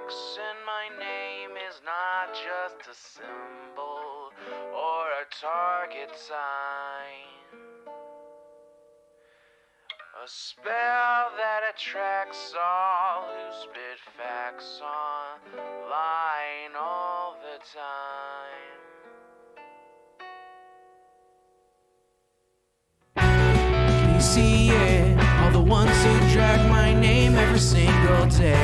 X in my name is not just a symbol or a target sign. A spell that attracts all who spit facts online all the time. Can you see it? All the ones who drag my name every single day.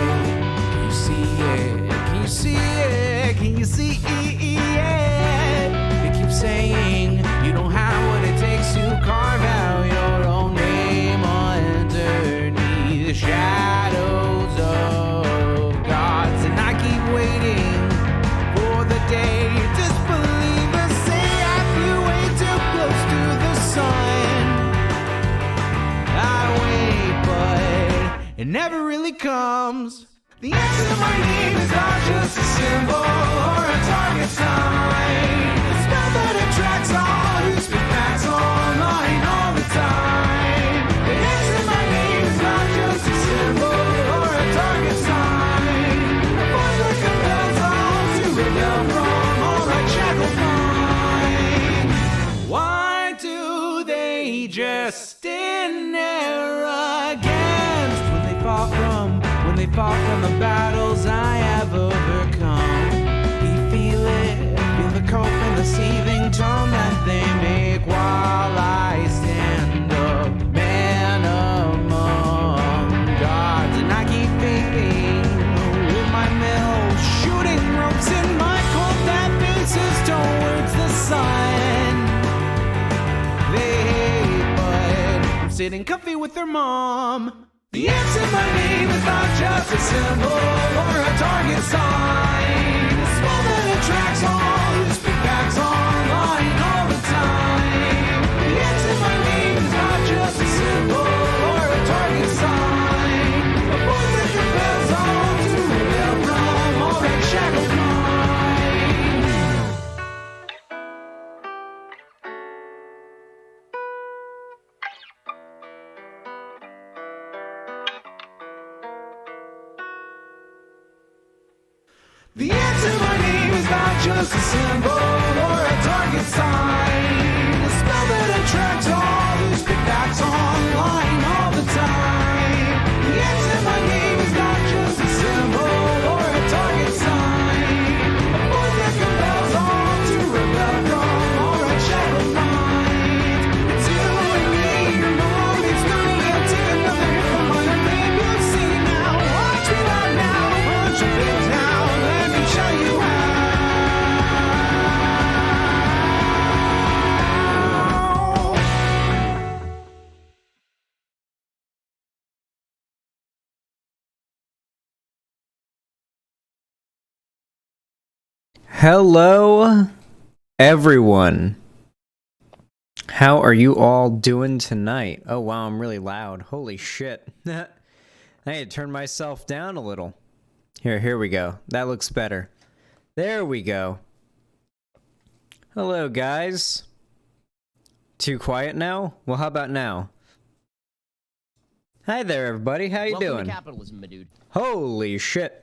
Can you see it? Can you see it? Can you see it? They keep saying you don't have what it takes to carve out your own name underneath the shadows of gods. And I keep waiting for the day disbelievers say I flew way too close to the sun. I wait, but it never really comes. The answer to my name is not just a symbol or a target sign. A spell that attracts all who speak facts online all the time. The answer to my name is not just a symbol or a target sign. A force that compels all to rebel from all that shackled minds. Why do they just in arrogance when they fall from the battles I have overcome? You feel it, feel the cope and the seething tone that they make while I stand up, man among gods. And I keep thinking with my mill, shooting ropes in my cold that faces towards the sun. They hate, but I'm sitting comfy with their mom. The answer to my name is not just a symbol or a target sign. A spell that attracts all who speak facts online all the time. The answer to my name is not just a symbol or a target sign. A force that compels all to rebel from all that shackled minds. The answer to my name is not just a symbol or a target sign. A spell that attracts all who speak facts online all the time. The answer to my name is not just a symbol or a target sign. A force that compels all to rebel from all that shadowed minds. It's you and me, your mom, it's me. I'll take another hit from my name. You'll see now. Watch me right now. Punch your face now. Show you how. Hello, everyone. How are you all doing tonight? Oh, wow, I'm really loud. Holy shit. I had to turn myself down a little. Here we go. That looks better. There we go. Hello, guys. Too quiet now? Well, how about now? Hi there, everybody. How you doing? Welcome to capitalism, my dude. Holy shit.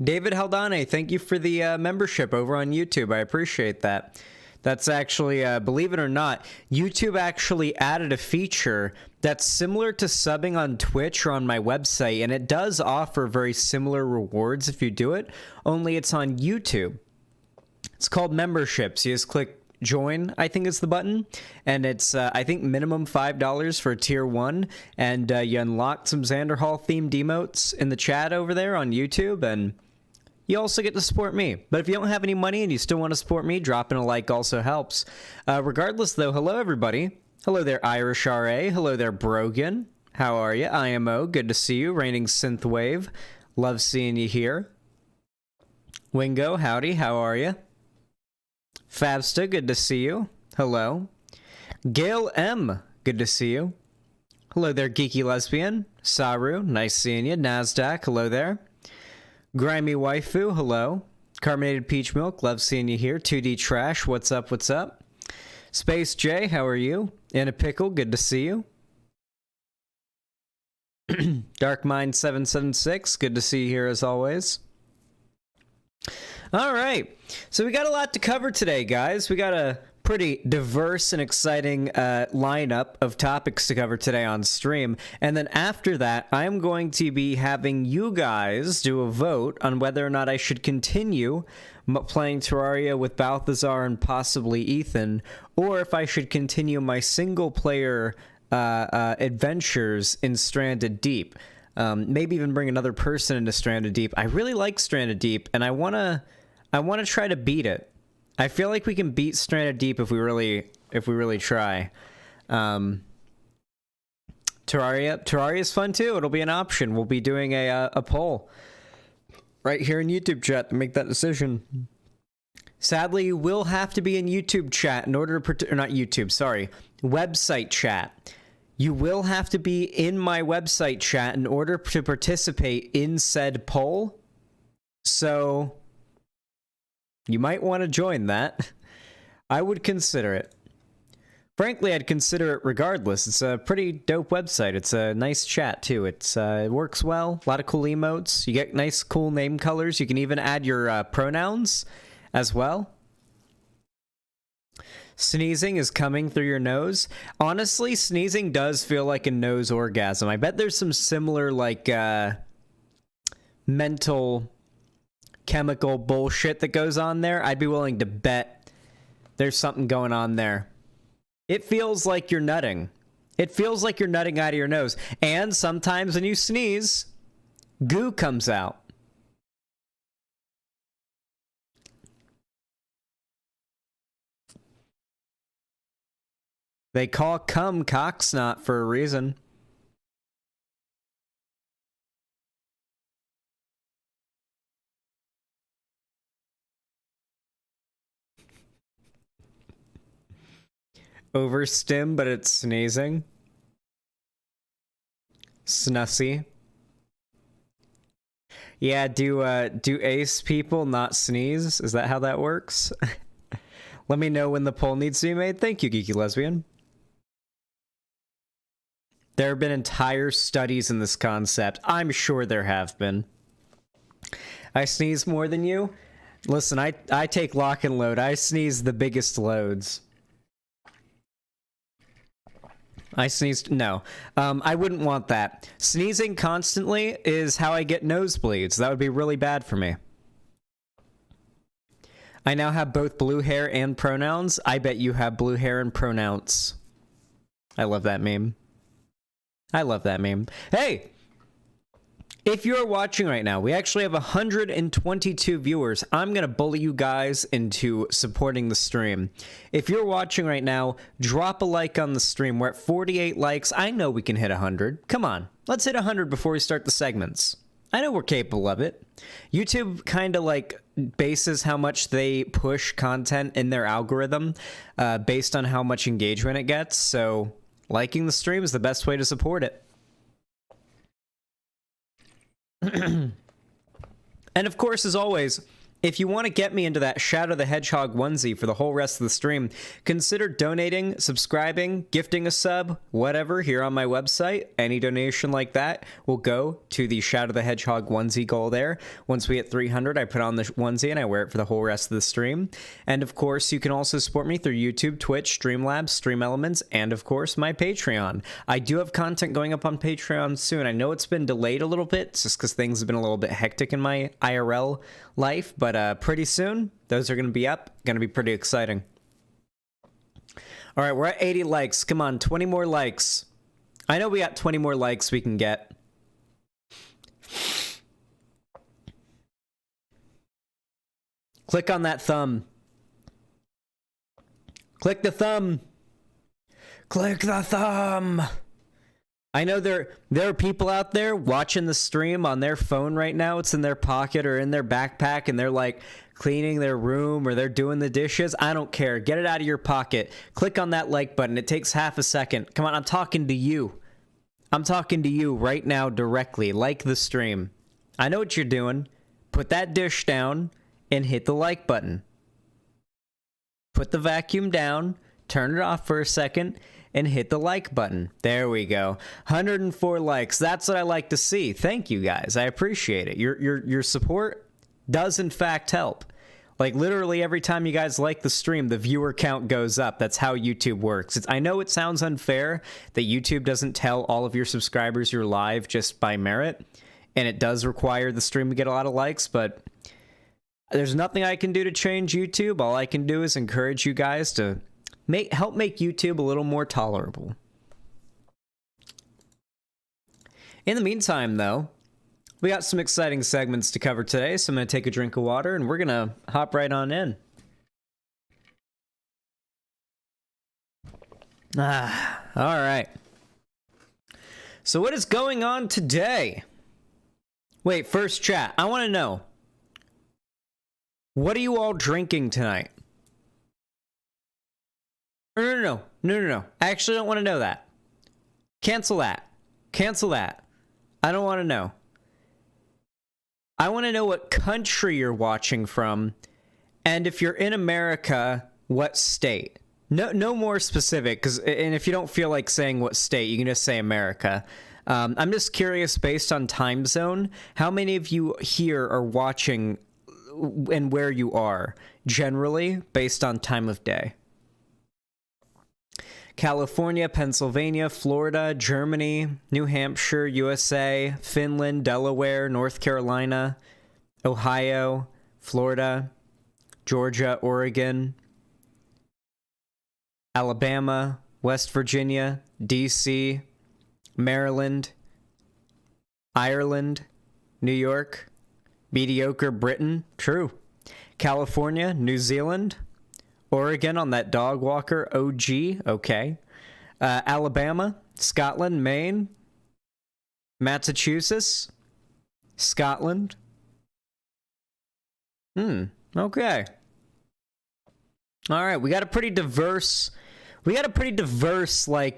David Haldane, thank you for the membership over on YouTube. I appreciate that. That's actually, believe it or not, YouTube actually added a feature that's similar to subbing on Twitch or on my website, and it does offer very similar rewards if you do it, only it's on YouTube. It's called memberships. You just click join, I think is the button, and it's, I think, minimum $5 for tier 1, and you unlock some Xanderhal themed emotes in the chat over there on YouTube, and you also get to support me. But if you don't have any money and you still want to support me, dropping a like also helps. Regardless, though, hello, everybody. Hello there, Irish RA. Hello there, Brogan. How are you? IMO, good to see you. Reigning Synthwave. Love seeing you here. Wingo, howdy. How are you? Fabsta, good to see you. Hello. Gail M, good to see you. Hello there, Geeky Lesbian. Saru, nice seeing you. Nasdaq, hello there. Grimy Waifu, hello. Carbonated Peach Milk, love seeing you here. 2D Trash, what's up, what's up? Space J, how are you? In a Pickle, good to see you. Darkmind776, good to see you here as always. All right, so we got a lot to cover today, guys. We got a pretty diverse and exciting lineup of topics to cover today on stream. And then after that, I'm going to be having you guys do a vote on whether or not I should continue playing Terraria with Balthazar and possibly Ethan, or if I should continue my single-player adventures in Stranded Deep. Maybe even bring another person into Stranded Deep. I really like Stranded Deep, and I wanna try to beat it. I feel like we can beat Stranded Deep if we really try. Terraria is fun too. It'll be an option. We'll be doing a poll right here in YouTube chat to make that decision. Sadly, you will have to be in YouTube chat in order to or not YouTube, sorry, website chat. You will have to be in my website chat in order to participate in said poll. So you might want to join that. I would consider it. Frankly, I'd consider it regardless. It's a pretty dope website. It's a nice chat, too. It works well. A lot of cool emotes. You get nice, cool name colors. You can even add your pronouns as well. Sneezing is coming through your nose. Honestly, sneezing does feel like a nose orgasm. I bet there's some similar, like, mental chemical bullshit that goes on there. I'd be willing to bet there's something going on there. It feels like you're nutting. It feels like you're nutting out of your nose. And sometimes when you sneeze, goo comes out. They call cum cocksnot for a reason. Overstim, but it's sneezing. Snussy. Yeah, do ace people not sneeze? Is that how that works? Let me know when the poll needs to be made. Thank you, Geeky Lesbian. There have been entire studies in this concept. I'm sure there have been. I sneeze more than you? Listen, I take lock and load. I sneeze the biggest loads. I sneezed. No. I wouldn't want that. Sneezing constantly is how I get nosebleeds. That would be really bad for me. I now have both blue hair and pronouns. I bet you have blue hair and pronouns. I love that meme. I love that meme. Hey! If you're watching right now, we actually have 122 viewers. I'm going to bully you guys into supporting the stream. If you're watching right now, drop a like on the stream. We're at 48 likes. I know we can hit 100. Come on. Let's hit 100 before we start the segments. I know we're capable of it. YouTube kind of like bases how much they push content in their algorithm based on how much engagement it gets. So liking the stream is the best way to support it. And of course, as always, if you want to get me into that Shadow the Hedgehog onesie for the whole rest of the stream, consider donating, subscribing, gifting a sub, whatever, here on my website. Any donation like that will go to the Shadow the Hedgehog onesie goal there. Once we hit 300, I put on the onesie and I wear it for the whole rest of the stream. And of course, you can also support me through YouTube, Twitch, Streamlabs, Stream Elements, and of course, my Patreon. I do have content going up on Patreon soon. I know it's been delayed a little bit, just because things have been a little bit hectic in my IRL life, but pretty soon those are going to be up. Going to be pretty exciting. All right, we're at 80 likes. Come on, 20 more likes. I know we got 20 more likes we can get. Click on that thumb. Click the thumb. Click the thumb. I know there are people out there watching the stream on their phone right now. It's in their pocket or in their backpack, and they're like cleaning their room or they're doing the dishes. I don't care. Get it out of your pocket. Click on that like button. It takes half a second. Come on, I'm talking to you. I'm talking to you right now directly. Like the stream. I know what you're doing. Put that dish down and hit the like button. Put the vacuum down. Turn it off for a second. and hit the like button. There we go. 104 likes. That's what I like to see. Thank you guys. I appreciate it. Your support does in fact help. Like literally every time you guys like the stream, the viewer count goes up. That's how YouTube works. I know it sounds unfair that YouTube doesn't tell all of your subscribers you're live just by merit, and it does require the stream to get a lot of likes, but there's nothing I can do to change YouTube. All I can do is encourage you guys to help make YouTube a little more tolerable. In the meantime, though, we got some exciting segments to cover today, so I'm going to take a drink of water, and we're going to hop right on in. All right. So what is going on today? Wait, first chat, I want to know, what are you all drinking tonight? No. I actually don't want to know that. Cancel that. I don't want to know. I want to know what country you're watching from, and if you're in America, what state. No more specific, and if you don't feel like saying what state, you can just say America. I'm just curious, based on time zone, how many of you here are watching and where you are, generally, based on time of day. California, Pennsylvania, Florida, Germany, New Hampshire, USA, Finland, Delaware, North Carolina, Ohio, Florida, Georgia, Oregon, Alabama, West Virginia, DC, Maryland, Ireland, New York, mediocre Britain, true, California, New Zealand, Oregon on that dog walker, OG, okay. Alabama, Scotland, Maine, Massachusetts, Scotland. Okay. All right, we got a pretty diverse like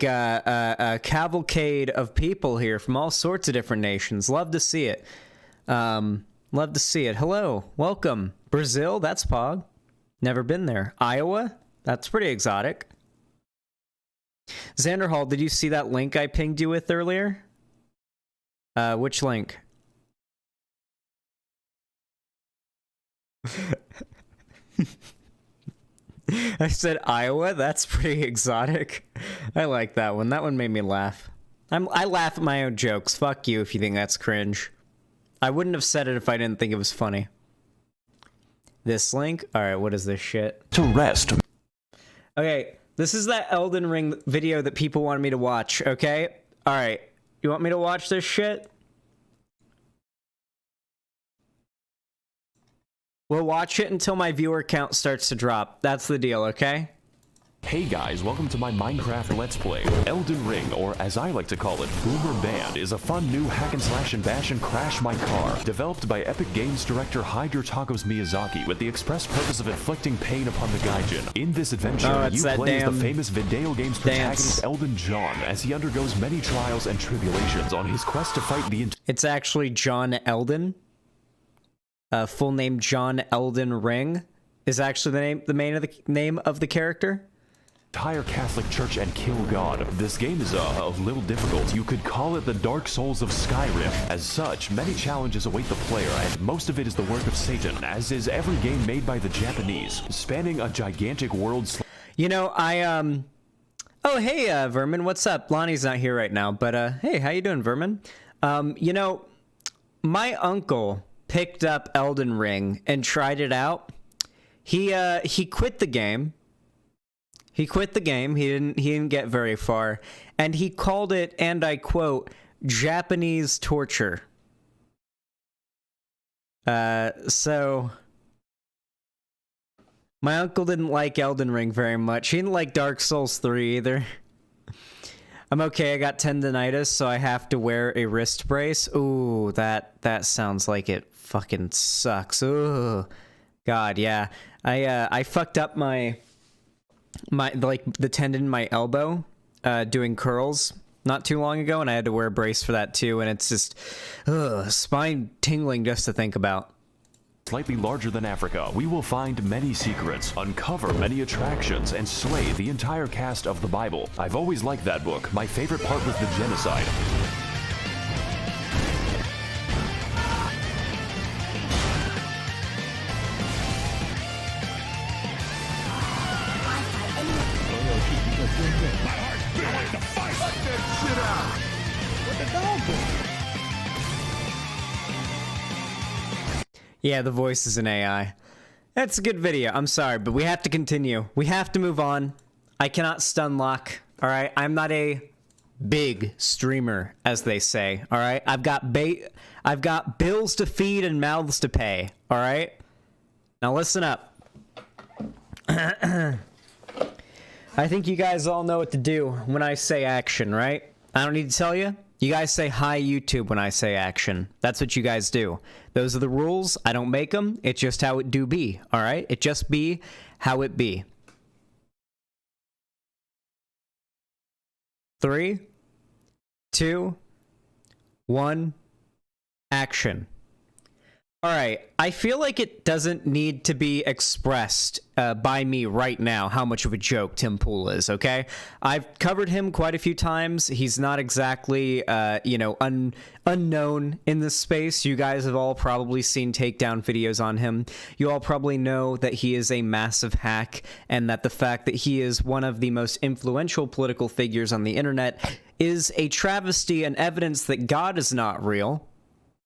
cavalcade of people here from all sorts of different nations. Love to see it. Hello, welcome. Brazil, that's Pog. Never been there. Iowa? That's pretty exotic. Xanderhal, did you see that link I pinged you with earlier? Which link? I said Iowa? That's pretty exotic. I like that one. That one made me laugh. I laugh at my own jokes. Fuck you if you think that's cringe. I wouldn't have said it if I didn't think it was funny. This link? Alright, what is this shit? To rest. Okay, this is that Elden Ring video that people wanted me to watch, okay? Alright, you want me to watch this shit? We'll watch it until my viewer count starts to drop. That's the deal, okay? Hey guys, welcome to my Minecraft Let's Play. Elden Ring, or as I like to call it, Boomer Band, is a fun new hack and slash and bash and crash my car, developed by Epic Games director Hide Your Tacos Miyazaki with the express purpose of inflicting pain upon the Gaijin. In this adventure, you play as the famous video game's protagonist Elden John as he undergoes many trials and tribulations on his quest to fight the It's actually John Elden. Full name John Elden Ring is actually the name of the character. Entire Catholic Church and kill God. This game is a little difficult. You could call it the Dark Souls of Skyrim. As such, many challenges await the player, and most of it is the work of Satan, as is every game made by the Japanese, spanning a gigantic world. You know, Oh, hey, Vermin, what's up? Lonnie's not here right now, but hey, how you doing, Vermin? You know, my uncle picked up Elden Ring and tried it out. He quit the game. He didn't get very far, and he called it, and I quote, Japanese torture. So my uncle didn't like Elden Ring very much. He didn't like Dark Souls 3 either. I'm okay, I got tendonitis, so I have to wear a wrist brace. Ooh, that sounds like it fucking sucks. Ooh. God, yeah. I fucked up my the tendon in my elbow doing curls not too long ago, and I had to wear a brace for that too, and it's just spine tingling just to think about. slightly larger than Africa, we will find many secrets, uncover many attractions, and slay the entire cast of the Bible. I've always liked that book. My favorite part was the genocide. Yeah, the voice is an AI. That's a good video. I'm sorry, but we have to continue. We have to move on. I cannot stun lock. All right, I'm not a big streamer, as they say. All right, I've got bills to feed and mouths to pay. All right, now listen up. I think you guys all know what to do when I say action, right? I don't need to tell you. You guys say hi YouTube when I say action. That's what you guys do. Those are the rules. I don't make them. It's just how it do be. All right? It just be how it be. 3, 2, 1, action. All right, I feel like it doesn't need to be expressed by me right now how much of a joke Tim Pool is, okay? I've covered him quite a few times. He's not exactly, unknown in this space. You guys have all probably seen takedown videos on him. You all probably know that he is a massive hack, and that the fact that he is one of the most influential political figures on the internet is a travesty and evidence that God is not real.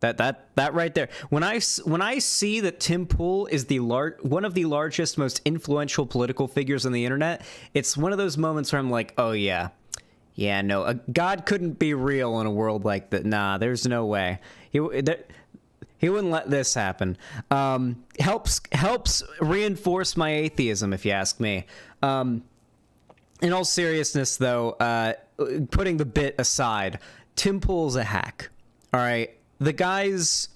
That right there. When I see that Tim Pool is one of the largest, most influential political figures on the internet, it's one of those moments where I'm like, oh yeah, no, God couldn't be real in a world like that. Nah, there's no way. He wouldn't let this happen. Helps reinforce my atheism, if you ask me. In all seriousness, though, putting the bit aside, Tim Pool's a hack. All right. The guy's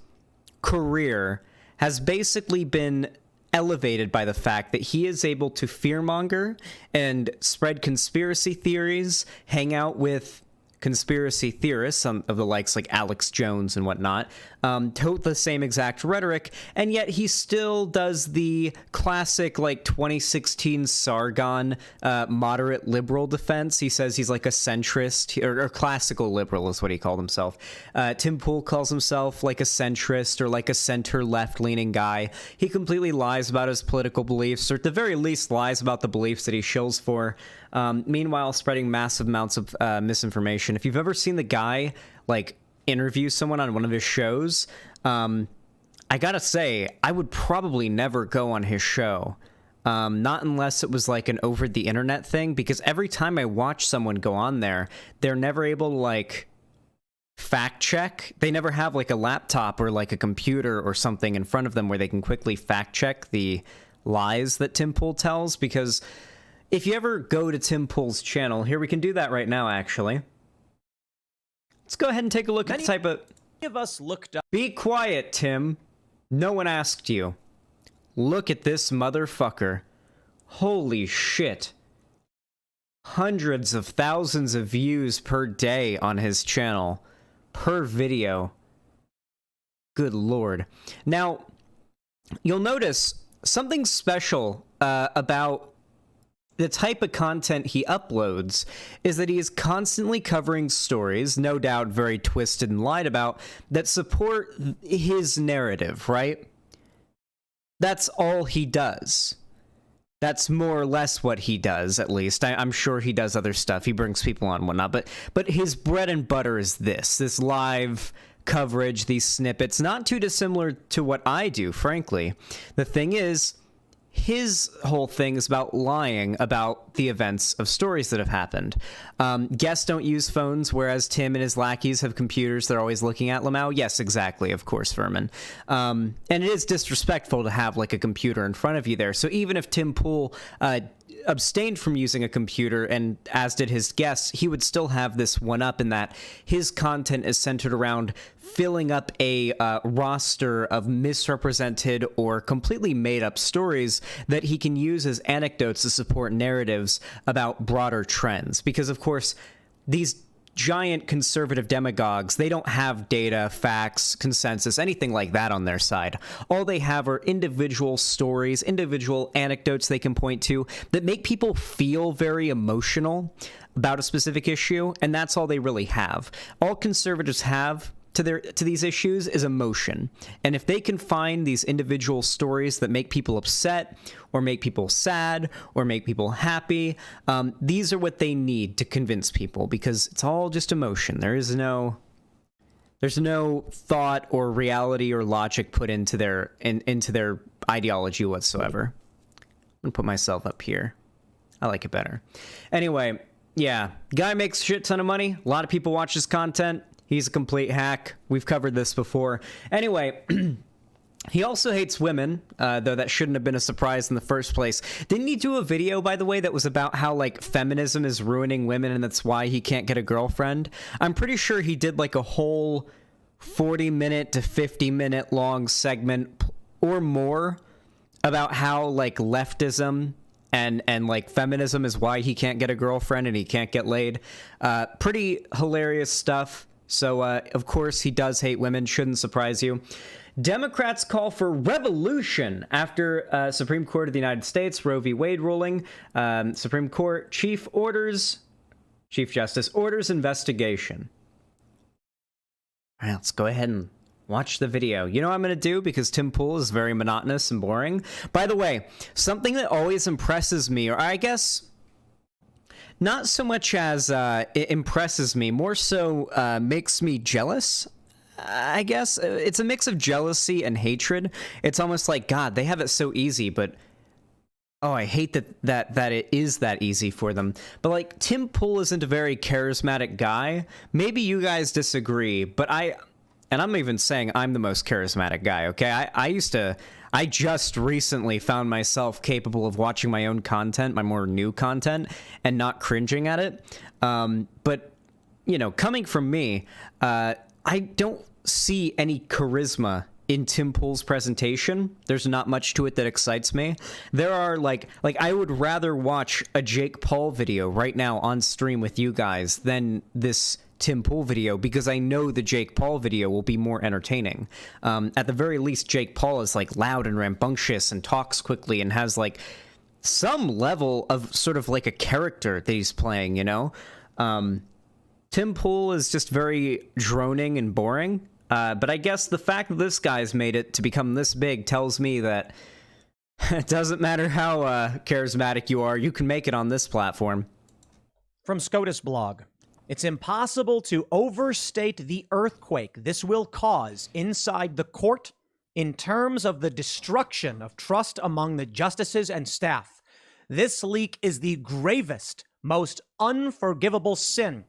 career has basically been elevated by the fact that he is able to fearmonger and spread conspiracy theories, hang out with conspiracy theorists, some of the likes like Alex Jones and whatnot, tote the same exact rhetoric, and yet he still does the classic like 2016 Sargon moderate liberal defense. He says he's like a centrist, or classical liberal is what he called himself. Tim Pool calls himself like a centrist or like a center left-leaning guy. He completely lies about his political beliefs, or at the very least lies about the beliefs that he shills for. Meanwhile, spreading massive amounts of misinformation. If you've ever seen the guy like interview someone on one of his shows, I gotta say, I would probably never go on his show. Not unless it was like an over the internet thing, because every time I watch someone go on there, they're never able to like fact check. They never have like a laptop or like a computer or something in front of them where they can quickly fact check the lies that Tim Pool tells, because if you ever go to Tim Pool's channel, here we can do that right now, actually. Let's go ahead and take a look at the type of... Many of us looked up. Be quiet, Tim. No one asked you. Look at this motherfucker. Holy shit. Hundreds of thousands of views per day on his channel. Per video. Good lord. Now, you'll notice something special about the type of content he uploads is that he is constantly covering stories, no doubt very twisted and lied about, that support his narrative, right? That's all he does. That's more or less what he does, at least. I'm sure he does other stuff. He brings people on and whatnot, but his bread and butter is this live coverage, these snippets, not too dissimilar to what I do, frankly. The thing is, his whole thing is about lying about the events of stories that have happened. Guests don't use phones, whereas Tim and his lackeys have computers they're always looking at. Lamau, yes, exactly, of course, Furman. And it is disrespectful to have like a computer in front of you there. So even if Tim Pool abstained from using a computer, and as did his guests, he would still have this one up in that his content is centered around filling up a roster of misrepresented or completely made up stories that he can use as anecdotes to support narratives about broader trends. Because of course, these giant conservative demagogues, they don't have data, facts, consensus, anything like that on their side. All they have are individual stories, individual anecdotes they can point to that make people feel very emotional about a specific issue, and that's all they really have. All conservatives have to these issues is emotion. And if they can find these individual stories that make people upset or make people sad or make people happy, these are what they need to convince people, because it's all just emotion. There's no thought or reality or logic put into their ideology whatsoever. I'm gonna put myself up here. I like it better. Anyway, yeah, guy makes a shit ton of money. A lot of people watch his content. He's a complete hack. We've covered this before. Anyway, he also hates women, though that shouldn't have been a surprise in the first place. Didn't he do a video, by the way, that was about how, like, feminism is ruining women and that's why he can't get a girlfriend? I'm pretty sure he did, like, a whole 40-minute to 50-minute long segment or more about how, like, leftism and like feminism is why he can't get a girlfriend and he can't get laid. Pretty hilarious stuff. So, of course, he does hate women. Shouldn't surprise you. Democrats call for revolution after Supreme Court of the United States, Roe v. Wade ruling. Supreme Court Chief Justice orders investigation. All right, let's go ahead and watch the video. You know what I'm going to do, because Tim Pool is very monotonous and boring. By the way, something that always impresses me, or I guess not so much as it impresses me, more so makes me jealous, I guess. It's a mix of jealousy and hatred. It's almost like, God, they have it so easy, but oh, I hate that it is that easy for them. But like, Tim Pool isn't a very charismatic guy. Maybe you guys disagree, but and I'm even saying I'm the most charismatic guy, okay? I just recently found myself capable of watching my own content, my more new content, and not cringing at it. But, you know, coming from me, I don't see any charisma in Tim Pool's presentation. There's not much to it that excites me. There are, like I would rather watch a Jake Paul video right now on stream with you guys than this Tim Pool video, because I know the Jake Paul video will be more entertaining. At the very least, Jake Paul is like loud and rambunctious and talks quickly and has like some level of sort of like a character that he's playing, you know? Tim Pool is just very droning and boring. But I guess the fact that this guy's made it to become this big tells me that it doesn't matter how charismatic you are, you can make it on this platform. From SCOTUS blog. It's impossible to overstate the earthquake this will cause inside the court in terms of the destruction of trust among the justices and staff. This leak is the gravest, most unforgivable sin.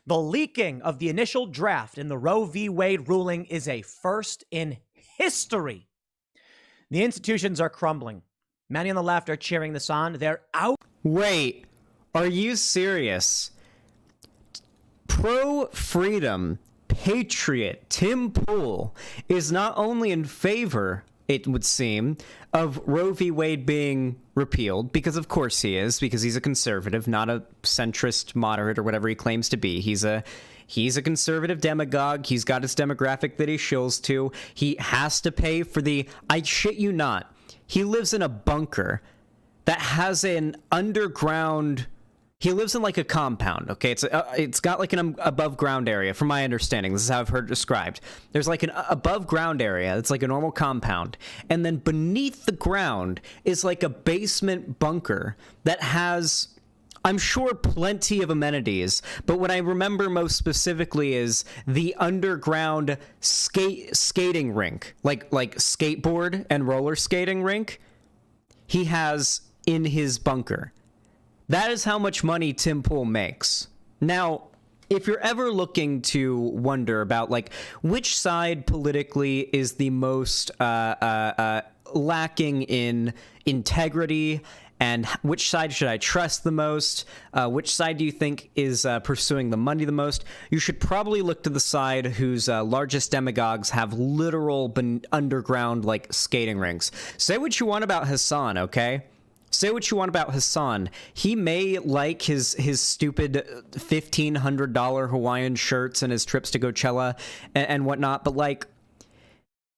The leaking of the initial draft in the Roe v. Wade ruling is a first in history. The institutions are crumbling. Many on the left are cheering this on. They're out. Wait, are you serious? Pro-freedom patriot Tim Pool is not only in favor, it would seem, of Roe v. Wade being repealed, because of course he is, because he's a conservative, not a centrist moderate or whatever he claims to be. He's a conservative demagogue. He's got his demographic that he shills to. He has to pay for I shit you not, he lives in a bunker that has an underground. He lives in like a compound, okay? It's got like an above ground area, from my understanding. This is how I've heard it described. There's like an above ground area. It's like a normal compound. And then beneath the ground is like a basement bunker that has, I'm sure, plenty of amenities. But what I remember most specifically is the underground skating rink, like skateboard and roller skating rink, he has in his bunker. That is how much money Tim Pool makes. Now, if you're ever looking to wonder about, like, which side politically is the most lacking in integrity, and which side should I trust the most, which side do you think is pursuing the money the most, you should probably look to the side whose largest demagogues have literal underground, like, skating rinks. Say what you want about Hassan, okay? Say what you want about Hassan. He may like his stupid $1,500 Hawaiian shirts and his trips to Coachella and whatnot, but like,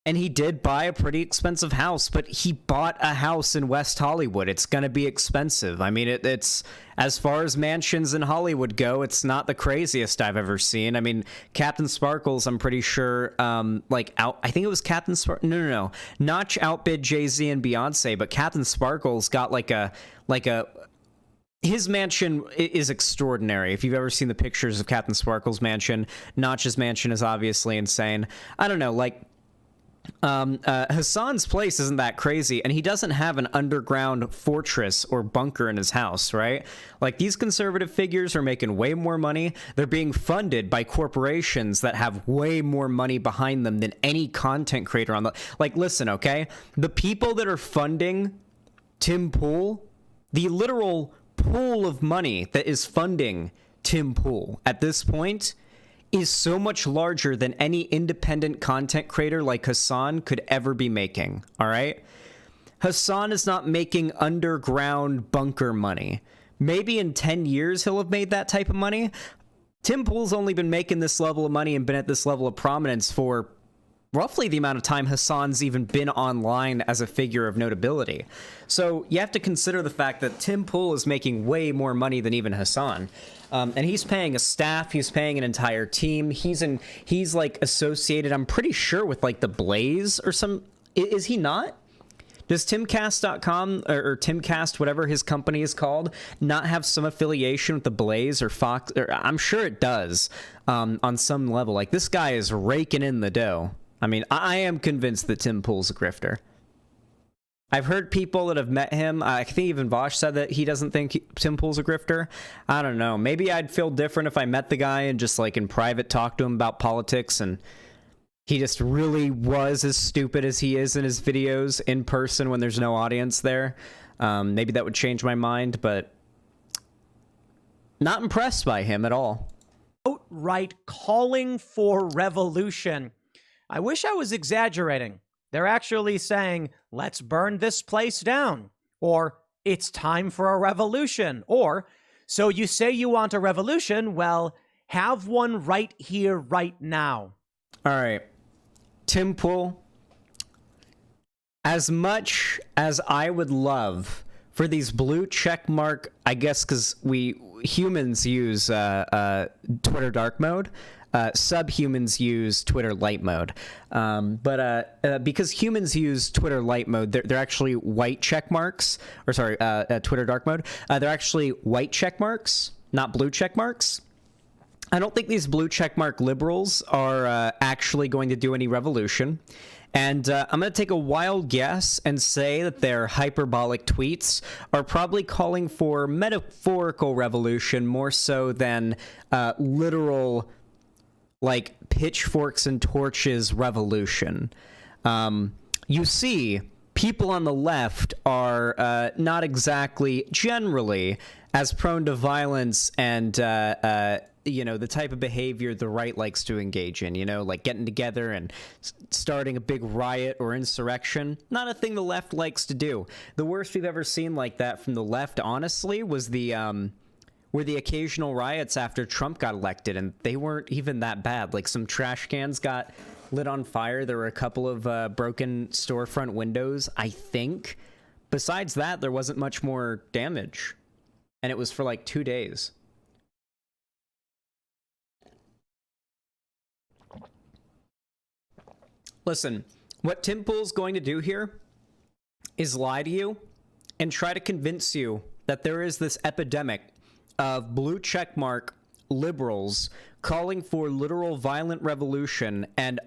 and he did buy a pretty expensive house, but he bought a house in West Hollywood. It's going to be expensive. I mean, it's as far as mansions in Hollywood go, it's not the craziest I've ever seen. I mean, Captain Sparkles, I'm pretty sure, I think it was Captain Sparkles. No. Notch outbid Jay-Z and Beyonce, but Captain Sparkles got his mansion is extraordinary. If you've ever seen the pictures of Captain Sparkles' mansion, Notch's mansion is obviously insane. I don't know, like, Hassan's place isn't that crazy, and he doesn't have an underground fortress or bunker in his house, right? Like, these conservative figures are making way more money. They're being funded by corporations that have way more money behind them than any content creator on the... Like, listen, okay? The people that are funding Tim Pool, the literal pool of money that is funding Tim Pool at this point is so much larger than any independent content creator like Hassan could ever be making, all right? Hassan is not making underground bunker money. Maybe in 10 years he'll have made that type of money. Tim Pool's only been making this level of money and been at this level of prominence for roughly the amount of time Hassan's even been online as a figure of notability. So you have to consider the fact that Tim Pool is making way more money than even Hassan. And he's paying a staff, he's paying an entire team. He's like associated, I'm pretty sure, with like the Blaze or some, is he not? Does Timcast.com or Timcast, whatever his company is called, not have some affiliation with the Blaze or Fox? Or I'm sure it does on some level. Like, this guy is raking in the dough. I mean, I am convinced that Tim Pool's a grifter. I've heard people that have met him. I think even Vosh said that he doesn't think Tim Pool's a grifter. I don't know. Maybe I'd feel different if I met the guy and just like in private talk to him about politics and he just really was as stupid as he is in his videos in person when there's no audience there. Maybe that would change my mind, but not impressed by him at all. Outright calling for revolution. I wish I was exaggerating. They're actually saying, let's burn this place down, or it's time for a revolution, or, so you say you want a revolution, well, have one right here, right now. All right. Tim Pool, as much as I would love for these blue check mark, I guess because we humans use Twitter dark mode, subhumans use Twitter light mode. But because humans use Twitter light mode, they're actually white check marks, or sorry, Twitter dark mode. They're actually white check marks, not blue check marks. I don't think these blue checkmark liberals are actually going to do any revolution. And I'm going to take a wild guess and say that their hyperbolic tweets are probably calling for metaphorical revolution more so than literal, like, pitchforks and torches revolution. You see, people on the left are not exactly generally as prone to violence and you know, the type of behavior the right likes to engage in, you know, like getting together and starting a big riot or insurrection. Not a thing the left likes to do. The worst we've ever seen like that from the left, honestly, was were the occasional riots after Trump got elected, and they weren't even that bad. Like, some trash cans got lit on fire. There were a couple of broken storefront windows, I think. Besides that, there wasn't much more damage. And it was for like 2 days. Listen, what Tim Pool's going to do here is lie to you and try to convince you that there is this epidemic of blue checkmark liberals calling for literal violent revolution, and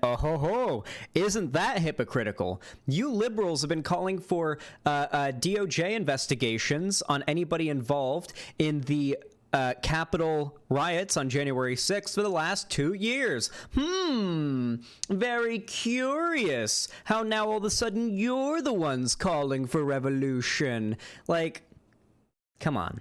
isn't that hypocritical? You liberals have been calling for DOJ investigations on anybody involved in the Capitol riots on January 6th for the last 2 years. Very curious how now all of a sudden you're the ones calling for revolution. Like, come on.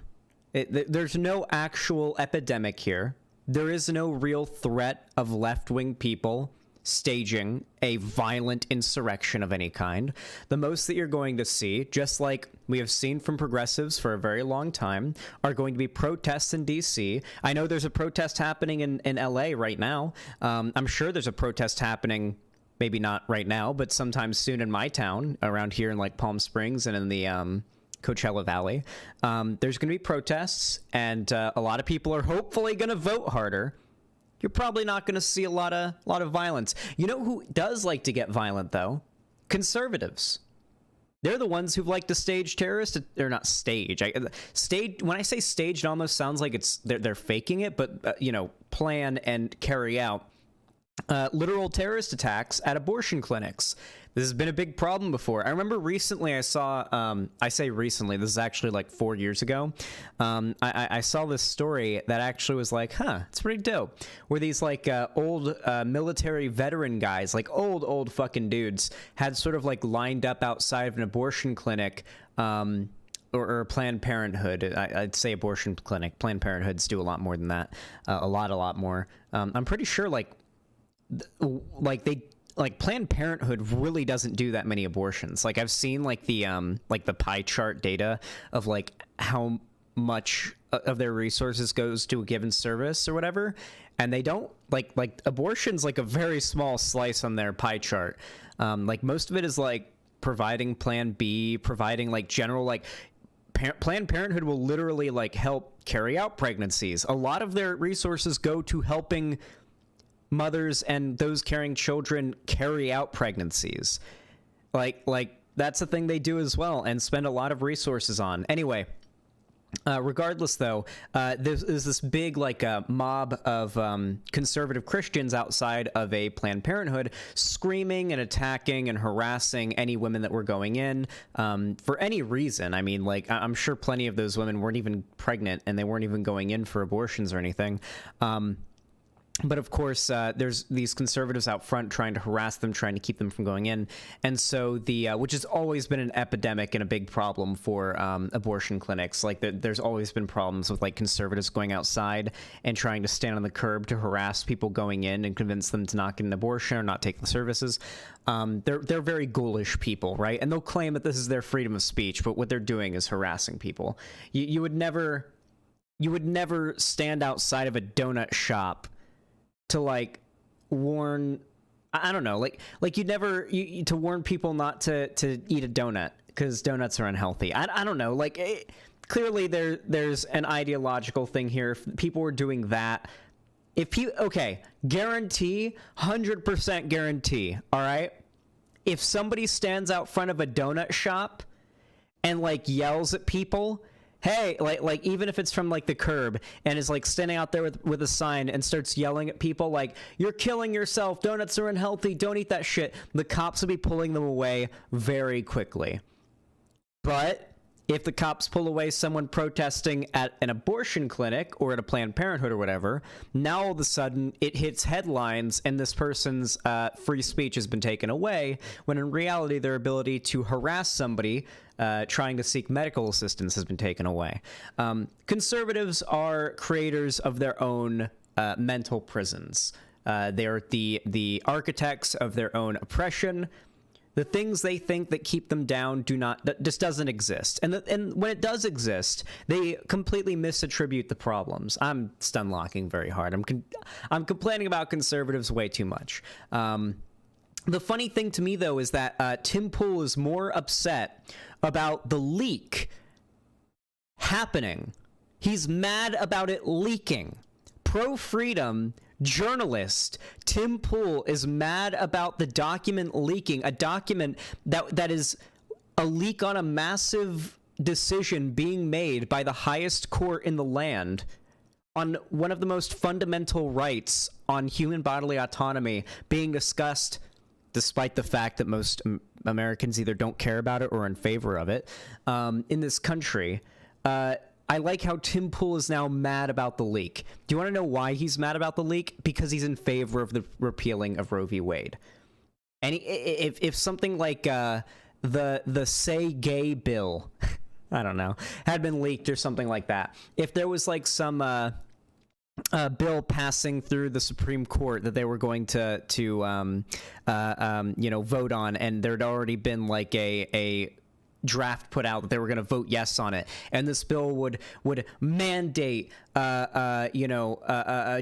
There's no actual epidemic here. There is no real threat of left-wing people staging a violent insurrection of any kind. The most that you're going to see, just like we have seen from progressives for a very long time, are going to be protests in DC. I know there's a protest happening in LA right now. I'm sure there's a protest happening, maybe not right now, but sometime soon in my town, around here in like Palm Springs and in the Coachella Valley. There's going to be protests, and a lot of people are hopefully going to vote harder. You're probably not going to see a lot of violence. You know who does like to get violent, though? Conservatives. They're the ones who like to stage terrorists. They're not stage. Stage. When I say staged, it almost sounds like they're faking it, but plan and carry out literal terrorist attacks at abortion clinics. This has been a big problem before. I remember recently I saw, I say recently, this is actually like 4 years ago. I saw this story that actually was like, it's pretty dope. Where these like old military veteran guys, like old fucking dudes, had sort of like lined up outside of an abortion clinic, or Planned Parenthood. I'd say abortion clinic. Planned Parenthoods do a lot more than that. A lot more. I'm pretty sure like Planned Parenthood really doesn't do that many abortions. Like I've seen like the pie chart data of like how much of their resources goes to a given service or whatever, and they don't like abortion's like a very small slice on their pie chart. Like most of it is like providing Plan B, providing like general like Planned Parenthood will literally like help carry out pregnancies. A lot of their resources go to helping mothers and those carrying children carry out pregnancies. Like that's a thing they do as well and spend a lot of resources on. Anyway, regardless though, there's this big like mob of conservative Christians outside of a Planned Parenthood screaming and attacking and harassing any women that were going in for any reason. I mean, like I'm sure plenty of those women weren't even pregnant and they weren't even going in for abortions or anything. But of course, there's these conservatives out front trying to harass them, trying to keep them from going in. And so which has always been an epidemic and a big problem for abortion clinics. Like there's always been problems with like conservatives going outside and trying to stand on the curb to harass people going in and convince them to not get an abortion or not take the services. They're very ghoulish people, right? And they'll claim that this is their freedom of speech, but what they're doing is harassing people. You would never stand outside of a donut shop to like warn, I don't know, like you'd never to warn people not to eat a donut because donuts are unhealthy. I don't know, like clearly there's an ideological thing here. If people were doing that, guarantee, 100% guarantee, all right, if somebody stands out front of a donut shop and like yells at people, hey, like even if it's from like the curb and is like standing out there with a sign and starts yelling at people like, you're killing yourself, donuts are unhealthy, don't eat that shit, the cops will be pulling them away very quickly. But if the cops pull away someone protesting at an abortion clinic or at a Planned Parenthood or whatever, now all of a sudden it hits headlines and this person's free speech has been taken away, when in reality their ability to harass somebody trying to seek medical assistance has been taken away. Conservatives are creators of their own mental prisons. They're the architects of their own oppression. The things they think that keep them down just doesn't exist. And when it does exist, they completely misattribute the problems. I'm stun locking very hard. I'm complaining about conservatives way too much. The funny thing to me, though, is that Tim Pool is more upset about the leak happening. He's mad about it leaking. Pro-freedom journalist Tim Pool is mad about the document leaking, a document that is a leak on a massive decision being made by the highest court in the land on one of the most fundamental rights on human bodily autonomy being discussed, despite the fact that most Americans either don't care about it or are in favor of it in this country. I like how Tim Pool is now mad about the leak. Do you want to know why he's mad about the leak? Because he's in favor of the repealing of Roe v. Wade. And if something like the Say Gay bill, I don't know, had been leaked or something like that, if there was like some bill passing through the Supreme Court that they were going to vote on, and there'd already been like a draft put out that they were going to vote yes on it, and this bill would mandate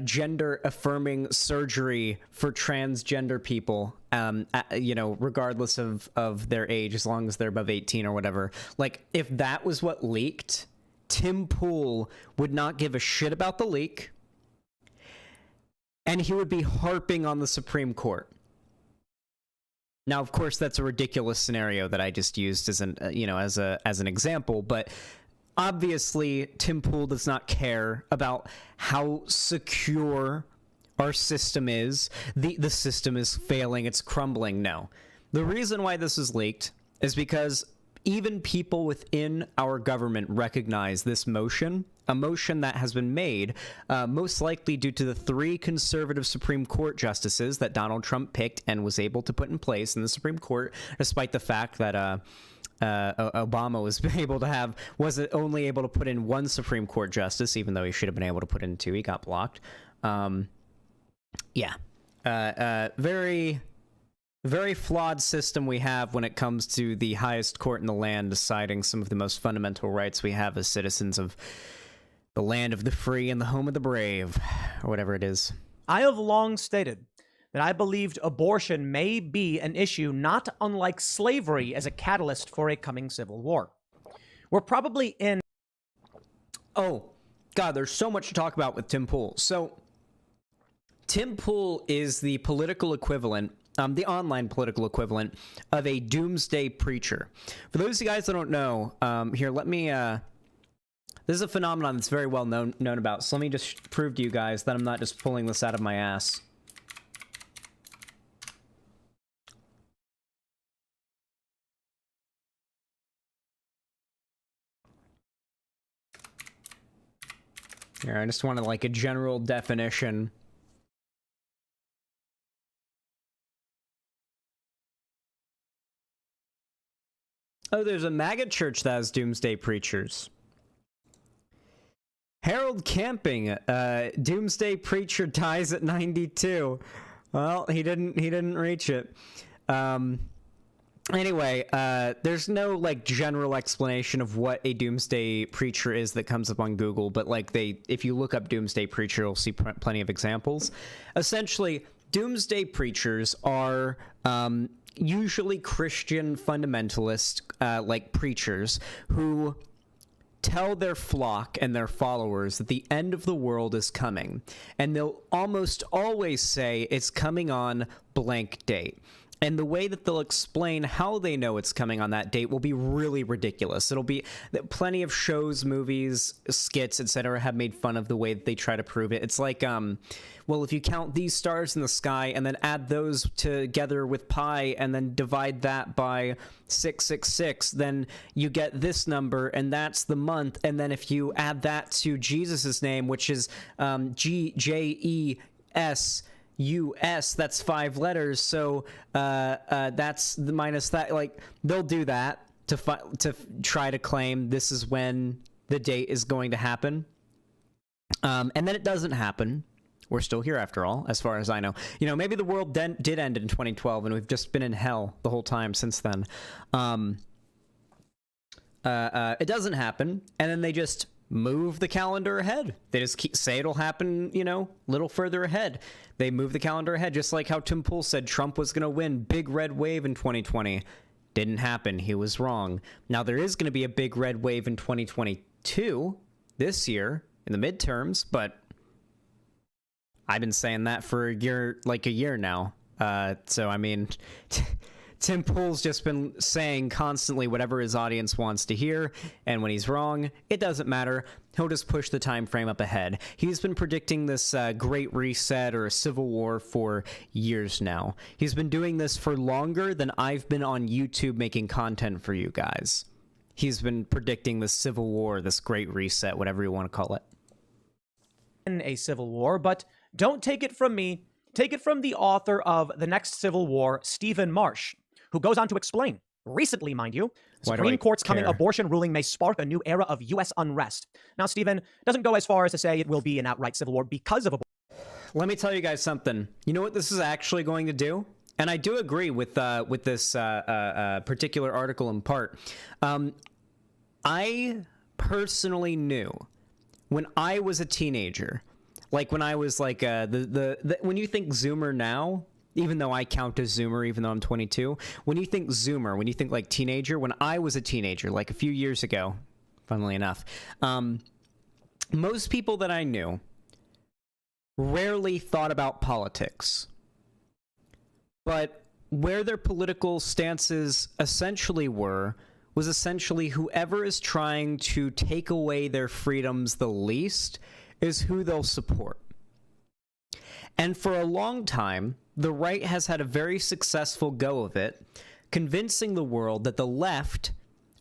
gender affirming surgery for transgender people, regardless of their age, as long as they're above 18 or whatever. Like, if that was what leaked, Tim Pool would not give a shit about the leak, and he would be harping on the Supreme Court. Now, of course, that's a ridiculous scenario that I just used as an example, but obviously Tim Pool does not care about how secure our system is. The system is failing, it's crumbling. No. The reason why this is leaked is because even people within our government recognize this motion, a motion that has been made most likely due to the 3 conservative Supreme Court justices that Donald Trump picked and was able to put in place in the Supreme Court, despite the fact that Obama wasn't only able to put in 1 Supreme Court justice, even though he should have been able to put in 2. He got blocked. Very, very flawed system we have when it comes to the highest court in the land deciding some of the most fundamental rights we have as citizens of the land of the free and the home of the brave, or whatever it is. I have long stated that I believed abortion may be an issue not unlike slavery as a catalyst for a coming civil war. We're probably in... Oh, God, there's so much to talk about with Tim Pool. So, Tim Pool is the political equivalent, the online political equivalent of a doomsday preacher. For those of you guys that don't know, here, let me... this is a phenomenon that's very well known about, so let me just prove to you guys that I'm not just pulling this out of my ass. Here, I just wanted like a general definition. Oh, there's a MAGA church that has doomsday preachers. Harold Camping, doomsday preacher dies at 92. Well, he didn't reach it. Anyway, there's no like general explanation of what a doomsday preacher is that comes up on Google, but like if you look up doomsday preacher, you'll see plenty of examples. Essentially, doomsday preachers are usually Christian fundamentalist like preachers who tell their flock and their followers that the end of the world is coming, and they'll almost always say it's coming on blank date. And the way that they'll explain how they know it's coming on that date will be really ridiculous. It'll be plenty of shows, movies, skits, etc. have made fun of the way that they try to prove it. It's like, well, if you count these stars in the sky and then add those together with pi and then divide that by 666, then you get this number, and that's the month. And then if you add that to Jesus's name, which is GJES, US, that's 5 letters, so that's the minus that. Like, they'll do that to try to claim this is when the date is going to happen, and then it doesn't happen. We're still here after all, as far as I know. You know, maybe the world did end in 2012 and we've just been in hell the whole time since then. It doesn't happen, and then they just move the calendar ahead. They just say it'll happen, you know, a little further ahead. They move the calendar ahead, just like how Tim Pool said Trump was going to win big red wave in 2020. Didn't happen. He was wrong. Now there is going to be a big red wave in 2022 this year in the midterms, but I've been saying that for a year now. So I mean, Tim Pool's just been saying constantly whatever his audience wants to hear, and when he's wrong, it doesn't matter. He'll just push the time frame up ahead. He's been predicting this Great Reset or a civil war for years now. He's been doing this for longer than I've been on YouTube making content for you guys. He's been predicting this civil war, this Great Reset, whatever you want to call it. In a civil war, but don't take it from me. Take it from the author of The Next Civil War, Stephen Marsh, who goes on to explain Recently, mind you, Why do I Supreme Court's coming care? abortion ruling may spark a new era of U.S. unrest. Now, Stephen doesn't go as far as to say it will be an outright civil war because of abortion. Let me tell you guys something. You know what this is actually going to do? And I do agree with this particular article in part. I personally knew when I was a teenager, like when I was like when you think Zoomer now, even though I count as Zoomer, even though I'm 22, when you think Zoomer, when you think like teenager, when I was a teenager, like a few years ago, funnily enough, most people that I knew rarely thought about politics. But where their political stances essentially was essentially whoever is trying to take away their freedoms the least is who they'll support. And for a long time, the right has had a very successful go of it, convincing the world that the left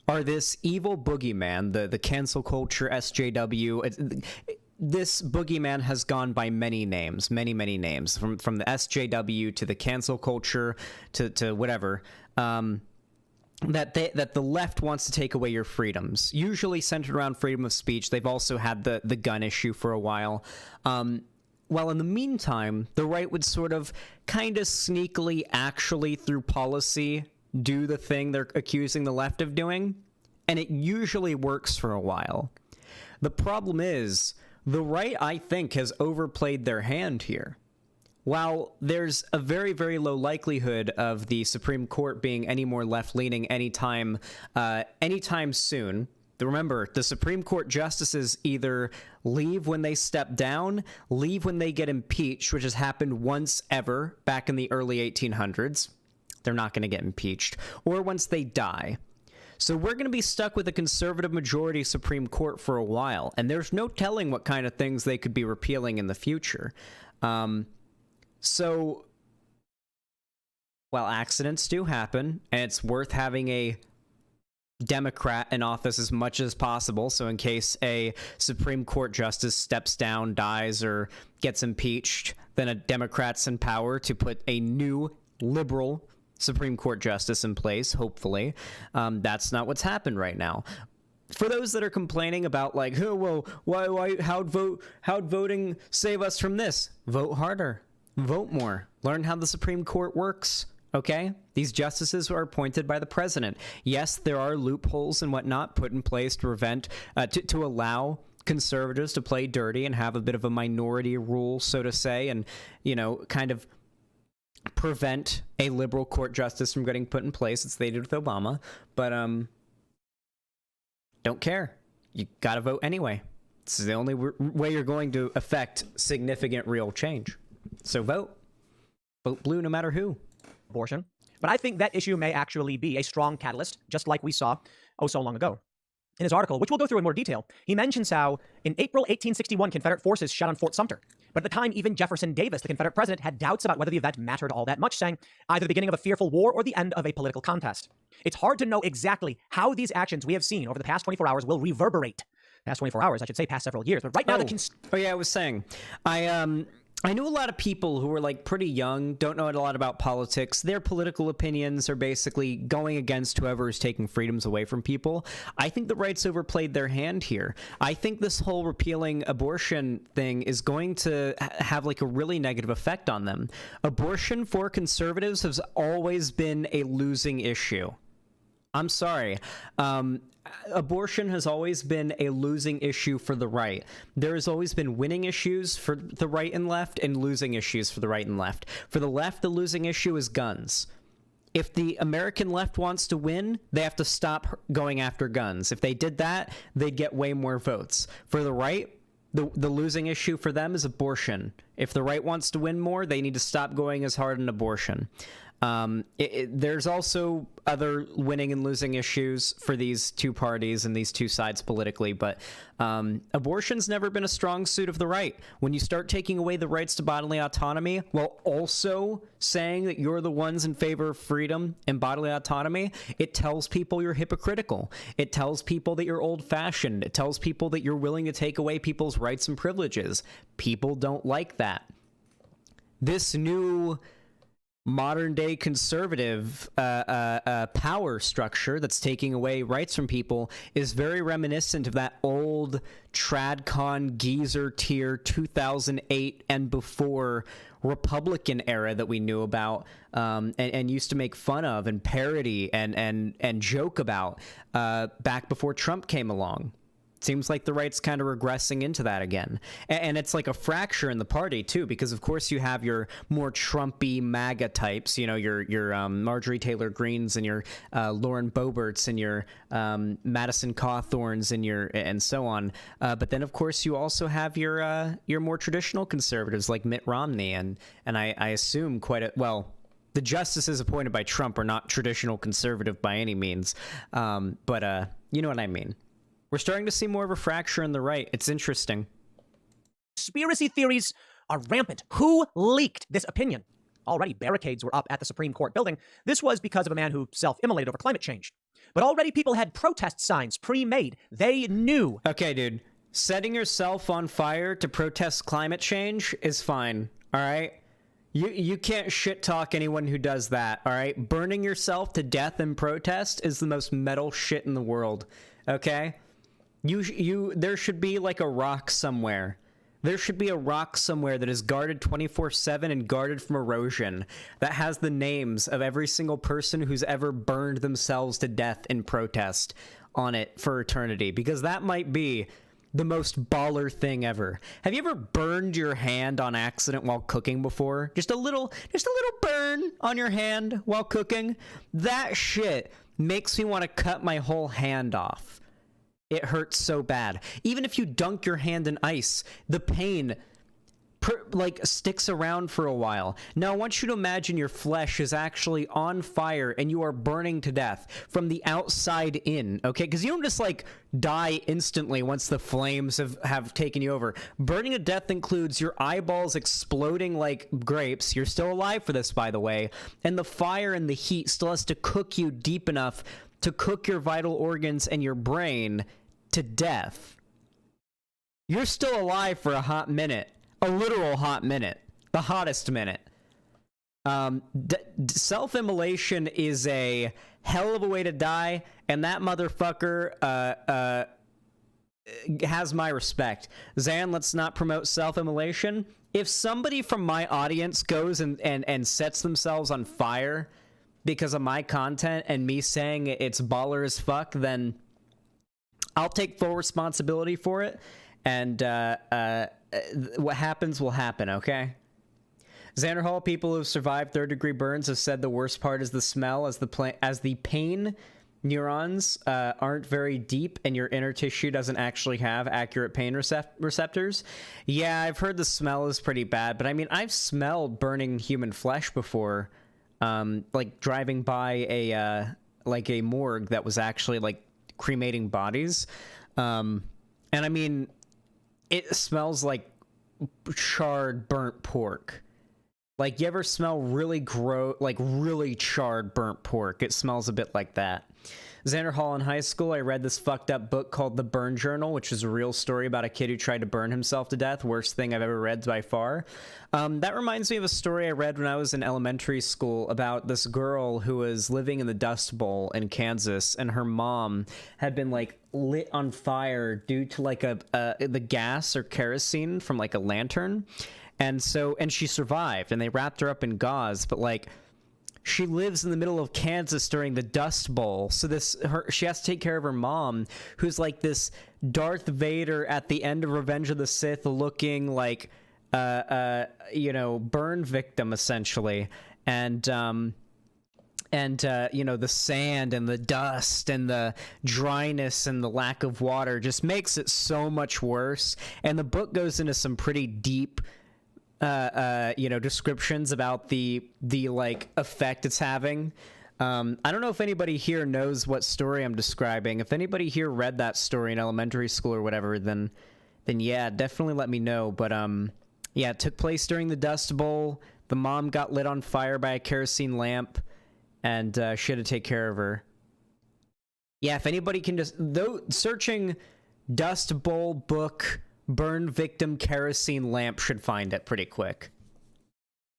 are this evil boogeyman, the cancel culture, SJW. This boogeyman has gone by many names, many names, from the SJW to the cancel culture to whatever. That the left wants to take away your freedoms, usually centered around freedom of speech. They've also had the gun issue for a while. While in the meantime, the right would sort of kind of sneakily, actually through policy, do the thing they're accusing the left of doing, and it usually works for a while. The problem is, the right, I think, has overplayed their hand here. While there's a very, very low likelihood of the Supreme Court being any more left-leaning anytime soon, remember, the Supreme Court justices either leave when they step down, leave when they get impeached, which has happened once ever back in the early 1800s. They're not going to get impeached. Or once they die. So we're going to be stuck with a conservative majority Supreme Court for a while, and there's no telling what kind of things they could be repealing in the future. So, while accidents do happen, and it's worth having a Democrat in office as much as possible, so in case a Supreme Court justice steps down, dies, or gets impeached, then a Democrat's in power to put a new liberal Supreme Court justice in place, hopefully. That's not what's happened right now. For those that are complaining about, like, oh, well, how'd voting save us from this? Vote harder. Vote more. Learn how the Supreme Court works. Okay? These justices are appointed by the president. Yes, there are loopholes and whatnot put in place to prevent, to allow conservatives to play dirty and have a bit of a minority rule, so to say, and, you know, kind of prevent a liberal court justice from getting put in place, as they did with Obama. But, don't care. You gotta vote anyway. This is the only way you're going to affect significant real change. So vote. Vote blue no matter who. Abortion. But I think that issue may actually be a strong catalyst, just like we saw so long ago. In his article, which we'll go through in more detail, he mentions how in April 1861, Confederate forces shot on Fort Sumter. But at the time, even Jefferson Davis, the Confederate president, had doubts about whether the event mattered all that much, saying either the beginning of a fearful war or the end of a political contest. It's hard to know exactly how these actions we have seen over the past 24 hours will reverberate. Past 24 hours, I should say, past several years. But right now, I was saying, I knew a lot of people who were like pretty young, don't know a lot about politics. Their political opinions are basically going against whoever is taking freedoms away from people. I think the right's overplayed their hand here. I think this whole repealing abortion thing is going to have like a really negative effect on them. Abortion for conservatives has always been a losing issue. I'm sorry. Abortion has always been a losing issue for the right. There has always been winning issues for the right and left and losing issues for the right and left. For the left, the losing issue is guns. If the American left wants to win, they have to stop going after guns. If they did that, they'd get way more votes. For the right, the losing issue for them is abortion. If the right wants to win more, they need to stop going as hard on abortion. There's also other winning and losing issues for these two parties and these two sides politically, but abortion's never been a strong suit of the right. When you start taking away the rights to bodily autonomy while also saying that you're the ones in favor of freedom and bodily autonomy, it tells people you're hypocritical. It tells people that you're old-fashioned. It tells people that you're willing to take away people's rights and privileges. People don't like that. This new modern day conservative power structure that's taking away rights from people is very reminiscent of that old tradcon geezer tier 2008 and before Republican era that we knew about, and used to make fun of and parody and joke about back before Trump came along. Seems like the right's kind of regressing into that again. And it's like a fracture in the party, too, because, of course, you have your more Trumpy MAGA types, you know, your Marjorie Taylor Greenes and your Lauren Boeberts and your Madison Cawthorns and so on. But then, of course, you also have your more traditional conservatives like Mitt Romney. And I assume the justices appointed by Trump are not traditional conservative by any means. But you know what I mean. We're starting to see more of a fracture in the right. It's interesting. Conspiracy theories are rampant. Who leaked this opinion? Already barricades were up at the Supreme Court building. This was because of a man who self-immolated over climate change. But already people had protest signs pre-made. They knew. Okay, dude. Setting yourself on fire to protest climate change is fine, all right? You can't shit talk anyone who does that, all right? Burning yourself to death in protest is the most metal shit in the world, okay? There should be like a rock somewhere. There should be a rock somewhere that is guarded 24/7 and guarded from erosion that has the names of every single person who's ever burned themselves to death in protest on it for eternity, because that might be the most baller thing ever. Have you ever burned your hand on accident while cooking before? Just a little burn on your hand while cooking? That shit makes me want to cut my whole hand off. It hurts so bad. Even if you dunk your hand in ice, the pain sticks around for a while. Now, I want you to imagine your flesh is actually on fire and you are burning to death from the outside in, okay? Because you don't just die instantly once the flames have taken you over. Burning to death includes your eyeballs exploding like grapes. You're still alive for this, by the way. And the fire and the heat still has to cook you deep enough to cook your vital organs and your brain to death. You're still alive for a hot minute. A literal hot minute. The hottest minute. Self-immolation is a hell of a way to die, and that motherfucker has my respect. Zan, let's not promote self-immolation. If somebody from my audience goes and sets themselves on fire because of my content and me saying it's baller as fuck, then I'll take full responsibility for it, and what happens will happen, okay? Xanderhal, people who've survived third-degree burns have said the worst part is the smell, as the pain neurons aren't very deep and your inner tissue doesn't actually have accurate pain receptors. Yeah, I've heard the smell is pretty bad, but I mean, I've smelled burning human flesh before, driving by a morgue that was actually cremating bodies, and I mean, it smells like charred burnt pork. You ever smell really really charred burnt pork? It smells a bit like that. Xanderhal, in high school, I read this fucked up book called The Burn Journal, which is a real story about a kid who tried to burn himself to death. Worst thing I've ever read by far. That reminds me of a story I read when I was in elementary school about this girl who was living in the Dust Bowl in Kansas, and her mom had been lit on fire due to the gas or kerosene from a lantern. And she survived, and they wrapped her up in gauze, but she lives in the middle of Kansas during the Dust Bowl, so she has to take care of her mom, who's this Darth Vader at the end of Revenge of the Sith looking burn victim, essentially. And the sand and the dust and the dryness and the lack of water just makes it so much worse. And the book goes into some pretty deep descriptions about the effect it's having. I don't know if anybody here knows what story I'm describing. If anybody here read that story in elementary school or whatever, then yeah, definitely let me know. But yeah, it took place during the Dust Bowl. The mom got lit on fire by a kerosene lamp, and she had to take care of her. Yeah, if anybody can searching Dust Bowl book burn victim kerosene lamp should find it pretty quick.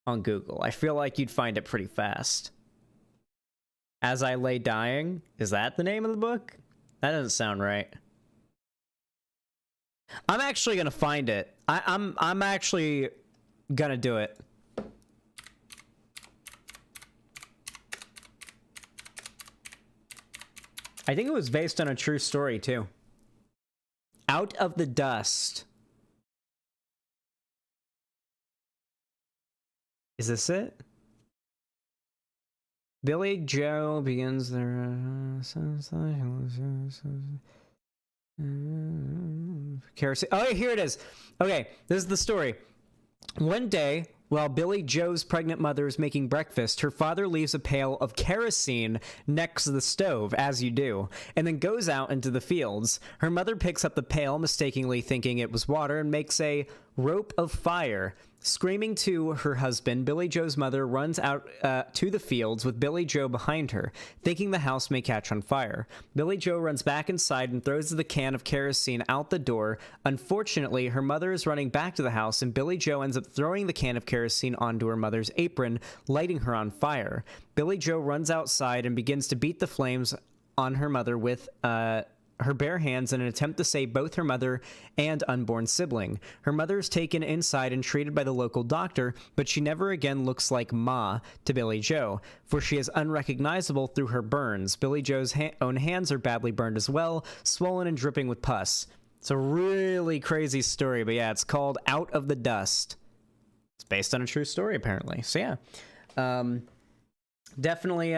on Google. I feel like you'd find it pretty fast. As I Lay Dying? Is that the name of the book? That doesn't sound right. I'm actually gonna find it. I'm actually gonna do it. I think it was based on a true story too. Out of the Dust. Is this it? Billy Joe begins their kerosene. Oh, here it is. Okay, this is the story. One day, while Billy Joe's pregnant mother is making breakfast, her father leaves a pail of kerosene next to the stove, as you do, and then goes out into the fields. Her mother picks up the pail, mistakenly thinking it was water, and makes a rope of fire. Screaming to her husband, Billy Joe's mother runs out to the fields with Billy Joe behind her, thinking the house may catch on fire. Billy Joe runs back inside and throws the can of kerosene out the door. Unfortunately, her mother is running back to the house, and Billy Joe ends up throwing the can of kerosene onto her mother's apron, lighting her on fire. Billy Joe runs outside and begins to beat the flames on her mother with her bare hands in an attempt to save both her mother and unborn sibling. Her mother is taken inside and treated by the local doctor, but she never again looks like Ma to Billy Joe, for she is unrecognizable through her burns. Billy Joe's own hands are badly burned as well, swollen and dripping with pus. It's a really crazy story, but yeah, it's called Out of the Dust. It's based on a true story, apparently. So yeah, definitely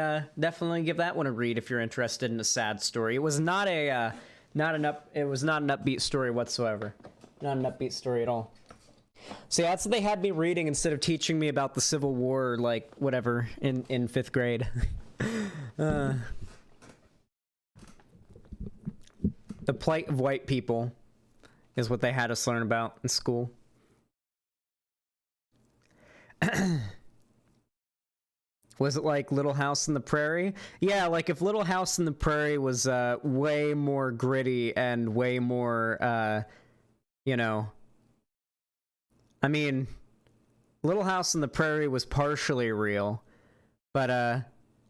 give that one a read if you're interested in a sad story. It was not an upbeat story whatsoever. Not an upbeat story at all. So yeah, that's what they had me reading instead of teaching me about the Civil War or like whatever in 5th grade. The plight of white people is what they had us learn about in school. Was it like Little House on the Prairie? Yeah, like if Little House on the Prairie was way more gritty and way more, you know... I mean, Little House on the Prairie was partially real, but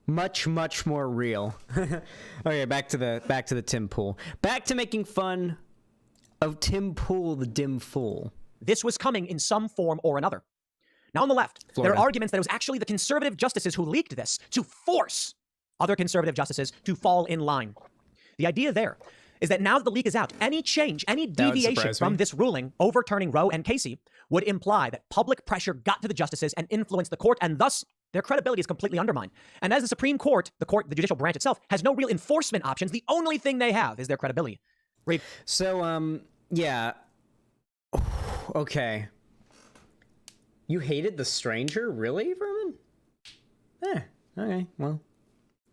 much, much more real. Okay, back to the Tim Pool. Back to making fun of Tim Pool, the dim fool. This was coming in some form or another. Now on the left, Florida. there are arguments that it was actually the conservative justices who leaked this to force other conservative justices to fall in line. The idea there is that now that the leak is out, any change, any deviation from this ruling overturning Roe and Casey would imply that public pressure got to the justices and influenced the court, and thus their credibility is completely undermined. And as the Supreme Court, the judicial branch itself, has no real enforcement options, the only thing they have is their credibility. Read. So, yeah. Okay. You hated The Stranger? Really, Vermin? Okay, well.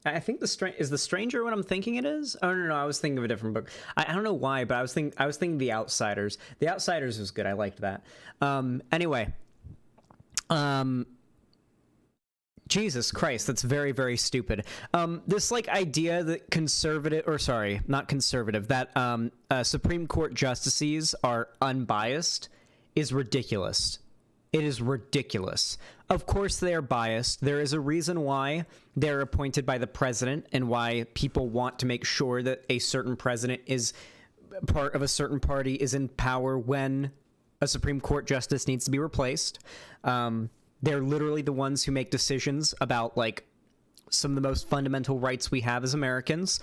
I think is The Stranger what I'm thinking it is? Oh, no, I was thinking of a different book. I don't know why, but I was thinking The Outsiders. The Outsiders was good. I liked that. Anyway. Jesus Christ, that's very, very stupid. This, like, idea that Supreme Court justices are unbiased is ridiculous. It is ridiculous. Of course they are biased. There is a reason why they're appointed by the president and why people want to make sure that a certain president is part of a certain party is in power when a Supreme Court justice needs to be replaced. They're literally the ones who make decisions about, like, some of the most fundamental rights we have as Americans.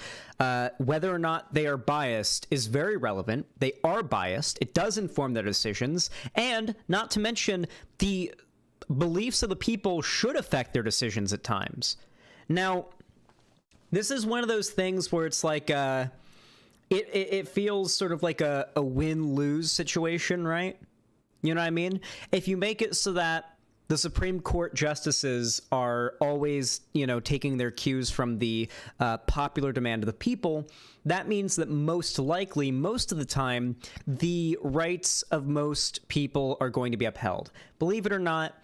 Whether or not they are biased is very relevant. They are biased. It does inform their decisions. And not to mention, the beliefs of the people should affect their decisions at times. Now, this is one of those things where it's like, it feels sort of like a win-lose situation, right? You know what I mean? If you make it so that the Supreme Court justices are always, taking their cues from the popular demand of the people, that means that most likely, most of the time, the rights of most people are going to be upheld. Believe it or not,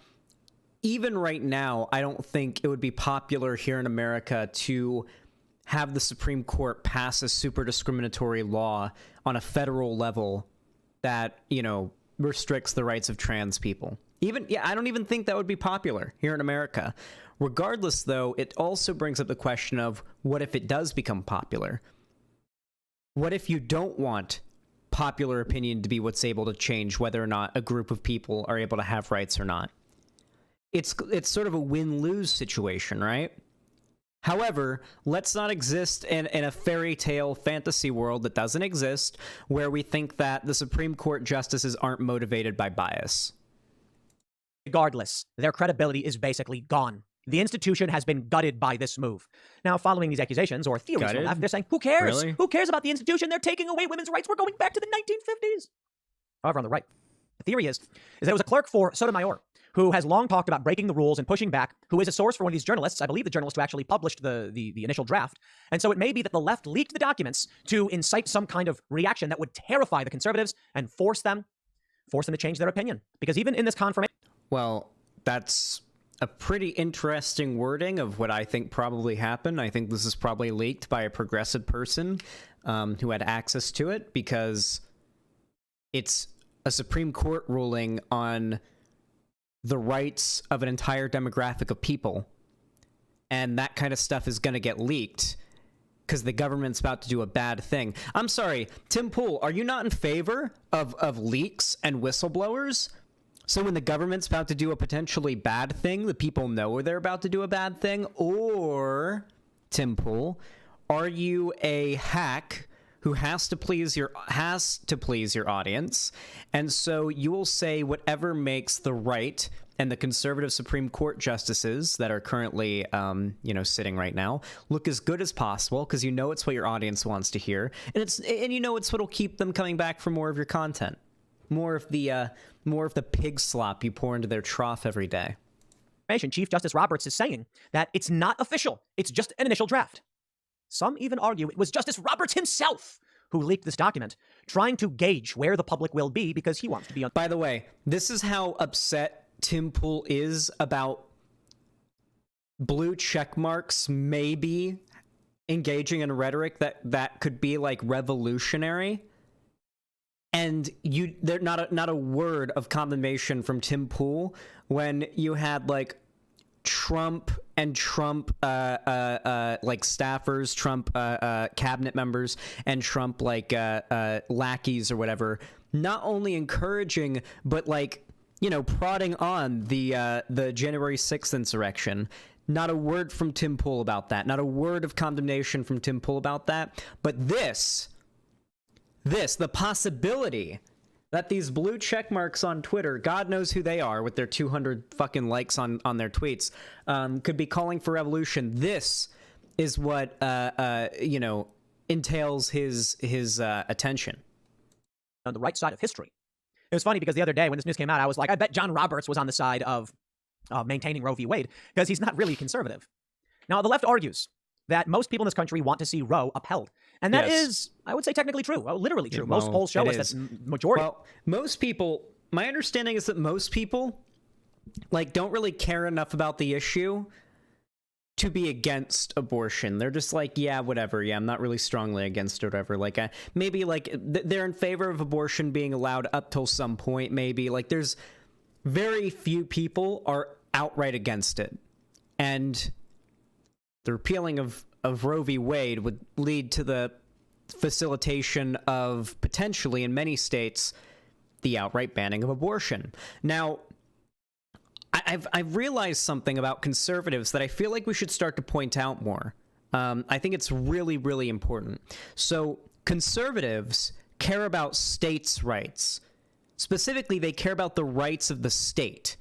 even right now, I don't think it would be popular here in America to have the Supreme Court pass a super discriminatory law on a federal level that, restricts the rights of trans people. I don't even think that would be popular here in America. Regardless, though, it also brings up the question of what if it does become popular? What if you don't want popular opinion to be what's able to change whether or not a group of people are able to have rights or not? It's sort of a win-lose situation, right? However, let's not exist in a fairy tale fantasy world that doesn't exist, where we think that the Supreme Court justices aren't motivated by bias. Regardless, their credibility is basically gone. The institution has been gutted by this move. Now, following these accusations or theories from the left, they're saying, who cares? Really? Who cares about the institution? They're taking away women's rights. We're going back to the 1950s. However, on the right, the theory is that it was a clerk for Sotomayor who has long talked about breaking the rules and pushing back, who is a source for one of these journalists, I believe the journalist who actually published the initial draft. And so it may be that the left leaked the documents to incite some kind of reaction that would terrify the conservatives and force them to change their opinion. Because even in this confirmation... Well, that's a pretty interesting wording of what I think probably happened. I think this is probably leaked by a progressive person who had access to it, because it's a Supreme Court ruling on the rights of an entire demographic of people. And that kind of stuff is going to get leaked because the government's about to do a bad thing. I'm sorry, Tim Pool, are you not in favor of leaks and whistleblowers? So when the government's about to do a potentially bad thing, the people know they're about to do a bad thing? Or, Tim Pool, are you a hack who has to please your audience, and so you will say whatever makes the right and the conservative Supreme Court justices that are currently, sitting right now, look as good as possible because you know it's what your audience wants to hear, and you know it's what'll keep them coming back for more of your content, more of the pig slop you pour into their trough every day. Chief Justice Roberts is saying that it's not official. It's just an initial draft. Some even argue it was Justice Roberts himself who leaked this document, trying to gauge where the public will be because he wants to be on. By the way, this is how upset Tim Pool is about blue check marks maybe engaging in rhetoric that could be like revolutionary. And there's not a word of condemnation from Tim Pool when you had like Trump and Trump like staffers, Trump cabinet members, and Trump like lackeys or whatever, not only encouraging but like, prodding on the January 6th insurrection. Not a word from Tim Pool about that. Not a word of condemnation from Tim Pool about that. But the possibility that these blue check marks on Twitter, God knows who they are with their 200 fucking likes on their tweets, could be calling for revolution. This is what, entails his attention. On the right side of history. It was funny because the other day when this news came out, I was like, I bet John Roberts was on the side of maintaining Roe v. Wade because he's not really conservative. Now, the left argues that most people in this country want to see Roe upheld. And that is, I would say, technically true. Well, literally true. Most polls show us that majority. Well, most people, my understanding is that most people, don't really care enough about the issue to be against abortion. They're just like, yeah, whatever. Yeah, I'm not really strongly against it or whatever. Maybe, they're in favor of abortion being allowed up till some point, maybe. There's very few people are outright against it. And the repealing of Roe v. Wade would lead to the facilitation of, potentially in many states, the outright banning of abortion. Now, I've realized something about conservatives that I feel like we should start to point out more. I think it's really, really important. So conservatives care about states' rights. Specifically, they care about the rights of the state.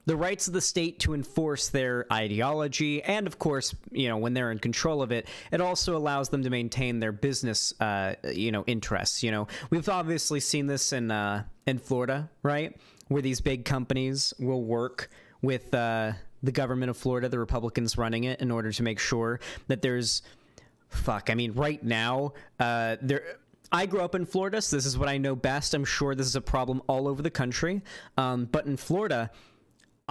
The rights of the state to enforce their ideology, and of course, when they're in control of it, it also allows them to maintain their business, interests. We've obviously seen this in Florida, right, where these big companies will work with the government of Florida, the Republicans running it, in order to make sure that there's, right now, I grew up in Florida, so this is what I know best. I'm sure this is a problem all over the country, but in Florida,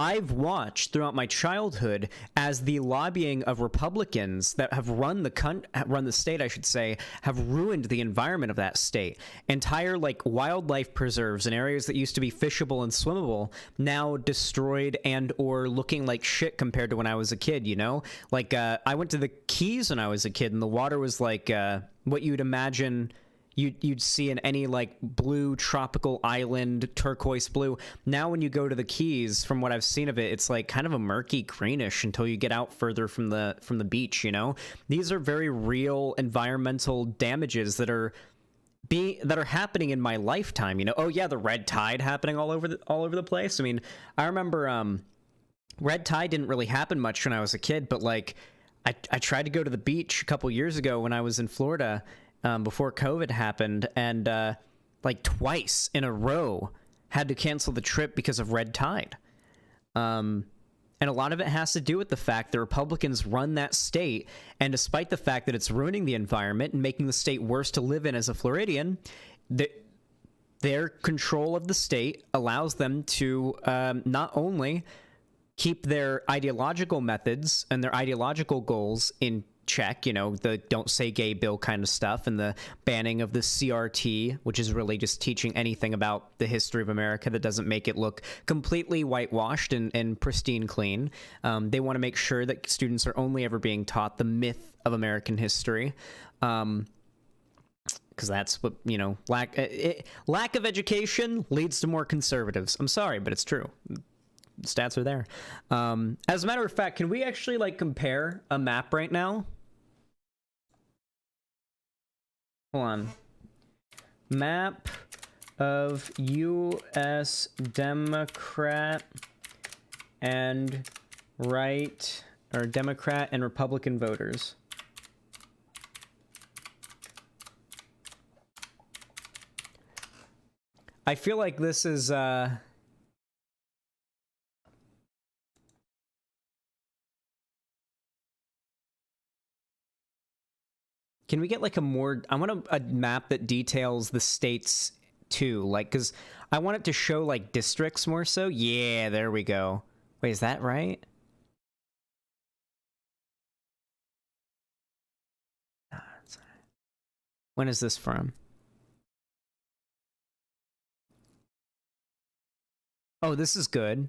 I've watched throughout my childhood as the lobbying of Republicans that have run the state, I should say, have ruined the environment of that state. Entire like wildlife preserves and areas that used to be fishable and swimmable now destroyed and or looking like shit compared to when I was a kid, you know? Like I went to the Keys when I was a kid and the water was like what you'd imagine you'd see in any like blue tropical island, turquoise blue. Now when you go to the Keys, from what I've seen of it, it's like kind of a murky greenish until you get out further from the beach, you know? These are very real environmental damages that are happening in my lifetime, you know? Oh yeah, the red tide happening all over the place. I mean, I remember red tide didn't really happen much when I was a kid, but like I tried to go to the beach a couple years ago when I was in Florida, before COVID happened, and like twice in a row had to cancel the trip because of red tide. And a lot of it has to do with the fact that Republicans run that state, and despite the fact that it's ruining the environment and making the state worse to live in as a Floridian, their control of the state allows them to not only keep their ideological methods and their ideological goals in check, you know, the don't say gay bill kind of stuff, and the banning of the CRT, which is really just teaching anything about the history of America that doesn't make it look completely whitewashed and pristine clean. They want to make sure that students are only ever being taught the myth of American history. Because that's what, you know, lack of education leads to more conservatives. I'm sorry, but it's true. Stats are there. As a matter of fact, can we actually like compare a map right now? Hold on. Map of U.S. Democrat and Democrat and Republican voters. I feel like this is can we get like I want a map that details the states too, like, because I want it to show like districts more so. Yeah, there we go. Wait, is that right? When is this from? Oh, this is good.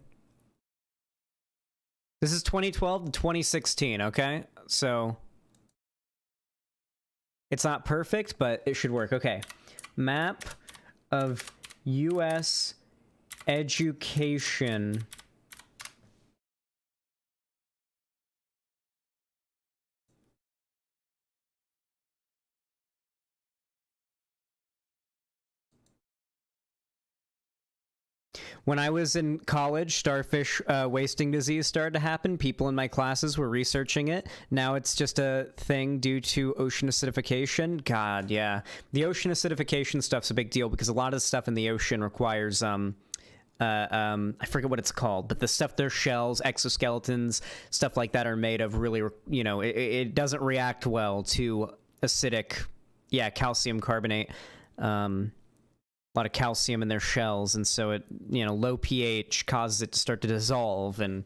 This is 2012 to 2016, okay? So it's not perfect, but it should work. Okay. Map of U.S. education. When I was in college, starfish wasting disease started to happen. People in my classes were researching it. Now it's just a thing due to ocean acidification. God, yeah. The ocean acidification stuff's a big deal because a lot of the stuff in the ocean requires, I forget what it's called, but the stuff, their shells, exoskeletons, stuff like that are made of really, you know, it doesn't react well to acidic, yeah, calcium carbonate. A lot of calcium in their shells, and so it, you know, low pH causes it to start to dissolve, and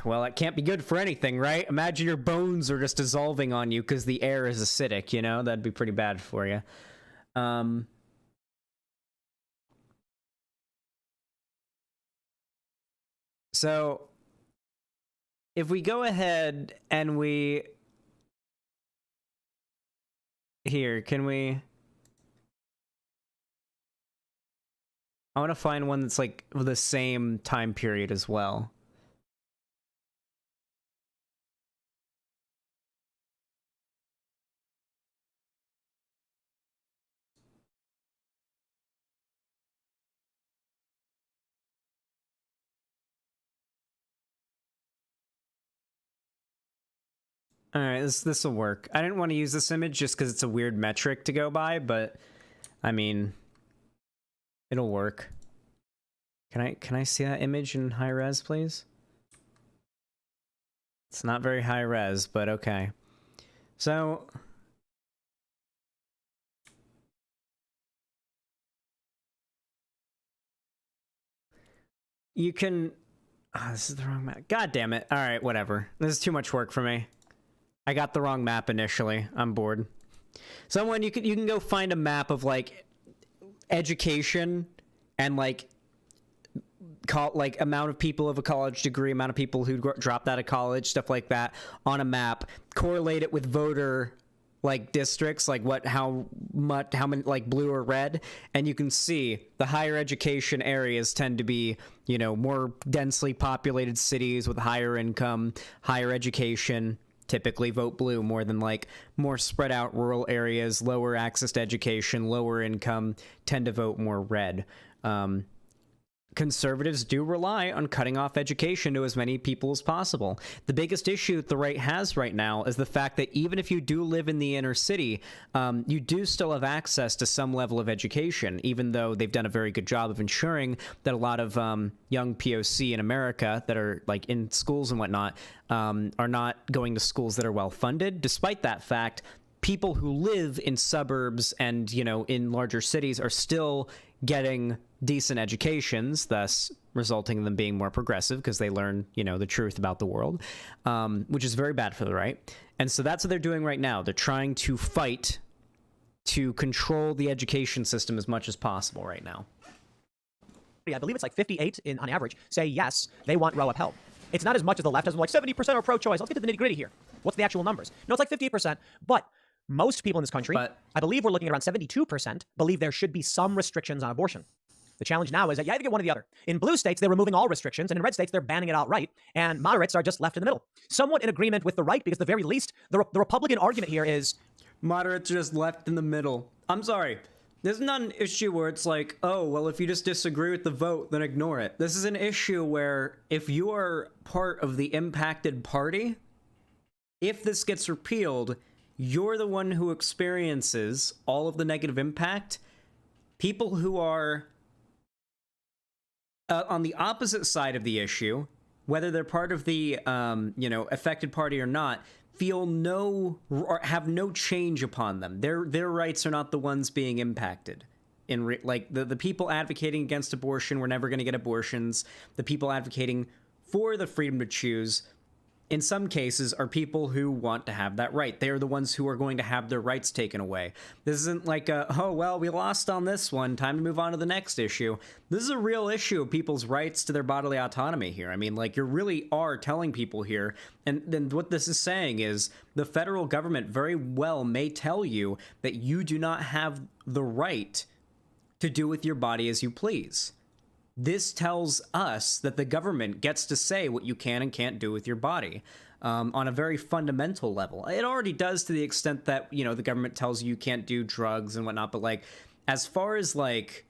well, it can't be good for anything, right? Imagine your bones are just dissolving on you because the air is acidic, you know? That'd be pretty bad for you. So if we go ahead and can we... I want to find one that's like the same time period as well. All right, this will work. I didn't want to use this image just because it's a weird metric to go by, but I mean, it'll work. Can I see that image in high res, please? It's not very high res, but okay. So you can this is the wrong map. God damn it. All right, whatever. This is too much work for me. I got the wrong map initially. I'm bored. Someone, you can go find a map of like education and like amount of people of a college degree, amount of people who dropped out of college, stuff like that on a map. Correlate it with voter like districts, like how many like blue or red, and you can see the higher education areas tend to be, you know, more densely populated cities with higher income, higher education. Typically vote blue more than like more spread out rural areas, lower access to education, lower income tend to vote more red. Conservatives do rely on cutting off education to as many people as possible. The biggest issue that the right has right now is the fact that even if you do live in the inner city, you do still have access to some level of education, even though they've done a very good job of ensuring that a lot of young POC in America that are like in schools and whatnot are not going to schools that are well funded. Despite that fact, people who live in suburbs and, you know, in larger cities are still getting decent educations, thus resulting in them being more progressive because they learn, you know, the truth about the world, which is very bad for the right. And so that's what they're doing right now. They're trying to fight to control the education system as much as possible right now. I believe it's like 58 on average say yes, they want Roe upheld. It's not as much as the left has, like 70% are pro-choice. Let's get to the nitty-gritty here. What's the actual numbers? No, it's like 58%, but most people in this country, I believe we're looking at around 72%, believe there should be some restrictions on abortion. The challenge now is that you either get one or the other. In blue states, they're removing all restrictions, and in red states, they're banning it outright, and moderates are just left in the middle. Somewhat in agreement with the right, because at the very least, the Republican argument here is... Moderates are just left in the middle. I'm sorry. This is not an issue where it's like, oh, well, if you just disagree with the vote, then ignore it. This is an issue where if you are part of the impacted party, if this gets repealed, you're the one who experiences all of the negative impact. People who are on the opposite side of the issue, whether they're part of the, you know, affected party or not, feel no or have no change upon them. Their rights are not the ones being impacted. Like the people advocating against abortion were never going to get abortions. The people advocating for the freedom to choose, in some cases, are people who want to have that right. They are the ones who are going to have their rights taken away. This isn't like oh, well, we lost on this one, time to move on to the next issue. This is a real issue of people's rights to their bodily autonomy here. I mean, like, you really are telling people here, and then what this is saying is the federal government very well may tell you that you do not have the right to do with your body as you please. This tells us that the government gets to say what you can and can't do with your body on a very fundamental level. It already does to the extent that, you know, the government tells you can't do drugs and whatnot. But like, as far as like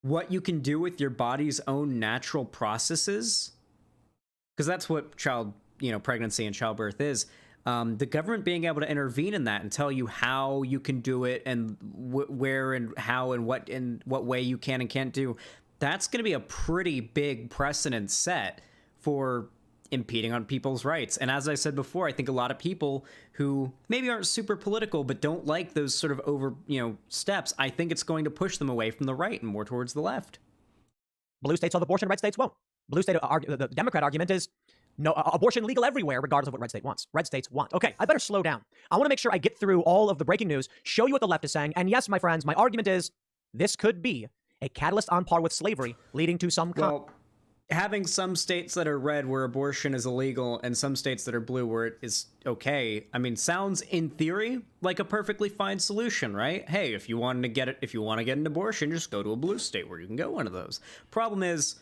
what you can do with your body's own natural processes, because that's what pregnancy and childbirth is. The government being able to intervene in that and tell you how you can do it and where and how and what way you can and can't do. That's going to be a pretty big precedent set for impeding on people's rights. And as I said before, I think a lot of people who maybe aren't super political but don't like those sort of steps, I think it's going to push them away from the right and more towards the left. Blue states have abortion, red states won't. Blue state, the Democrat argument is no, abortion legal everywhere, regardless of what red state wants. Red states want. Okay, I better slow down. I want to make sure I get through all of the breaking news, show you what the left is saying. And yes, my friends, my argument is this could be a catalyst on par with slavery, leading to some... Well, having some states that are red where abortion is illegal and some states that are blue where it is okay, I mean, sounds in theory like a perfectly fine solution, right? Hey, if you want to get an abortion, just go to a blue state where you can get one of those. Problem is,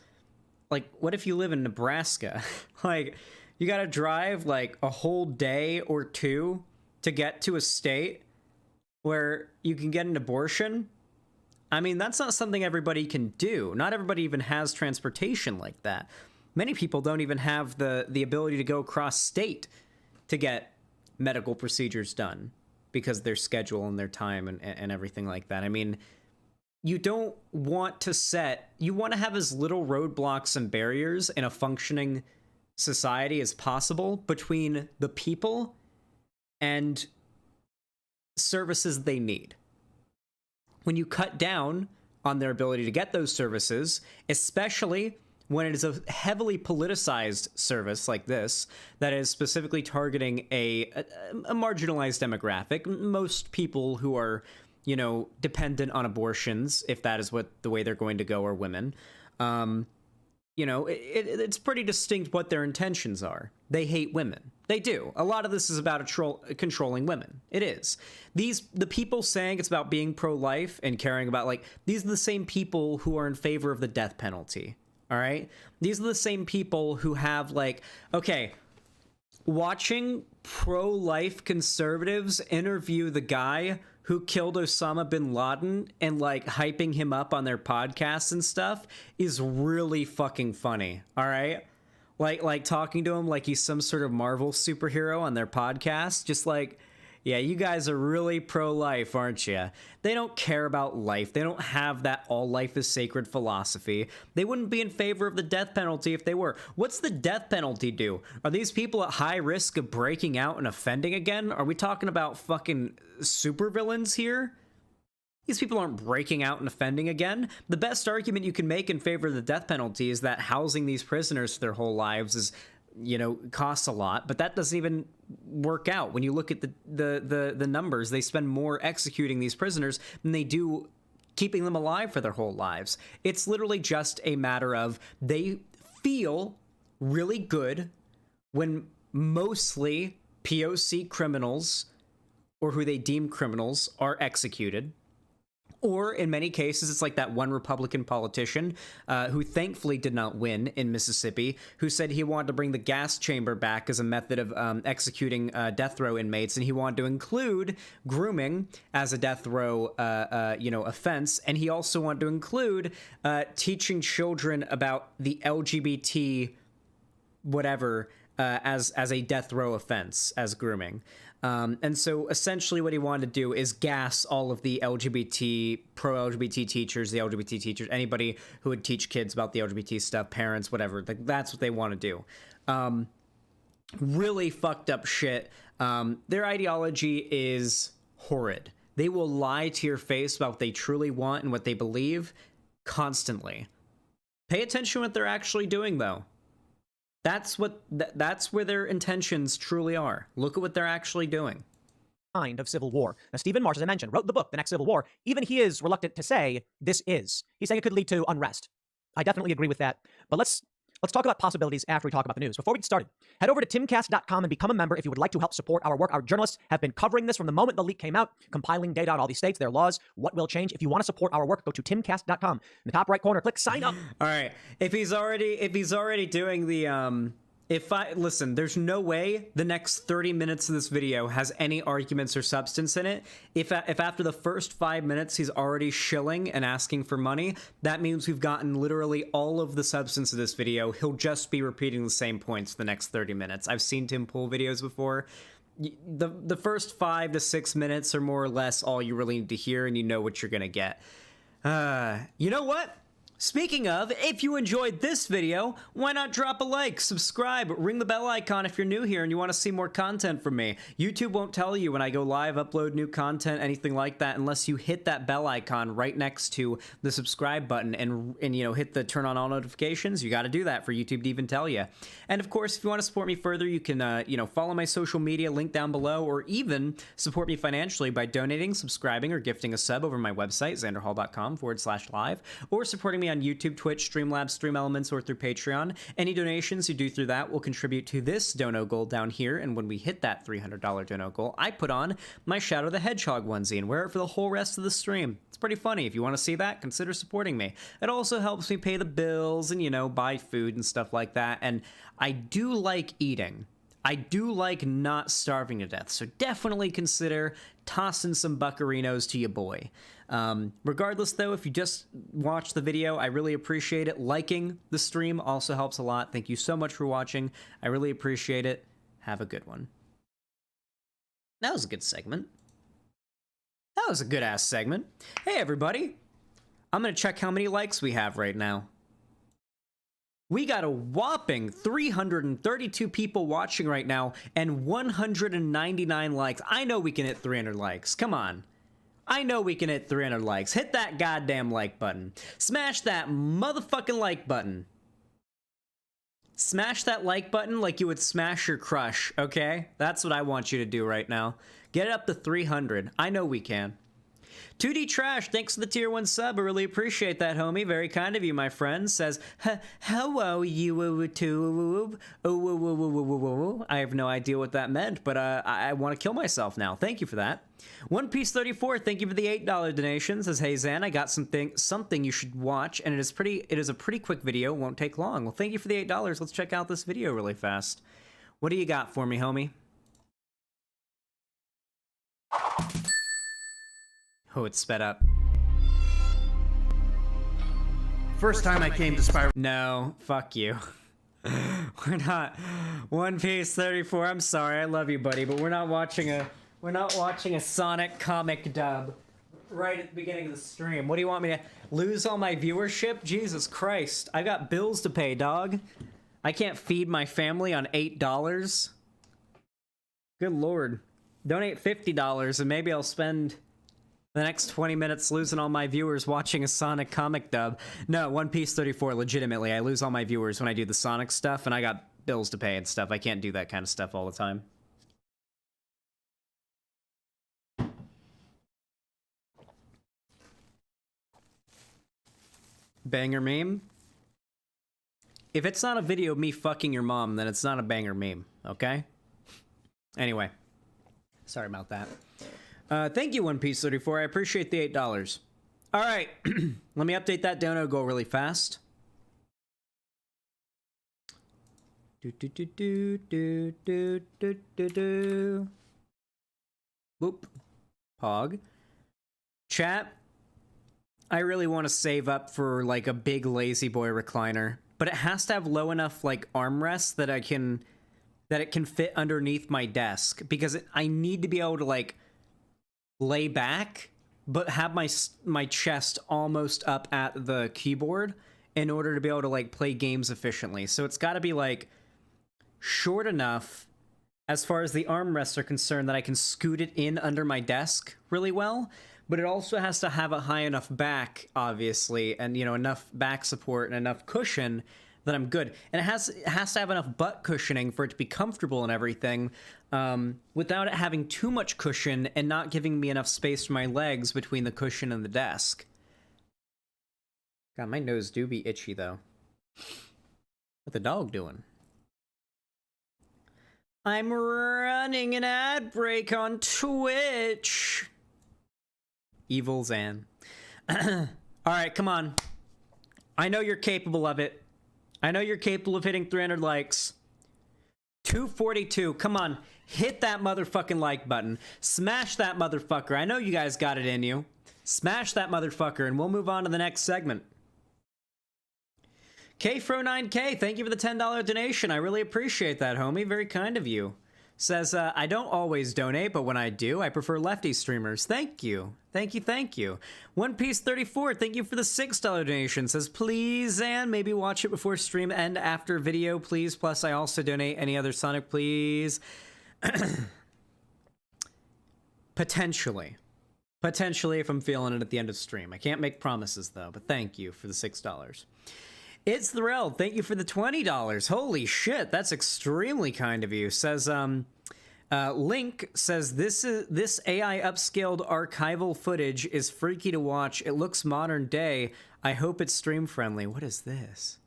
like, what if you live in Nebraska? Like, you got to drive like a whole day or two to get to a state where you can get an abortion? I mean, that's not something everybody can do. Not everybody even has transportation like that. Many people don't even have the ability to go across state to get medical procedures done because of their schedule and their time and everything like that. I mean, you don't want to you want to have as little roadblocks and barriers in a functioning society as possible between the people and services they need. When you cut down on their ability to get those services, especially when it is a heavily politicized service like this that is specifically targeting a marginalized demographic, most people who are, you know, dependent on abortions, if that is what the way they're going to go, are women. You know, it's pretty distinct what their intentions are. They hate women. They do. A lot of this is about controlling women. It is. The people saying it's about being pro-life and caring about, like, these are the same people who are in favor of the death penalty. All right? These are the same people who have, like, okay, watching pro-life conservatives interview the guy who killed Osama bin Laden and, like, hyping him up on their podcasts and stuff is really fucking funny, all right? Like talking to him like he's some sort of Marvel superhero on their podcast, just like, yeah, you guys are really pro-life, aren't you? They don't care about life. They don't have that all life is sacred philosophy. They wouldn't be in favor of the death penalty if they were. What's the death penalty do? Are these people at high risk of breaking out and offending again? Are we talking about fucking supervillains here? These people aren't breaking out and offending again. The best argument you can make in favor of the death penalty is that housing these prisoners for their whole lives is, you know, costs a lot, but that doesn't even work out. When you look at the numbers, they spend more executing these prisoners than they do keeping them alive for their whole lives. It's literally just a matter of they feel really good when mostly POC criminals, or who they deem criminals, are executed. Or in many cases, it's like that one Republican politician who thankfully did not win in Mississippi, who said he wanted to bring the gas chamber back as a method of executing death row inmates, and he wanted to include grooming as a death row, offense, and he also wanted to include teaching children about the LGBT whatever as a death row offense, as grooming. And so essentially what he wanted to do is gas all of the pro-LGBT teachers, the LGBT teachers, anybody who would teach kids about the LGBT stuff, parents, whatever. Like, that's what they want to do. Really fucked up shit. Their ideology is horrid. They will lie to your face about what they truly want and what they believe constantly. Pay attention to what they're actually doing, though. That's where their intentions truly are. Look at what they're actually doing. Kind of civil war. Now, Stephen Marsh, as I mentioned, wrote the book, The Next Civil War. Even he is reluctant to say this is. He's saying it could lead to unrest. I definitely agree with that. But let's talk about possibilities after we talk about the news. Before we get started, head over to timcast.com and become a member if you would like to help support our work. Our journalists have been covering this from the moment the leak came out, compiling data on all these states, their laws, what will change. If you want to support our work, go to timcast.com. In the top right corner, click sign up. All right. If he's already doing the listen, there's no way the next 30 minutes of this video has any arguments or substance in it. If after the first 5 minutes he's already shilling and asking for money, that means we've gotten literally all of the substance of this video. He'll just be repeating the same points for the next 30 minutes. I've seen Tim pull videos before. The first 5 to 6 minutes are more or less all you really need to hear, and you know what you're gonna get. You know what? Speaking of, if you enjoyed this video, why not drop a like, subscribe, ring the bell icon if you're new here and you want to see more content from me. YouTube won't tell you when I go live, upload new content, anything like that, unless you hit that bell icon right next to the subscribe button and you know, hit the turn on all notifications. You got to do that for YouTube to even tell you. And of course, if you want to support me further, you can follow my social media, link down below, or even support me financially by donating, subscribing, or gifting a sub over my website, xanderhal.com/live, or supporting me on YouTube, Twitch, Streamlabs, Stream Elements, or through Patreon. Any donations you do through that will contribute to this dono goal down here, and when we hit that $300 dono goal, I put on my Shadow the Hedgehog onesie and wear it for the whole rest of the stream. It's pretty funny. If you want to see that, consider supporting me. It also helps me pay the bills and, you know, buy food and stuff like that, and I do like eating. I do like not starving to death, so definitely consider tossing some buccarinos to your boy. Regardless, though, if you just watch the video, I really appreciate it. Liking the stream also helps a lot. Thank you so much for watching. I really appreciate it. Have a good one. That was a good segment. That was a good-ass segment. Hey, everybody. I'm going to check how many likes we have right now. We got a whopping 332 people watching right now and 199 likes. I know we can hit 300 likes. Come on. I know we can hit 300 likes. Hit that goddamn like button. Smash that motherfucking like button. Smash that like button like you would smash your crush, okay? That's what I want you to do right now. Get it up to 300. I know we can. 2D Trash, thanks for the tier 1 sub. I really appreciate that, homie. Very kind of you, my friend. Says, hello, YouTube. I have no idea what that meant, but I want to kill myself now. Thank you for that. One Piece 34, thank you for the $8 donation. Says, hey, Zan, I got something you should watch, and it is a pretty quick video. It won't take long. Well, thank you for the $8. Let's check out this video really fast. What do you got for me, homie? Oh, it's sped up. First time I came to Spyro. No, fuck you. We're not. One Piece 34. I'm sorry, I love you, buddy, but we're not watching a Sonic comic dub right at the beginning of the stream. What do you want me to lose all my viewership? Jesus Christ. I got bills to pay, dog. I can't feed my family on $8. Good lord. Donate $50 and maybe I'll spend the next 20 minutes losing all my viewers watching a Sonic comic dub. No, One Piece 34, legitimately. I lose all my viewers when I do the Sonic stuff, and I got bills to pay and stuff. I can't do that kind of stuff all the time. Banger meme? If it's not a video of me fucking your mom, then it's not a banger meme, okay? Anyway. Sorry about that. Thank you, One Piece 34. I appreciate the $8. All right, let me update that dono goal really fast. Boop. Pog. Chat. I really want to save up for like a big lazy boy recliner, but it has to have low enough like armrests that it can fit underneath my desk, because I need to be able to like lay back but have my chest almost up at the keyboard in order to be able to like play games efficiently. So it's got to be like short enough as far as the armrests are concerned that I can scoot it in under my desk really well, but it also has to have a high enough back, obviously, and you know, enough back support and enough cushion that I'm good. And it has to have enough butt cushioning for it to be comfortable and everything, without it having too much cushion and not giving me enough space for my legs between the cushion and the desk. God, my nose do be itchy, though. What the dog doing? I'm running an ad break on Twitch. Evil Zan. All right, come on. I know you're capable of it. I know you're capable of hitting 300 likes. 242. Come on. Hit that motherfucking like button. Smash that motherfucker. I know you guys got it in you. Smash that motherfucker, and we'll move on to the next segment. KFro9K, thank you for the $10 donation. I really appreciate that, homie. Very kind of you. Says, I don't always donate, but when I do, I prefer lefty streamers. Thank you. Thank you, thank you. One Piece 34, thank you for the $6 donation. Says, please, and maybe watch it before stream and after video, please. Plus, I also donate any other Sonic, please. Potentially. Potentially, if I'm feeling it at the end of stream. I can't make promises, though, but thank you for the $6. It's Thrilled. Thank you for the $20. Holy shit, that's extremely kind of you. Says, Link says, this AI upscaled archival footage is freaky to watch. It looks modern day. I hope it's stream friendly. What is this?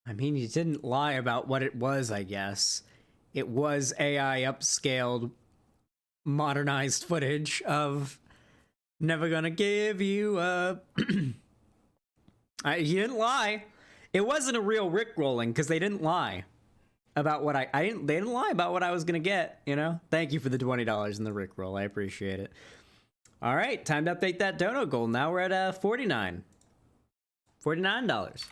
I mean, you didn't lie about what it was, I guess. It was AI upscaled, modernized footage of Never Gonna Give You Up. You didn't lie. It wasn't a real Rickrolling, because they didn't lie about what they didn't lie about what I was gonna get, you know? Thank you for the $20 in the Rickroll. I appreciate it. All right, time to update that dono goal. Now we're at $49. $49.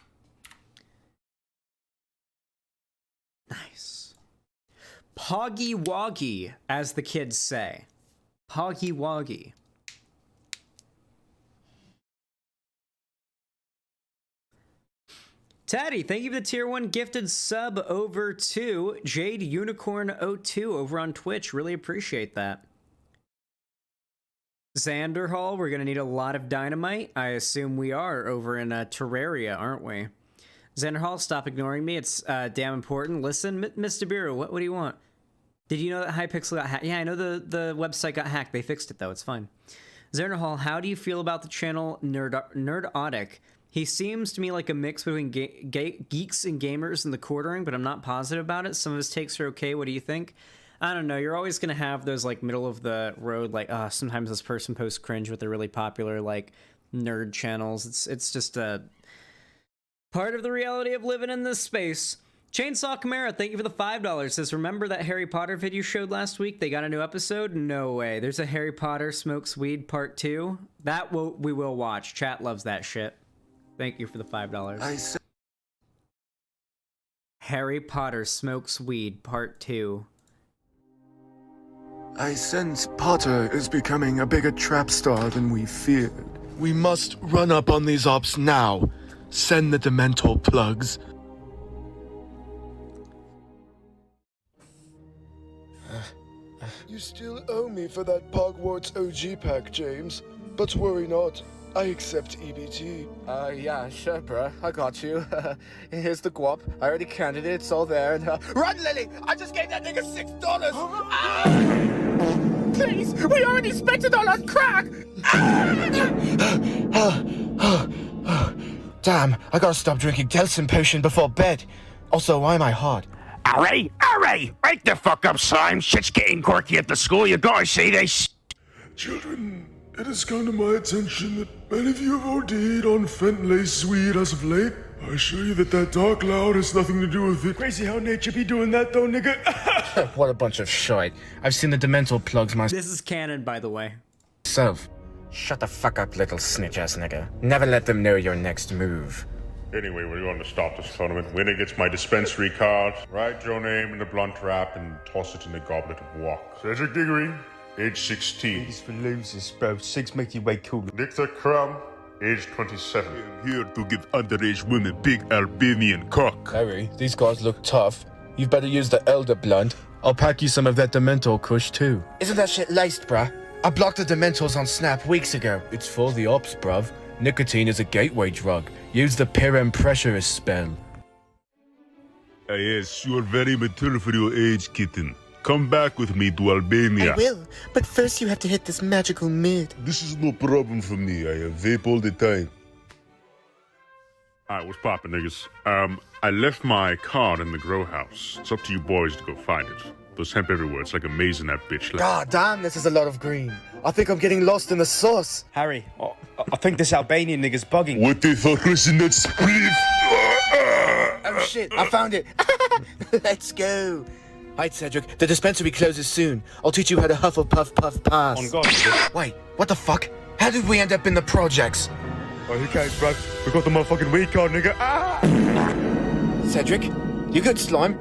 Nice. Poggy Woggy, as the kids say. Poggy Woggy. Taddy, thank you for the tier 1 gifted sub over to Jade Unicorn 02 over on Twitch. Really appreciate that. Xanderhal, we're gonna need a lot of dynamite. I assume we are over in Terraria, aren't we? Xanderhal, stop ignoring me. It's damn important. Listen, Mr. Bureau, what do you want? Did you know that Hypixel got hacked? Yeah, I know the website got hacked. They fixed it, though. It's fine. Xanderhal, how do you feel about the channel Nerdotic? He seems to me like a mix between geeks and gamers in the quartering, but I'm not positive about it. Some of his takes are okay. What do you think? I don't know. You're always going to have those, like, middle-of-the-road, like, sometimes this person posts cringe with their really popular, like, nerd channels. It's just a part of the reality of living in this space. Chainsaw Camara, thank you for the $5. Says, remember that Harry Potter video you showed last week? They got a new episode? No way. There's a Harry Potter Smokes Weed Part 2. That we will watch. Chat loves that shit. Thank you for the $5. Harry Potter Smokes Weed Part 2. I sense Potter is becoming a bigger trap star than we feared. We must run up on these ops now. Send the Dementor plugs. You still owe me for that Hogwarts OG pack, James. But worry not. I accept EBT. Yeah, sure, bruh. I got you. Here's the guap. I already counted it. It's all there. And, run, Lily! I just gave that nigga $6! Please! We already spent it all on crack! Damn, I gotta stop drinking Delsin potion before bed. Also, why am I hard? Alright, wake the fuck up, slime. Shit's getting quirky at the school. You gotta see this. Children, it has come to my attention that many of you have OD'd on fentanyl weed as of late. I assure you that dark cloud has nothing to do with it. Crazy how nature be doing that though, nigga. What a bunch of shite. I've seen the Dementor plugs This is canon, by the way. myself. Shut the fuck up, little snitch-ass nigga. Never let them know your next move. Anyway, we're going to stop this tournament. Winner gets my dispensary card. Write your name in the blunt wrap and toss it in the goblet of walk. Cedric Diggory, age 16. It's for losers, bro. 6 make you way cooler. Victor Crumb, age 27. I'm here to give underage women big Albanian cock. Harry, these guys look tough. You'd better use the Elder Blunt. I'll pack you some of that Dementor kush too. Isn't that shit laced, bruh? I blocked the Dementors on Snap weeks ago. It's for the ops, bruv. Nicotine is a gateway drug. Use the Pyram Pressurist spell. Yes, you are very mature for your age, kitten. Come back with me to Albania. I will, but first you have to hit this magical mid. This is no problem for me. I have vape all the time. Alright, what's poppin', niggas? I left my card in the grow house. It's up to you boys to go find it. There's hemp everywhere. It's like amazing, that bitch. God damn, this is a lot of green. I think I'm getting lost in the sauce. Harry, I think this Albanian nigga's bugging. What the fuck is in that spliff? Oh shit, I found it. Let's go. Right, Cedric, the dispensary closes soon. I'll teach you how to Hufflepuff Puff Pass. On God, nigga. Wait, what the fuck? How did we end up in the projects? Oh, who cares, bruv? We got the motherfucking weed card, nigga. Cedric, you good, slime?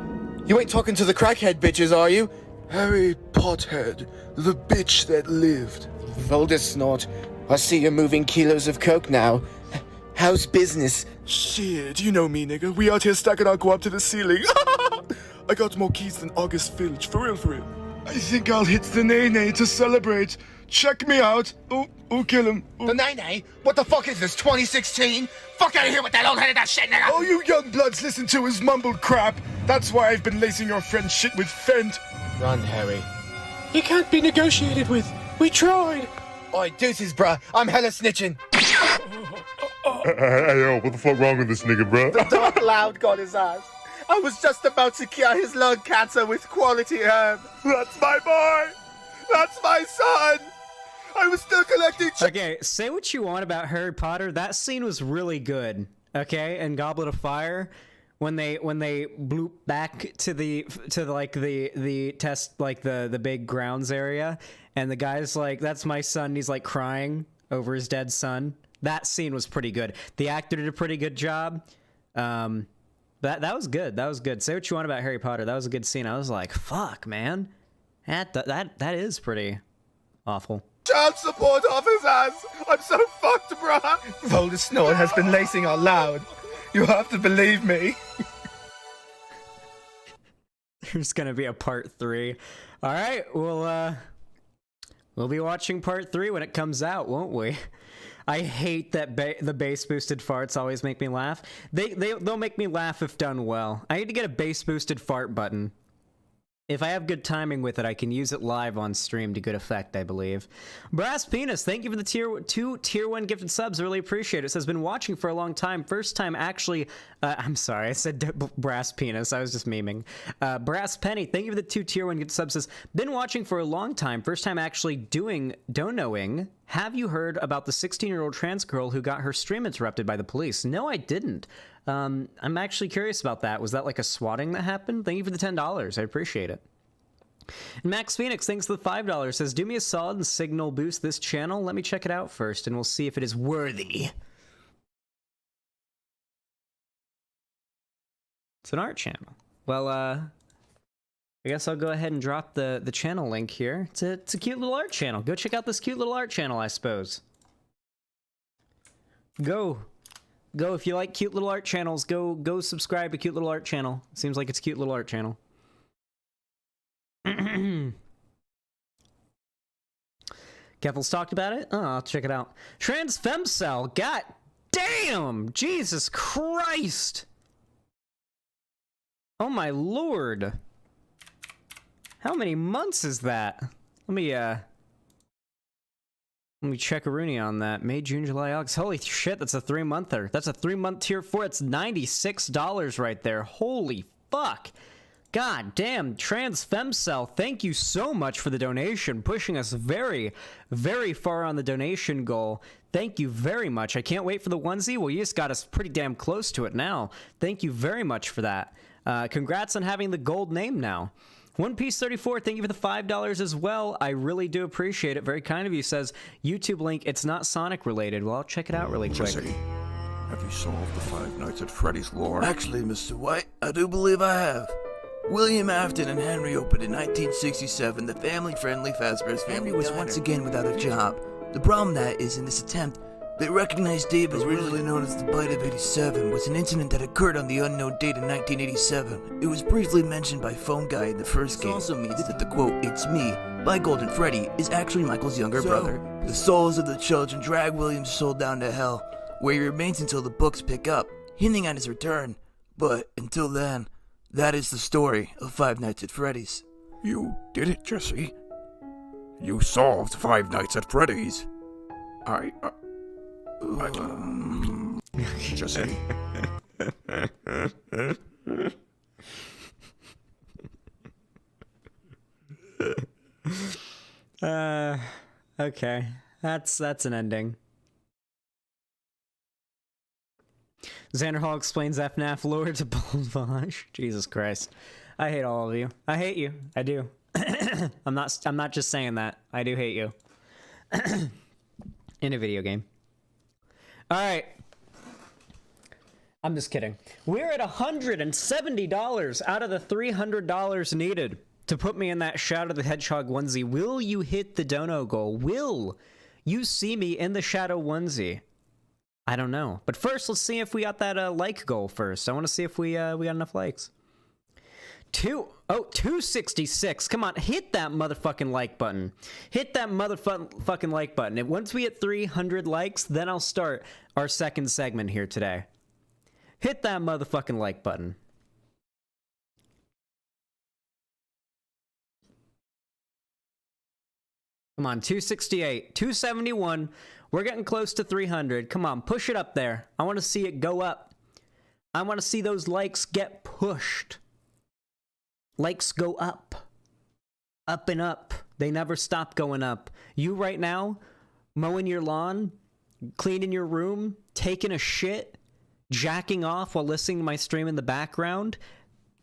You ain't talking to the crackhead bitches, are you? Harry Pothead, the bitch that lived. Voldus snort. I see you're moving kilos of coke now. How's business? Shit, you know me, nigga. We out here stacking our guap to the ceiling. I got more keys than August Filch, for real, for real. I think I'll hit the nay-nay to celebrate. Check me out. Oh, kill him. The nay-nay? What the fuck is this, 2016? Fuck out of here with that old-headed ass shit, nigga! All you young bloods listen to is mumbled crap. That's why I've been lacing your friend's shit with Fent. Run, Harry. He can't be negotiated with. We tried. Oi, deuces, bruh. I'm hella snitching. Hey, yo, what the fuck wrong with this nigga, bro? The dark cloud got his ass. I was just about to cure his lung cancer with quality herb. That's my boy. That's my son. I was still collecting. Okay, say what you want about Harry Potter. That scene was really good. Okay, and Goblet of Fire, when they bloop back to the test, like the big grounds area, and the guy's like, "That's my son." He's like crying over his dead son. That scene was pretty good. The actor did a pretty good job. That was good. That was good. Say what you want about Harry Potter. That was a good scene. I was like, fuck, man. That is pretty awful. Child support off his ass. I'm so fucked, bruh. Voldus snort has been lacing our loud. You have to believe me. There's gonna be a part 3. All right, we'll We'll be watching part 3 when it comes out, won't we? I hate that the bass boosted farts always make me laugh. They'll make me laugh if done well. I need to get a bass boosted fart button. If I have good timing with it, I can use it live on stream to good effect, I believe. Brass Penis, thank you for the tier 1 gifted subs. I really appreciate it. It says, been watching for a long time. First time actually... I'm sorry, I said Brass Penis. I was just memeing. Brass Penny, thank you for the 2 tier 1 gifted subs. Says, been watching for a long time. First time actually doing donoing. Have you heard about the 16-year-old trans girl who got her stream interrupted by the police? No, I didn't. I'm actually curious about that. Was that like a swatting that happened? Thank you for the $10. I appreciate it. And Max Phoenix, thanks for the $5. Says, do me a solid and signal boost this channel. Let me check it out first, and we'll see if it is worthy. It's an art channel. Well, I guess I'll go ahead and drop the channel link here. It's a cute little art channel. Go check out this cute little art channel, I suppose. Go if you like cute little art channels. Go subscribe to cute little art channel. Seems like it's a cute little art channel. Keffel's talked about it. Oh, I'll check it out. Trans Femcell. God damn! Jesus Christ! Oh my lord! How many months is that? Let me check a Rooney on that. May, June, July, August. Holy shit, that's a 3-monther. That's a 3-month tier 4. It's $96 right there. Holy fuck. God damn, Trans Femcell, thank you so much for the donation, pushing us very, very far on the donation goal. Thank you very much. I can't wait for the onesie. Well, you just got us pretty damn close to it now. Thank you very much for that. Congrats on having the gold name now. One Piece 34, thank you for the $5 as well. I really do appreciate it. Very kind of you. Says, YouTube link, it's not Sonic related. Well, I'll check it out really quick. Jesse, have you solved the Five Nights at Freddy's lore? Actually, Mr. White, I do believe I have. William Afton and Henry opened in 1967 the family-friendly Fazbear's Family was once again without a job. The problem that is, in this attempt, they recognized Dave as originally known as the Bite of 87 was an incident that occurred on the unknown date in 1987. It was briefly mentioned by Phone Guy in the first game. It also means that the quote, "It's me," by Golden Freddy is actually Michael's younger brother. The souls of the children drag William's soul down to hell, where he remains until the books pick up, hinting at his return. But until then, that is the story of Five Nights at Freddy's. You did it, Jesse. You solved Five Nights at Freddy's. Jesse. Okay. That's an ending. Xanderhal explains FNAF lore to Boulevage. Jesus Christ. I hate all of you. I hate you. I do. I'm not just saying that. I do hate you. In a video game. Alright. I'm just kidding. We're at $170 out of the $300 needed to put me in that Shadow the Hedgehog onesie. Will you hit the dono goal? Will you see me in the Shadow onesie? I don't know. But first, let's see if we got that like goal first. I want to see if we got enough likes. 266. Come on, hit that motherfucking like button. Hit that motherfucking like button. And once we hit 300 likes, then I'll start our second segment here today. Hit that motherfucking like button. Come on, 268, 271. We're getting close to 300. Come on, push it up there. I want to see it go up. I want to see those likes get pushed. Likes go up. Up and up. They never stop going up. You right now, mowing your lawn, cleaning your room, taking a shit, jacking off while listening to my stream in the background.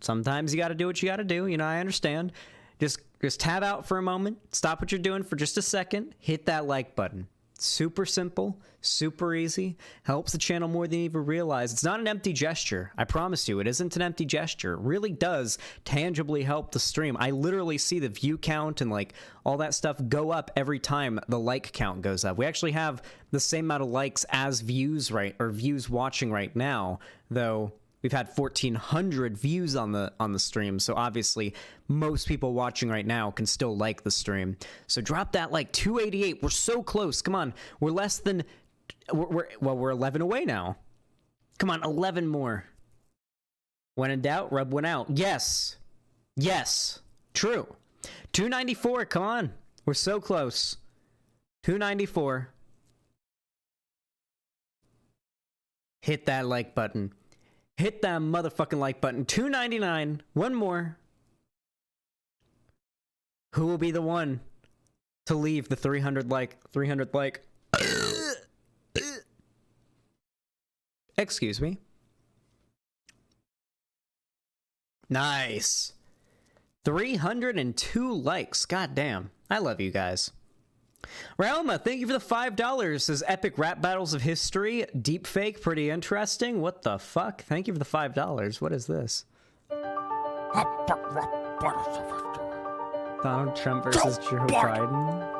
Sometimes you gotta do what you gotta do. You know, I understand. Just tab out for a moment. Stop what you're doing for just a second. Hit that like button. Super simple, super easy, helps the channel more than you even realize. It's not an empty gesture. I promise you, it isn't an empty gesture. It really does tangibly help the stream. I literally see the view count and like all that stuff go up every time the like count goes up. We actually have the same amount of likes as views views watching right now, though We've had 1,400 views on the stream, so obviously most people watching right now can still like the stream. So drop that like 288. We're so close. Come on, we're less than we're 11 away now. Come on, 11 more. When in doubt, rub one out. Yes, true. 294. Come on, we're so close. 294. Hit that like button. Hit that motherfucking like button. 299. One more. Who will be the one to leave the 300 like? Excuse me. Nice. 302 likes. God damn. I love you guys. Raoma, thank you for the $5. Says epic rap battles of history. Deepfake, pretty interesting. What the fuck? Thank you for the $5. What is this? Donald Trump versus Joe Biden.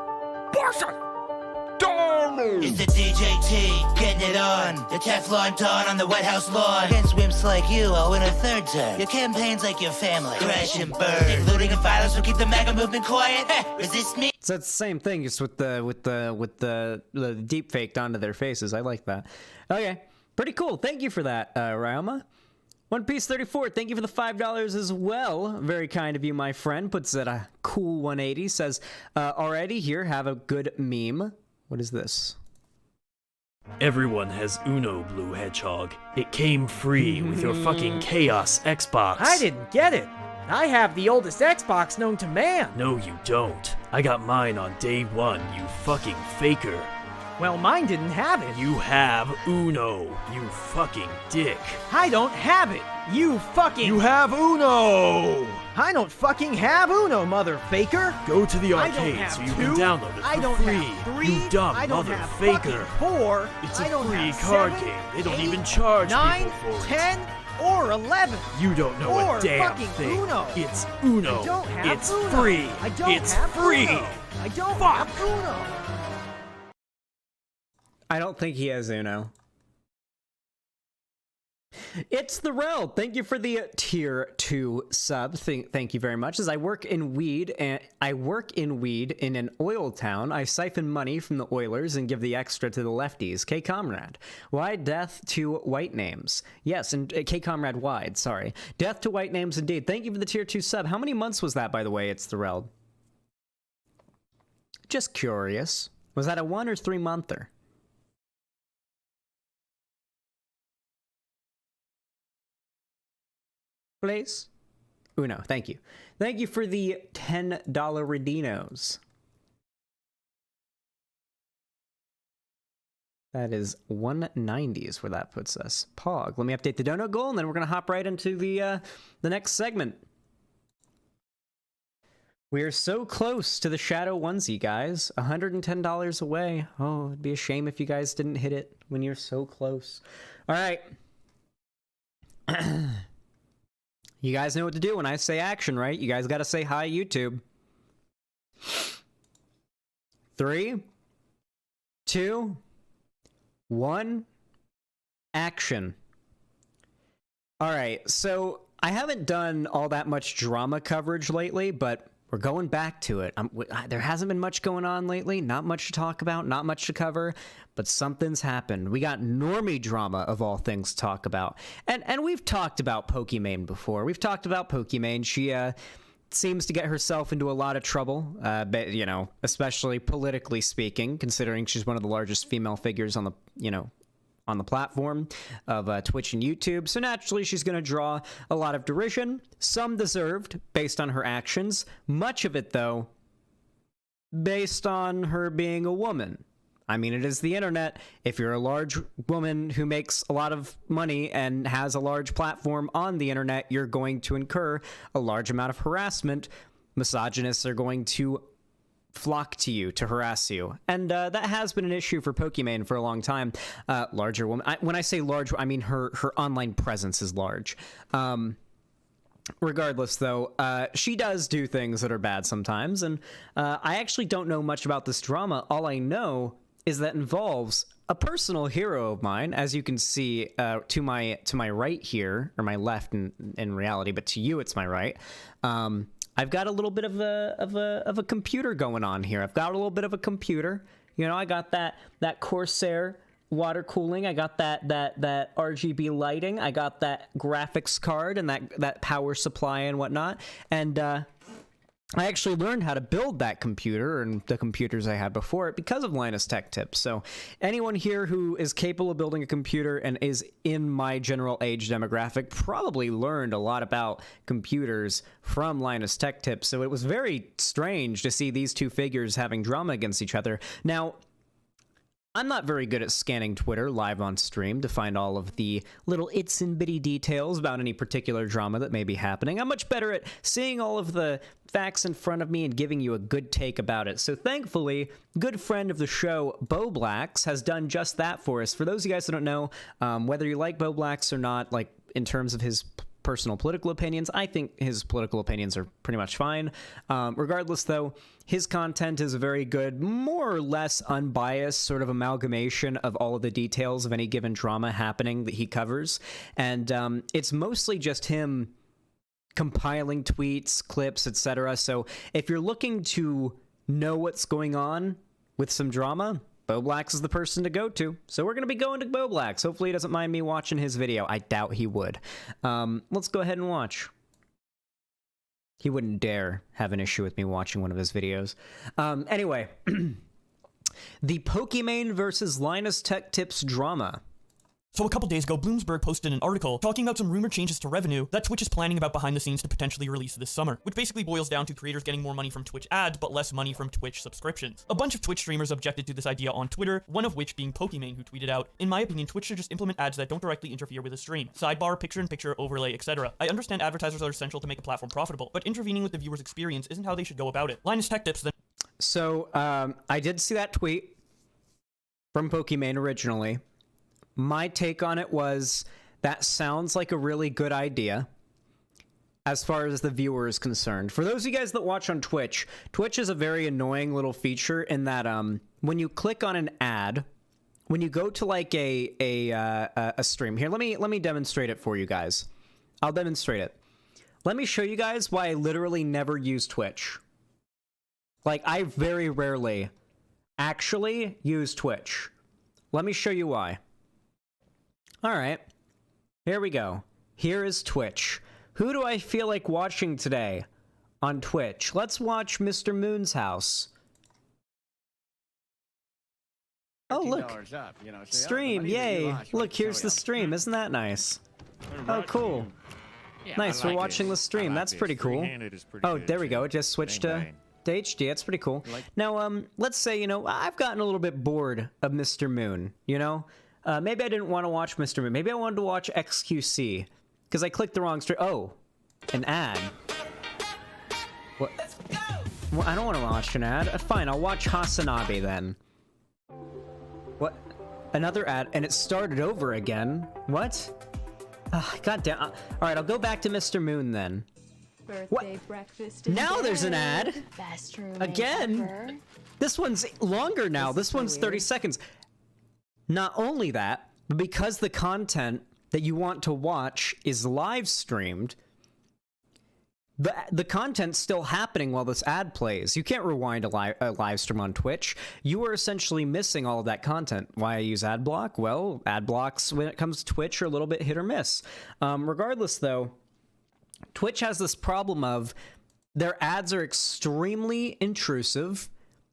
It's the DJT, getting it on. The Teflon Don on the White House lawn. Against wimps like you, I'll win a third term. Your campaign's like your family. Crash and burn. Looting and violence will keep the MAGA movement quiet. Resist me. So it's the same thing, just with the deep faked onto their faces. I like that. Okay, pretty cool. Thank you for that, Raoma. One Piece 34, thank you for the $5 as well. Very kind of you, my friend. Puts it at a cool 180. Says, already here, have a good meme. What is this? Everyone has Uno, Blue Hedgehog. It came free with your fucking Chaos Xbox. I didn't get it. I have the oldest Xbox known to man. No, you don't. I got mine on day one, you fucking faker. Well, mine didn't have it. You have Uno, you fucking dick. I don't have it. You fucking... You have Uno! I don't fucking have Uno, mother faker. Go to the arcade so you can download it for I don't free. Have 3. You dumb I don't mother have faker. 4. It's I a don't free have card 7, game. They don't 8, even charge 9, people for 10, or 11. You don't know or a damn fucking thing. Uno. It's Uno. I don't have it's Uno. free. I don't it's have free. Uno. I don't Fuck. have Uno. I don't think he has Uno. It's the Rel. Thank you for the tier 2 sub. Thank you very much. As I work in weed in an oil town, I siphon money from the oilers and give the extra to the lefties. K Comrade. Why death to white names? Yes, and K Comrade wide. Sorry, death to white names indeed. Thank you for the tier 2 sub. How many months was that, by the way? It's the Rel. Just curious. Was that a 1 or 3 monther? Please. Uno, thank you. Thank you for the $10 Redinos. That is 190 is where that puts us. Pog. Let me update the donut goal, and then we're going to hop right into the next segment. We are so close to the Shadow onesie, guys. $110 away. Oh, it'd be a shame if you guys didn't hit it when you're so close. All right. You guys know what to do when I say action, right? You guys got to say hi, YouTube. 3, 2, 1, action. All right, so I haven't done all that much drama coverage lately, but we're going back to it. There hasn't been much going on lately, not much to talk about, not much to cover, but something's happened. We got normie drama, of all things, to talk about. And we've talked about Pokimane before. We've talked about Pokimane. She seems to get herself into a lot of trouble, you know, especially politically speaking, considering she's one of the largest female figures on the, you know, on the platform of Twitch and YouTube. So naturally, she's going to draw a lot of derision, some deserved based on her actions, much of it, though, based on her being a woman. I mean, it is the internet. If you're a large woman who makes a lot of money and has a large platform on the internet, you're going to incur a large amount of harassment. Misogynists are going to flock to you to harass you, and that has been an issue for Pokimane for a long time. Larger woman, when I say large, I mean her online presence is large. Regardless, though, she does do things that are bad sometimes, and I actually don't know much about this drama. All I know is that involves a personal hero of mine, as you can see to my right here, or my left in reality, but to you it's my right. I've got a little bit of a computer going on here. I've got a little bit of a computer. You know, I got that Corsair water cooling. I got that RGB lighting. I got that graphics card and that power supply and whatnot. And I actually learned how to build that computer and the computers I had before it because of Linus Tech Tips. So anyone here who is capable of building a computer and is in my general age demographic probably learned a lot about computers from Linus Tech Tips. So it was very strange to see these two figures having drama against each other. Now, I'm not very good at scanning Twitter live on stream to find all of the little its and bitty details about any particular drama that may be happening. I'm much better at seeing all of the facts in front of me and giving you a good take about it. So thankfully, good friend of the show, Bo Blacks, has done just that for us. For those of you guys that don't know, whether you like Bo Blacks or not, like in terms of his personal political opinions, I think his political opinions are pretty much fine. Regardless, though, his content is a very good, more or less unbiased sort of amalgamation of all of the details of any given drama happening that he covers. And it's mostly just him compiling tweets, clips, etc. So if you're looking to know what's going on with some drama, Bo Blacks is the person to go to. So we're going to be going to Bo Blacks. Hopefully he doesn't mind me watching his video. I doubt he would. Let's go ahead and watch. He wouldn't dare have an issue with me watching one of his videos. Anyway, the Pokimane versus Linus Tech Tips drama. So a couple days ago, Bloomsburg posted an article talking about some rumored changes to revenue that Twitch is planning about behind the scenes to potentially release this summer, which basically boils down to creators getting more money from Twitch ads, but less money from Twitch subscriptions. A bunch of Twitch streamers objected to this idea on Twitter, one of which being Pokimane, who tweeted out, "In my opinion, Twitch should just implement ads that don't directly interfere with the stream. Sidebar, picture-in-picture, overlay, etc. I understand advertisers are essential to make a platform profitable, but intervening with the viewer's experience isn't how they should go about it." Linus Tech Tips then... So, I did see that tweet from Pokimane originally. My take on it was, that sounds like a really good idea as far as the viewer is concerned. For those of you guys that watch on Twitch, Twitch is a very annoying little feature in that when you click on an ad, when you go to like a stream, here, let me demonstrate it for you guys. I'll demonstrate it. Let me show you guys why I literally never use Twitch. Like, I very rarely actually use Twitch. Let me show you why. All right, here we go. Here is Twitch. Who do I feel like watching today on Twitch? Let's watch Mr. Moon's house. Oh, look. Up, you know, Stream, yay. Look, here's the stream. Isn't that nice? Oh, cool. Yeah, Nice, I we're like watching the stream. That's pretty cool. Oh, there we go. It just switched to HD. That's pretty cool. Now, let's say, you know, I've gotten a little bit bored of Mr. Moon, you know? Maybe I didn't want to watch Mr. Moon. Maybe I wanted to watch XQC. Because I clicked the wrong stream. Oh, an ad. What? Well, I don't want to watch an ad. Fine, I'll watch Hasanabe then. What? Another ad, and it started over again. What? God damn. All right, I'll go back to Mr. Moon then. Birthday breakfast. Now there's an ad. Best roommate Again. ever. This one's longer now. This one's 30 seconds. Not only that, but because the content that you want to watch is live streamed, the content's still happening while this ad plays. You can't rewind a live stream on Twitch. You are essentially missing all of that content. Why I use ad block? Well, ad blocks when it comes to Twitch are a little bit hit or miss. Regardless, though, Twitch has this problem of their ads are extremely intrusive.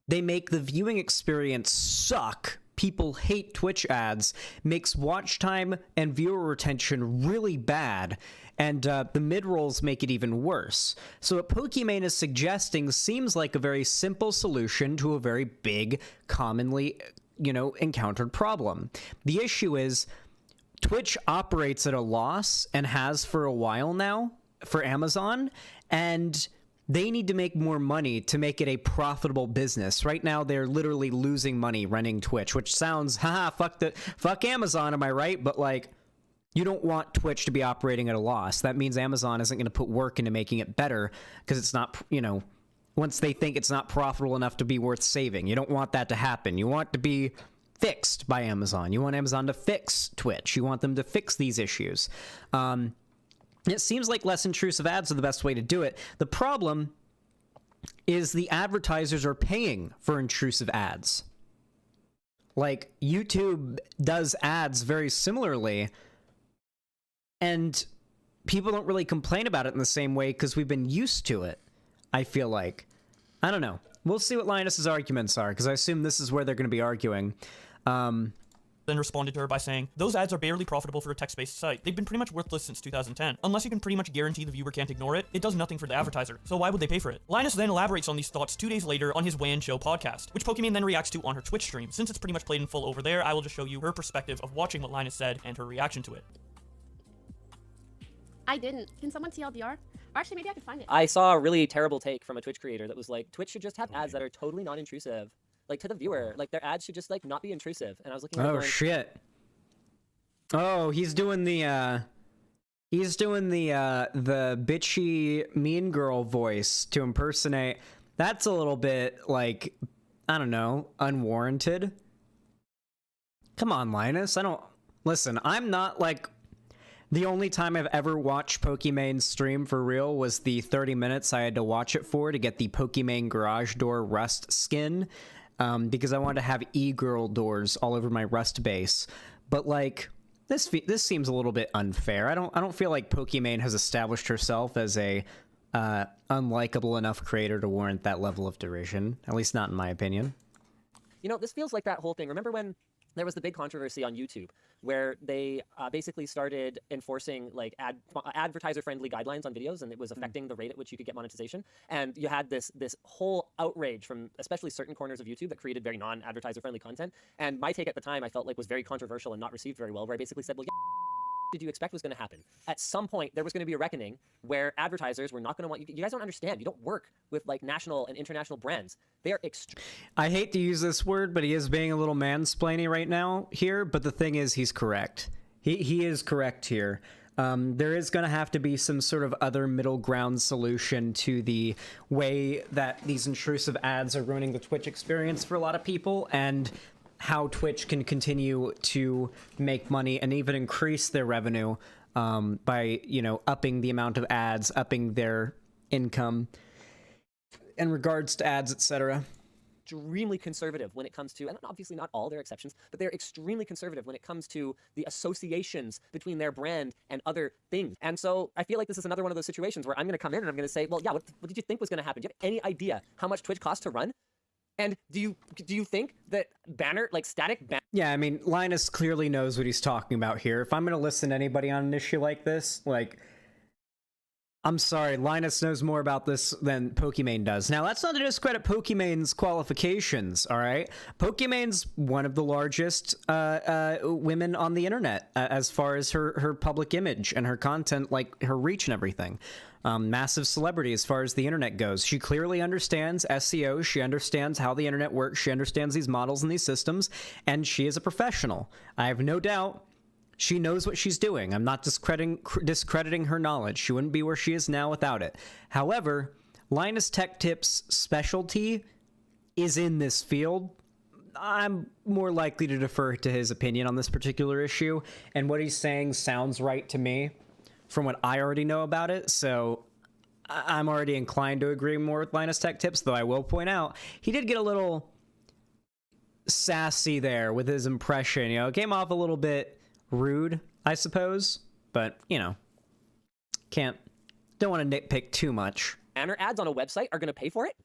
They make the viewing experience suck. People hate Twitch ads, makes watch time and viewer retention really bad, and the mid-rolls make it even worse. So what Pokimane is suggesting seems like a very simple solution to a very big, commonly, you know, encountered problem. The issue is Twitch operates at a loss and has for a while now for Amazon, and they need to make more money to make it a profitable business. Right now, they're literally losing money running Twitch, which sounds, haha, fuck Amazon, am I right? But like, you don't want Twitch to be operating at a loss. That means Amazon isn't going to put work into making it better because it's not, you know, once they think it's not profitable enough to be worth saving. You don't want that to happen. You want it to be fixed by Amazon. You want Amazon to fix Twitch. You want them to fix these issues. It seems like less intrusive ads are the best way to do it. The problem is the advertisers are paying for intrusive ads. Like, YouTube does ads very similarly, and people don't really complain about it in the same way because we've been used to it, I feel like. I don't know. We'll see what Linus's arguments are, because I assume this is where they're going to be arguing. Then responded to her by saying, those ads are barely profitable for a text-based site. They've been pretty much worthless since 2010. Unless you can pretty much guarantee the viewer can't ignore it, it does nothing for the advertiser. So why would they pay for it? Linus then elaborates on these thoughts 2 days later on his Way and Show podcast, which Pokimane then reacts to on her Twitch stream. Since it's pretty much played in full over there, I will just show you her perspective of watching what Linus said and her reaction to it. I didn't. Can someone TLDR? Or actually, maybe I could find it. I saw a really terrible take from a Twitch creator that was like, Twitch should just have ads that are totally non-intrusive. Like, to the viewer. Like, their ads should just, like, not be intrusive. And I was looking at it going, shit. Oh, he's doing the bitchy mean girl voice to impersonate. That's a little bit, like, I don't know, unwarranted. Come on, Linus. Listen, I'm not, like... The only time I've ever watched Pokimane stream for real was the 30 minutes I had to watch it for to get the Pokimane garage door rust skin, because I wanted to have e-girl doors all over my rust base. But, like... This seems a little bit unfair. I don't feel like Pokimane has established herself as a unlikable enough creator to warrant that level of derision. At least not in my opinion. You know, this feels like that whole thing. Remember when there was the big controversy on YouTube where they basically started enforcing like advertiser-friendly guidelines on videos, and it was affecting the rate at which you could get monetization. And you had this whole outrage from especially certain corners of YouTube that created very non-advertiser-friendly content. And my take at the time I felt like was very controversial and not received very well, where I basically said, well, yeah, did you expect was going to happen? At some point, there was going to be a reckoning where advertisers were not going to want you. You guys don't understand. You don't work with like national and international brands. They are I hate to use this word, but he is being a little mansplaining right now here. But the thing is, he's correct. He is correct here. There is going to have to be some sort of other middle ground solution to the way that these intrusive ads are ruining the Twitch experience for a lot of people, and how Twitch can continue to make money and even increase their revenue by, you know, upping the amount of ads, upping their income in regards to ads, etc. Extremely conservative when it comes to, and obviously not all, there are exceptions, but they're extremely conservative when it comes to the associations between their brand and other things. And so I feel like this is another one of those situations where I'm going to come in and I'm going to say, well, yeah, what did you think was going to happen? Do you have any idea how much Twitch costs to run? And do you think that static banner? Yeah, I mean, Linus clearly knows what he's talking about here. If I'm going to listen to anybody on an issue like this, like, I'm sorry, Linus knows more about this than Pokimane does. Now, that's not to discredit Pokimane's qualifications, all right? Pokimane's one of the largest women on the internet as far as her public image and her content, like her reach and everything. Massive celebrity as far as the internet goes. She clearly understands SEO. She understands how the internet works. She understands these models and these systems, and she is a professional. I have no doubt she knows what she's doing. I'm not discrediting her knowledge. She wouldn't be where she is now without it. However, Linus Tech Tips' specialty is in this field. I'm more likely to defer to his opinion on this particular issue, and what he's saying sounds right to me from what I already know about it, so I'm already inclined to agree more with Linus Tech Tips, though I will point out, he did get a little sassy there with his impression. You know, it came off a little bit rude, I suppose, but, you know, don't want to nitpick too much. Banner ads on a website are going to pay for it?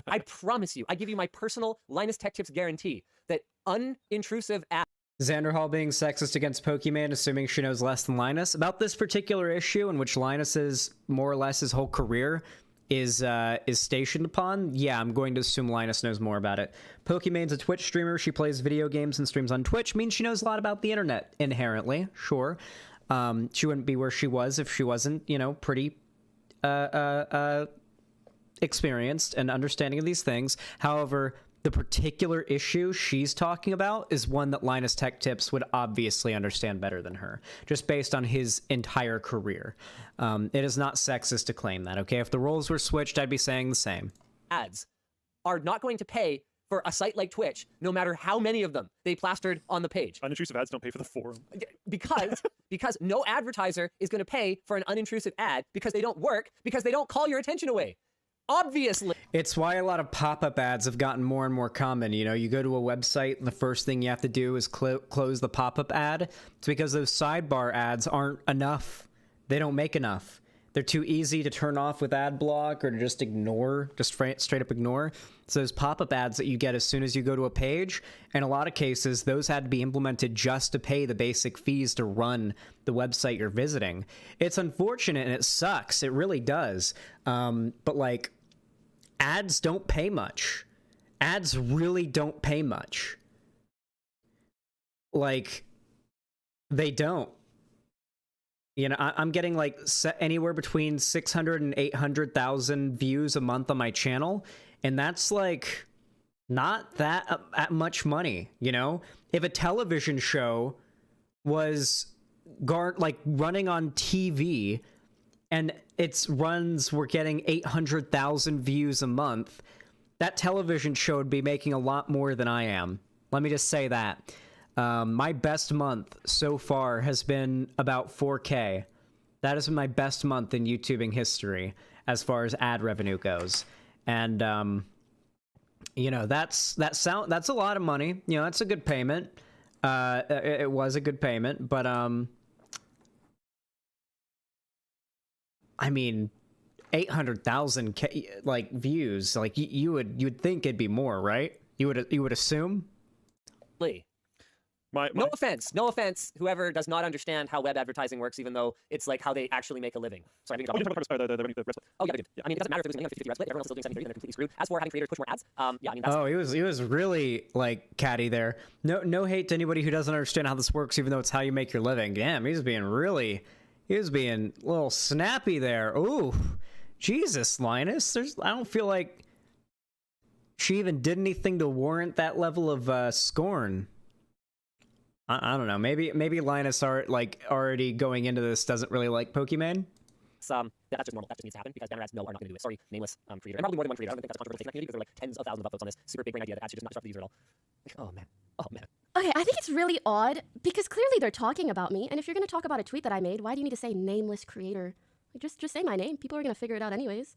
I promise you, I give you my personal Linus Tech Tips guarantee that unintrusive ads. Xanderhal being sexist against Pokimane, assuming she knows less than Linus. About this particular issue, in which Linus's more or less his whole career is stationed upon, yeah, I'm going to assume Linus knows more about it. Pokimane's a Twitch streamer. She plays video games and streams on Twitch. Means she knows a lot about the internet, inherently, sure. She wouldn't be where she was if she wasn't, you know, pretty experienced and understanding of these things. However, the particular issue she's talking about is one that Linus Tech Tips would obviously understand better than her, just based on his entire career. It is not sexist to claim that, okay? If the roles were switched, I'd be saying the same. ads are not going to pay for a site like Twitch, no matter how many of them they plastered on the page. Unintrusive ads don't pay for the forum. Because no advertiser is going to pay for an unintrusive ad because they don't work, because they don't call your attention away. Obviously. It's why a lot of pop-up ads have gotten more and more common. You know, you go to a website and the first thing you have to do is close the pop-up ad. It's because those sidebar ads aren't enough. They don't make enough. They're too easy to turn off with ad block or to just ignore, just straight up ignore. So those pop-up ads that you get as soon as you go to a page, in a lot of cases, those had to be implemented just to pay the basic fees to run the website you're visiting. It's unfortunate and it sucks. It really does. But like, ads don't pay much. Ads really don't pay much. Like, they don't. You know, I'm getting like anywhere between 600 and 800,000 views a month on my channel, and that's like not that much money, you know? If a television show was running on TV and its runs were getting 800,000 views a month, that television show would be making a lot more than I am. Let me just say that. My best month so far has been about 4K. That has been my best month in YouTubing history as far as ad revenue goes. And, you know, that's a lot of money. You know, that's a good payment. It was a good payment, but, I mean, 800,000 like views, like you'd think it'd be more, right? You would assume. No offense, whoever does not understand how web advertising works, even though it's like how they actually make a living. Sorry, I didn't Oh, yeah, I mean, it doesn't matter if it was making 50-50 red split. Everyone else is still doing 70-30, and they're completely screwed. As for having creators push more ads, yeah, I mean, that's... Oh, he was really, like, catty there. No hate to anybody who doesn't understand how this works, even though it's how you make your living. Damn, he was being a little snappy there. Ooh, Jesus, Linus. I don't feel like she even did anything to warrant that level of scorn. I don't know. Maybe Linus already going into this doesn't really like Pokemon. That's just normal. That just needs to happen because banner ads are not going to do it. Sorry, nameless creator, and probably more than one creator. I don't think that's a controversial take in that community because there are like tens of thousands of upvotes on this super big brain idea that ads should just not disrupt the user at all. Oh man. Okay, I think it's really odd because clearly they're talking about me, and if you're going to talk about a tweet that I made, why do you need to say nameless creator? Like, just say my name. People are going to figure it out anyways.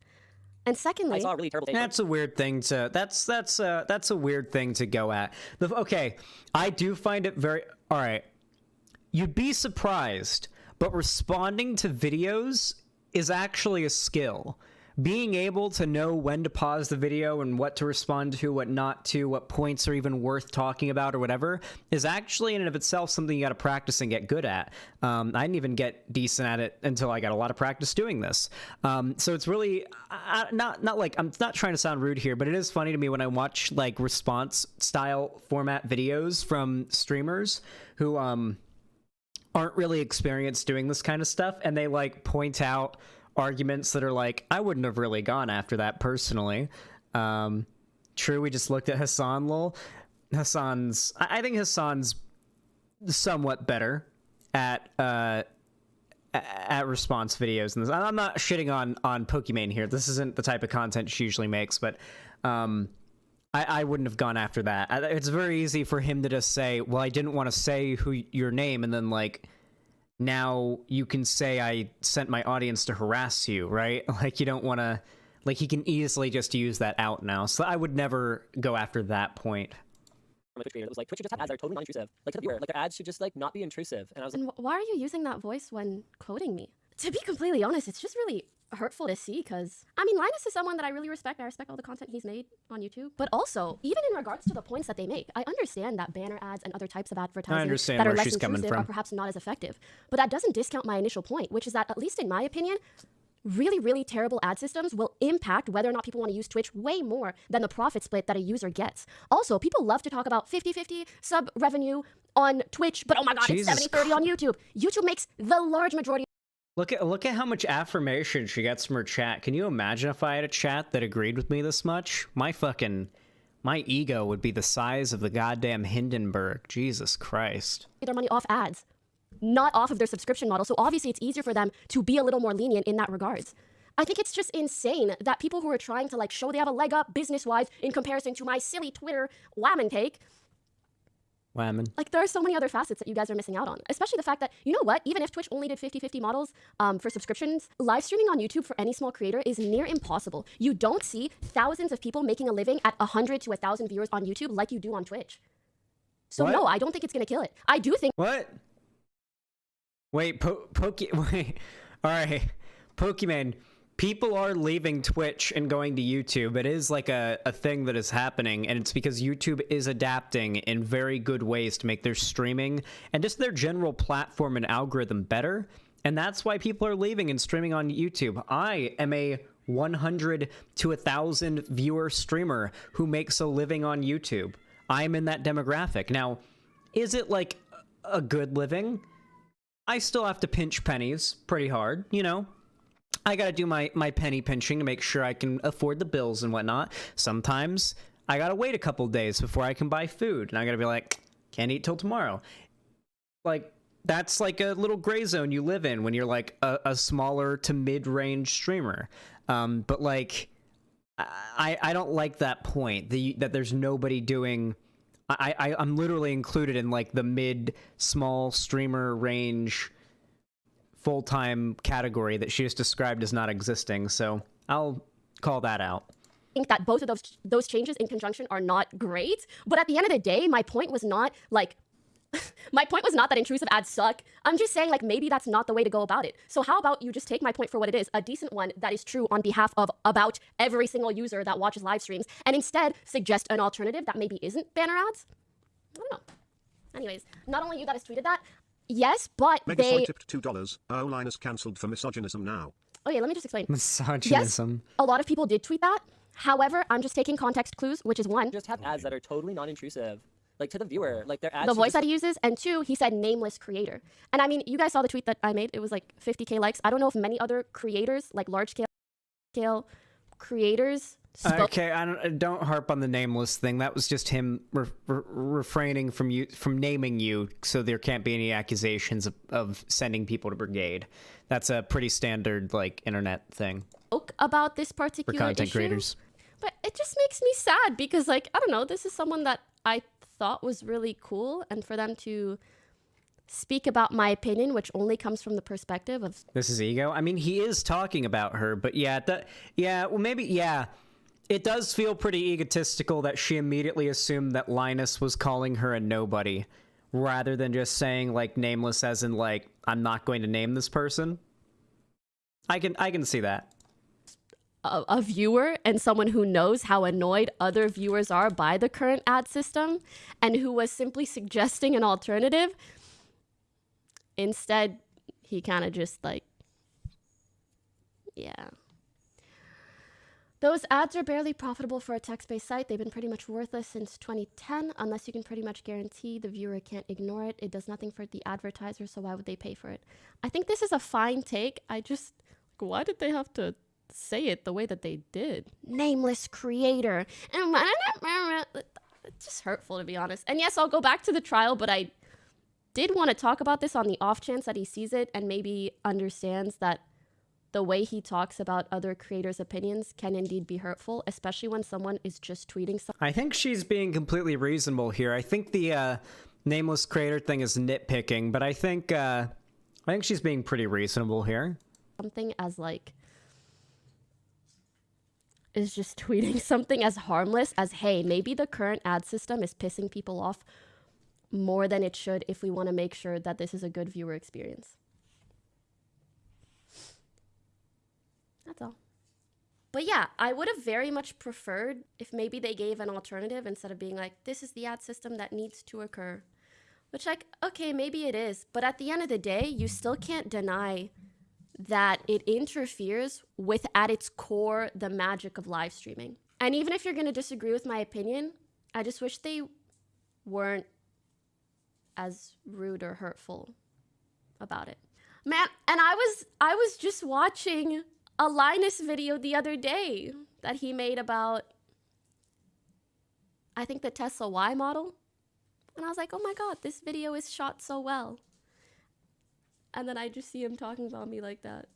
And secondly, I saw a really terrible take. That's a weird thing to. That's a weird thing to go at. Okay, I do find it very. All right, you'd be surprised, but responding to videos is actually a skill. Being able to know when to pause the video and what to respond to, what not to, what points are even worth talking about or whatever is actually in and of itself something you got to practice and get good at. I didn't even get decent at it until I got a lot of practice doing this. So it's really not like I'm not trying to sound rude here, but it is funny to me when I watch like response style format videos from streamers who aren't really experienced doing this kind of stuff, and they like point out arguments that are like, I wouldn't have really gone after that personally. True, we just looked at Hassan lol. I think Hassan's somewhat better at response videos. And I'm not shitting on Pokemon here. This isn't the type of content she usually makes, but I wouldn't have gone after that. It's very easy for him to just say, well, I didn't want to say your name, and then like, now you can say I sent my audience to harass you, right? Like, you don't want to, like, he can easily just use that out now. So I would never go after that point. From a Twitch creator that was like, Twitch should just have ads that are totally non-intrusive. Like, to the viewer, like, their ads should just, like, not be intrusive. And I was like... And why are you using that voice when quoting me? To be completely honest, it's just really hurtful to see because, I mean, Linus is someone that I really respect. I respect all the content he's made on YouTube. But also, even in regards to the points that they make, I understand that banner ads and other types of advertising that are less intrusive are perhaps not as effective. But that doesn't discount my initial point, which is that, at least in my opinion, really, really terrible ad systems will impact whether or not people want to use Twitch way more than the profit split that a user gets. Also, people love to talk about 50-50 sub revenue on Twitch, but oh my god, it's 70-30 on YouTube. YouTube makes the large majority. Look at how much affirmation she gets from her chat. Can you imagine if I had a chat that agreed with me this much? My ego would be the size of the goddamn Hindenburg. Jesus Christ. Their money off ads, not off of their subscription model. So obviously it's easier for them to be a little more lenient in that regards. I think it's just insane that people who are trying to like show they have a leg up business-wise in comparison to my silly Twitter whammon take, Whammon. like there are so many other facets that you guys are missing out on. Especially the fact that, you know what, even if Twitch only did 50-50 models for subscriptions, live streaming on YouTube for any small creator is near impossible. You don't see thousands of people making a living at 100 to 1,000 viewers on YouTube like you do on Twitch. So What? no, I don't think it's gonna kill it. I do think— What? Wait, wait. All right, Pokemon. People are leaving Twitch and going to YouTube. It is like a thing that is happening, and it's because YouTube is adapting in very good ways to make their streaming and just their general platform and algorithm better. And that's why people are leaving and streaming on YouTube. I am a 100 to 1,000 viewer streamer who makes a living on YouTube. I'm in that demographic. Now, is it like a good living? I still have to pinch pennies pretty hard, you know? I gotta do my penny pinching to make sure I can afford the bills and whatnot. Sometimes I gotta wait a couple days before I can buy food, and I gotta be like, can't eat till tomorrow. Like, that's like a little gray zone you live in when you're like a smaller to mid-range streamer. But like, I don't like that point, that there's nobody doing... I'm literally included in like the mid-small streamer range full-time category that she just described as not existing, so I'll call that out. think that both of those changes in conjunction are not great, but at the end of the day, my point was not like my point was not that intrusive ads suck. I'm just saying, like, maybe that's not the way to go about it. So how about you just take my point for what it is, a decent one that is true on behalf of about every single user that watches live streams, and instead suggest an alternative that maybe isn't banner ads? I don't know. Anyways, not only you that has tweeted that, yes, but Megasoy they... tipped $2. Oh, Linus cancelled for misogynism now. Okay, let me just explain. Misogynism. Yes, a lot of people did tweet that. However, I'm just taking context clues, which is one, Just have ads that are totally non-intrusive, like to the viewer, like their ads. the should voice just- that he uses, and two, he said nameless creator. And I mean, you guys saw the tweet that I made. It was like 50K likes. I don't know if many other creators, like large scale creators, spoke. Okay, don't harp on the nameless thing. That was just him refraining from naming you, so there can't be any accusations of sending people to brigade. That's a pretty standard like internet thing About this for particular content issue. creators. But it just makes me sad because, like, I don't know, this is someone that I thought was really cool, and for them to speak about my opinion, which only comes from the perspective of... This is ego. I mean, he is talking about her, but yeah, it does feel pretty egotistical that she immediately assumed that Linus was calling her a nobody, rather than just saying like nameless, as in like I'm not going to name this person. I can see that. A viewer and someone who knows how annoyed other viewers are by the current ad system and who was simply suggesting an alternative. Instead, he kind of just like, yeah. Those ads are barely profitable for a text-based site. They've been pretty much worthless since 2010, unless you can pretty much guarantee the viewer can't ignore it. It does nothing for the advertiser, so why would they pay for it? I think this is a fine take. I just, why did they have to say it the way that they did? Nameless creator. It's just hurtful, to be honest. And yes, I'll go back to the trial, but I did want to talk about this on the off chance that he sees it and maybe understands that the way he talks about other creators' opinions can indeed be hurtful, especially when someone is just tweeting something. I think she's being completely reasonable here. I think the nameless creator thing is nitpicking, but I think she's being pretty reasonable here. Something as like is just tweeting something as harmless as, hey, maybe the current ad system is pissing people off more than it should if we want to make sure that this is a good viewer experience. That's all. But yeah, I would have very much preferred if maybe they gave an alternative instead of being like, this is the ad system that needs to occur. Which, like, okay, maybe it is. But at the end of the day, you still can't deny that it interferes with, at its core, the magic of live streaming. And even if you're going to disagree with my opinion, I just wish they weren't as rude or hurtful about it. Man, and I was just watching a Linus video the other day that he made about, I think, the Tesla Y model. And I was like, oh my God, this video is shot so well. And then I just see him talking about me like that.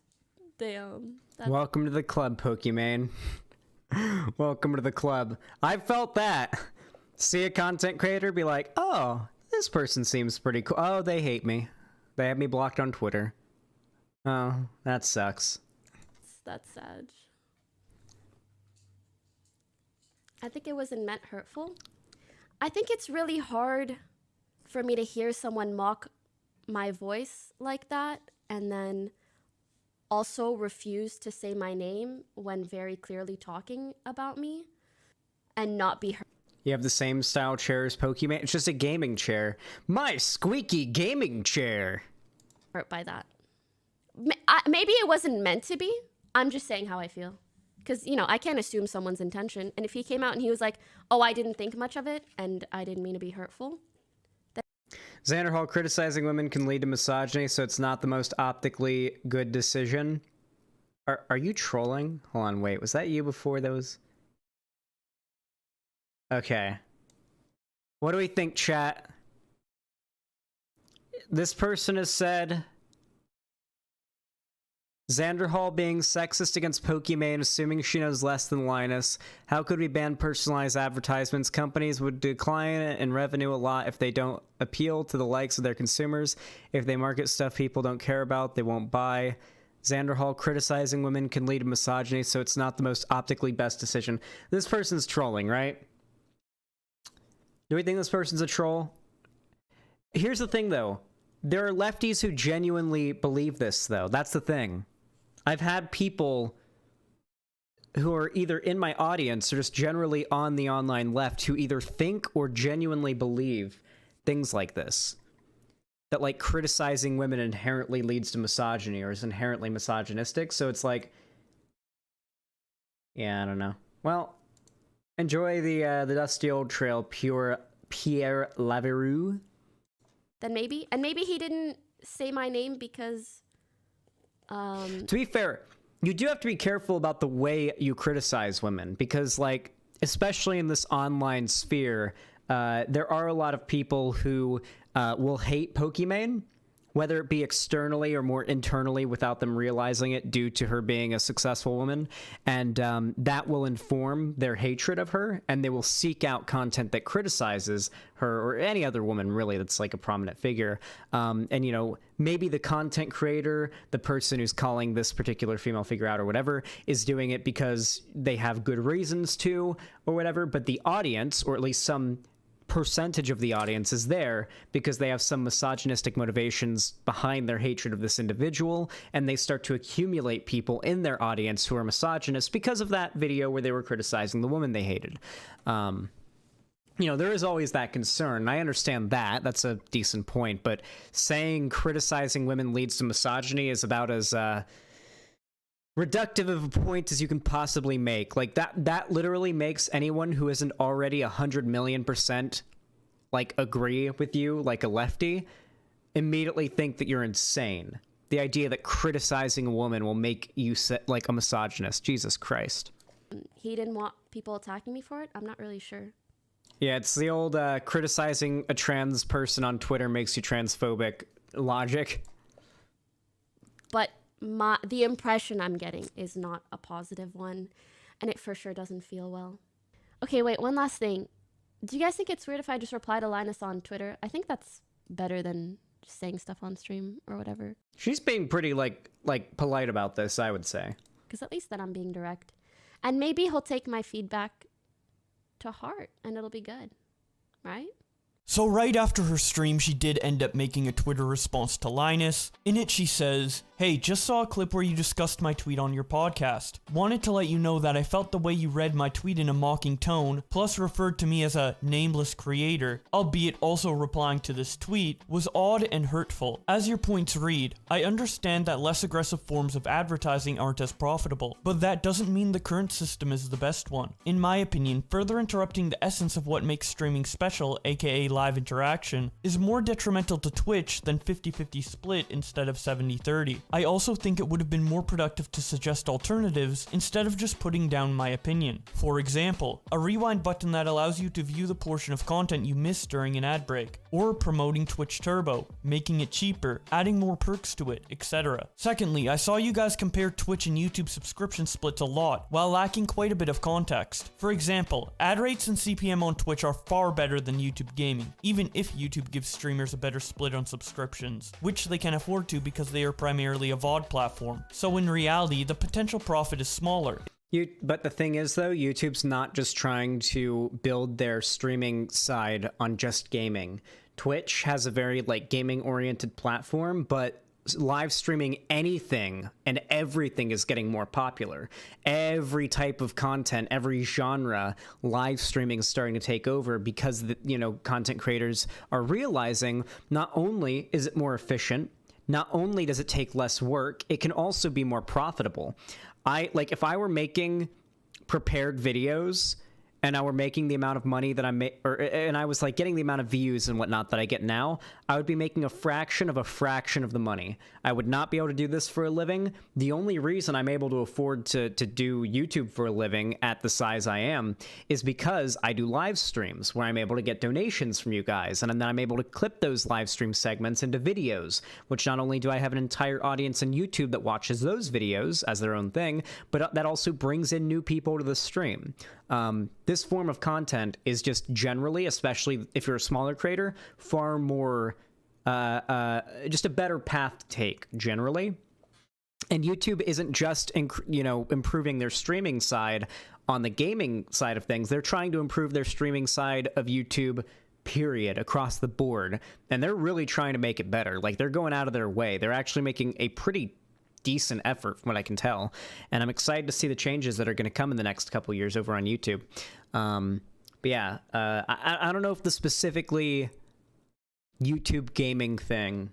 Damn. Welcome to the club, Pokimane. Welcome to the club. I felt that. See a content creator, be like, oh, this person seems pretty cool. Oh, they hate me. They have me blocked on Twitter. Oh, that sucks. That's sad. I think it wasn't meant hurtful. I think it's really hard for me to hear someone mock my voice like that and then also refuse to say my name when very clearly talking about me and not be hurt. You have the same style chair as Pokimane. It's just a gaming chair. My squeaky gaming chair. Hurt by that. Maybe it wasn't meant to be. I'm just saying how I feel. Because, you know, I can't assume someone's intention. And if he came out and he was like, oh, I didn't think much of it and I didn't mean to be hurtful. Xanderhal, criticizing women can lead to misogyny, so it's not the most optically good decision. Are you trolling? Hold on, wait. Was that you before those? Okay. What do we think, chat? This person has said... Xanderhal being sexist against Pokimane, assuming she knows less than Linus. How could we ban personalized advertisements? Companies would decline in revenue a lot if they don't appeal to the likes of their consumers. If they market stuff people don't care about, they won't buy. Xanderhal, criticizing women can lead to misogyny, so it's not the most optically best decision. This person's trolling, right? Do we think this person's a troll? Here's the thing, though. There are lefties who genuinely believe this, though. That's the thing. I've had people who are either in my audience or just generally on the online left who either think or genuinely believe things like this. That, like, criticizing women inherently leads to misogyny or is inherently misogynistic. So it's like, yeah, I don't know. Well, enjoy the dusty old trail, Pierre Laveroux. Then maybe. And maybe he didn't say my name because... To be fair, you do have to be careful about the way you criticize women because, like, especially in this online sphere, there are a lot of people who will hate Pokimane, whether it be externally or more internally without them realizing it due to her being a successful woman. And that will inform their hatred of her, and they will seek out content that criticizes her or any other woman, really, that's like a prominent figure. And, you know, maybe the content creator, the person who's calling this particular female figure out or whatever, is doing it because they have good reasons to or whatever, but the audience, or at least some percentage of the audience, is there because they have some misogynistic motivations behind their hatred of this individual, and they start to accumulate people in their audience who are misogynist because of that video where they were criticizing the woman they hated. You know, there is always that concern. I understand that. That's a decent point, but saying criticizing women leads to misogyny is about as reductive of a point as you can possibly make. Like, that literally makes anyone who isn't already 100,000,000% like agree with you, like a lefty, immediately think that you're insane. The idea that criticizing a woman will make you like a misogynist. Jesus Christ. He didn't want people attacking me for it? I'm not really sure. Yeah, it's the old criticizing a trans person on Twitter makes you transphobic logic. But the impression I'm getting is not a positive one, and it for sure doesn't feel well. Okay, wait, one last thing. Do you guys think it's weird if I just reply to Linus on Twitter? I think that's better than just saying stuff on stream or whatever. She's being pretty, like polite about this, I would say. Because at least then I'm being direct. And maybe he'll take my feedback to heart, and it'll be good, right? So right after her stream, she did end up making a Twitter response to Linus. In it, she says, "Hey, just saw a clip where you discussed my tweet on your podcast. Wanted to let you know that I felt the way you read my tweet in a mocking tone, plus referred to me as a nameless creator, albeit also replying to this tweet, was odd and hurtful. As your points read, I understand that less aggressive forms of advertising aren't as profitable, but that doesn't mean the current system is the best one. In my opinion, further interrupting the essence of what makes streaming special, aka live interaction, is more detrimental to Twitch than 50-50 split instead of 70-30. I also think it would have been more productive to suggest alternatives instead of just putting down my opinion. For example, a rewind button that allows you to view the portion of content you missed during an ad break, or promoting Twitch Turbo, making it cheaper, adding more perks to it, etc. Secondly, I saw you guys compare Twitch and YouTube subscription splits a lot, while lacking quite a bit of context. For example, ad rates and CPM on Twitch are far better than YouTube gaming, even if YouTube gives streamers a better split on subscriptions, which they can afford to because they are primarily a VOD platform. So in reality, the potential profit is smaller. But the thing is, though, YouTube's not just trying to build their streaming side on just gaming. Twitch has a very, like, gaming-oriented platform, but live streaming anything and everything is getting more popular. Every type of content, every genre, live streaming is starting to take over because, content creators are realizing not only is it more efficient, not only does it take less work, it can also be more profitable. If I were making prepared videos and I were making the amount of money that and I was like getting the amount of views and whatnot that I get now, I would be making a fraction of the money. I would not be able to do this for a living. The only reason I'm able to afford to do YouTube for a living at the size I am is because I do live streams where I'm able to get donations from you guys, and then I'm able to clip those live stream segments into videos, which not only do I have an entire audience on YouTube that watches those videos as their own thing, but that also brings in new people to the stream. This form of content is just generally, especially if you're a smaller creator, far more, just a better path to take generally. And YouTube isn't just, improving their streaming side on the gaming side of things. They're trying to improve their streaming side of YouTube, period, across the board. And they're really trying to make it better. Like, they're going out of their way. They're actually making a pretty decent effort from what I can tell, and I'm excited to see the changes that are going to come in the next couple years over on YouTube. But yeah, I don't know if the specifically YouTube gaming thing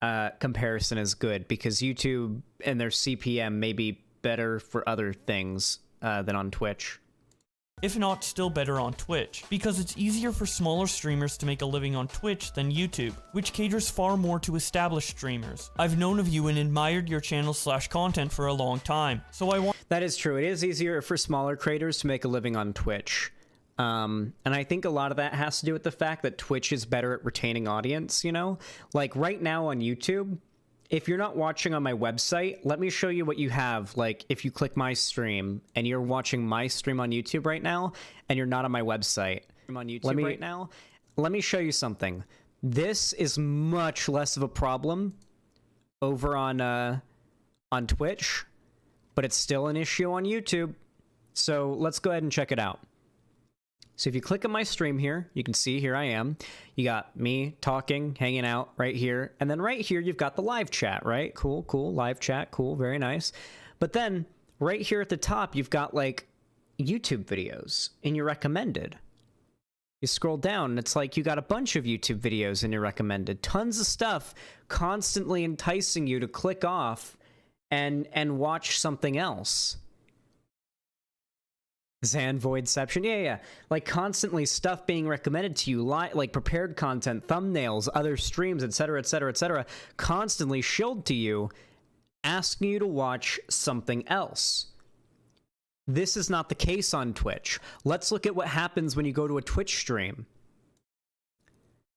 comparison is good, because YouTube and their CPM may be better for other things than on Twitch. If not, still better on Twitch, because it's easier for smaller streamers to make a living on Twitch than YouTube, which caters far more to established streamers. I've known of you and admired your channel/content for a long time, so I want— That is true. It is easier for smaller creators to make a living on Twitch. And I think a lot of that has to do with the fact that Twitch is better at retaining audience, Like, right now on YouTube, if you're not watching on my website, let me show you what you have. Like, if you click my stream and you're watching my stream on YouTube right now and you're not on my website, let me show you something. This is much less of a problem over on Twitch, but it's still an issue on YouTube. So let's go ahead and check it out. So if you click on my stream here, you can see here I am. You got me talking, hanging out right here. And then right here, you've got the live chat, right? Cool, live chat, cool, very nice. But then right here at the top, you've got like YouTube videos in your recommended. You scroll down and it's like you got a bunch of YouTube videos in your recommended. Tons of stuff constantly enticing you to click off and watch something else. Voidception, yeah. Like, constantly stuff being recommended to you, like prepared content, thumbnails, other streams, etc., constantly shilled to you, asking you to watch something else. This is not the case on Twitch. Let's look at what happens when you go to a Twitch stream.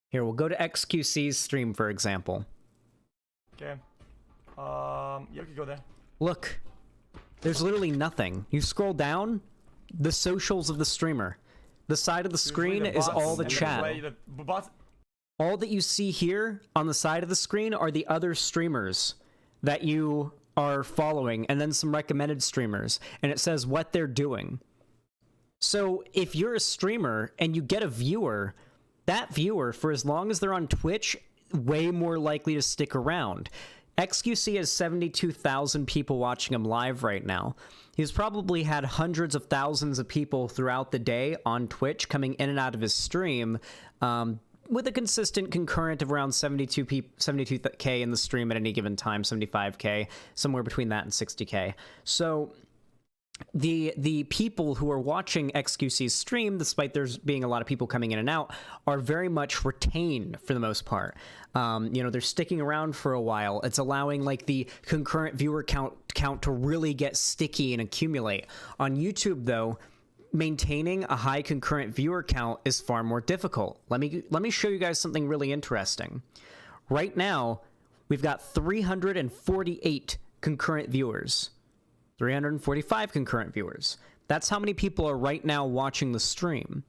Here, we'll go to XQC's stream, for example. Okay. Yeah, we could go there. Look, there's literally nothing. You scroll down, the socials of the streamer. The side of the screen is all the chat. All that you see here on the side of the screen are the other streamers that you are following, and then some recommended streamers, and it says what they're doing. So if you're a streamer and you get a viewer, that viewer, for as long as they're on Twitch, way more likely to stick around. XQC has 72,000 people watching him live right now. He's probably had hundreds of thousands of people throughout the day on Twitch coming in and out of his stream, with a consistent concurrent of around 72K in the stream at any given time, 75K, somewhere between that and 60K. So the people who are watching XQC's stream, despite there's being a lot of people coming in and out, are very much retained for the most part. You know, they're sticking around for a while. It's allowing like the concurrent viewer count to really get sticky and accumulate. On YouTube, though, maintaining a high concurrent viewer count is far more difficult. Let me show you guys something really interesting. Right now, we've got 348 concurrent viewers. 345 concurrent viewers. That's how many people are right now watching the stream.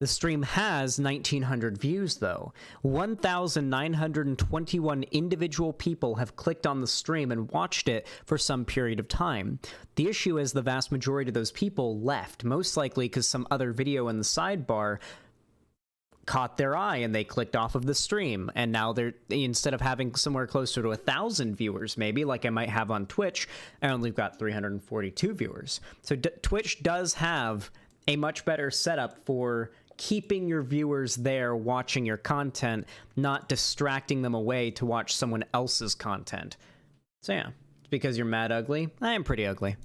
The stream has 1,900 views, though. 1,921 individual people have clicked on the stream and watched it for some period of time. The issue is the vast majority of those people left, most likely because some other video in the sidebar caught their eye and they clicked off of the stream, and now they're, instead of having somewhere closer to 1,000 viewers maybe like I might have on Twitch, I only got 342 viewers. So Twitch does have a much better setup for keeping your viewers there watching your content, not distracting them away to watch someone else's content. So yeah, because you're mad ugly. I am pretty ugly.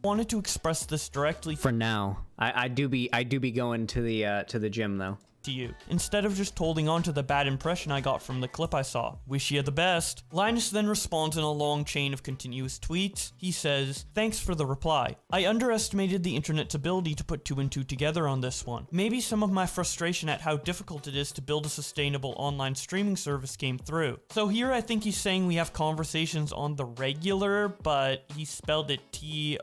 Wanted to express this directly for now. I do be going to the gym though. To you, instead of just holding on to the bad impression I got from the clip I saw. Wish you the best. Linus then responds in a long chain of continuous tweets. He says, thanks for the reply. I underestimated the internet's ability to put 2 and 2 together on this one. Maybe some of my frustration at how difficult it is to build a sustainable online streaming service came through. So here I think he's saying we have conversations on the regular, but he spelled it TRGULSR.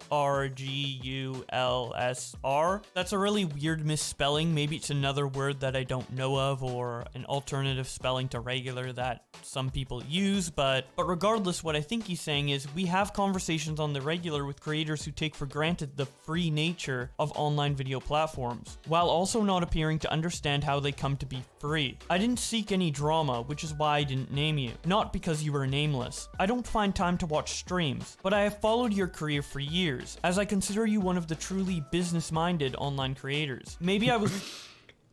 That's a really weird misspelling. Maybe it's another word that I don't know of, or an alternative spelling to regular that some people use, but regardless, what I think he's saying is we have conversations on the regular with creators who take for granted the free nature of online video platforms, while also not appearing to understand how they come to be free. I didn't seek any drama, which is why I didn't name you, not because you were nameless. I don't find time to watch streams, but I have followed your career for years, as I consider you one of the truly business-minded online creators. Maybe I was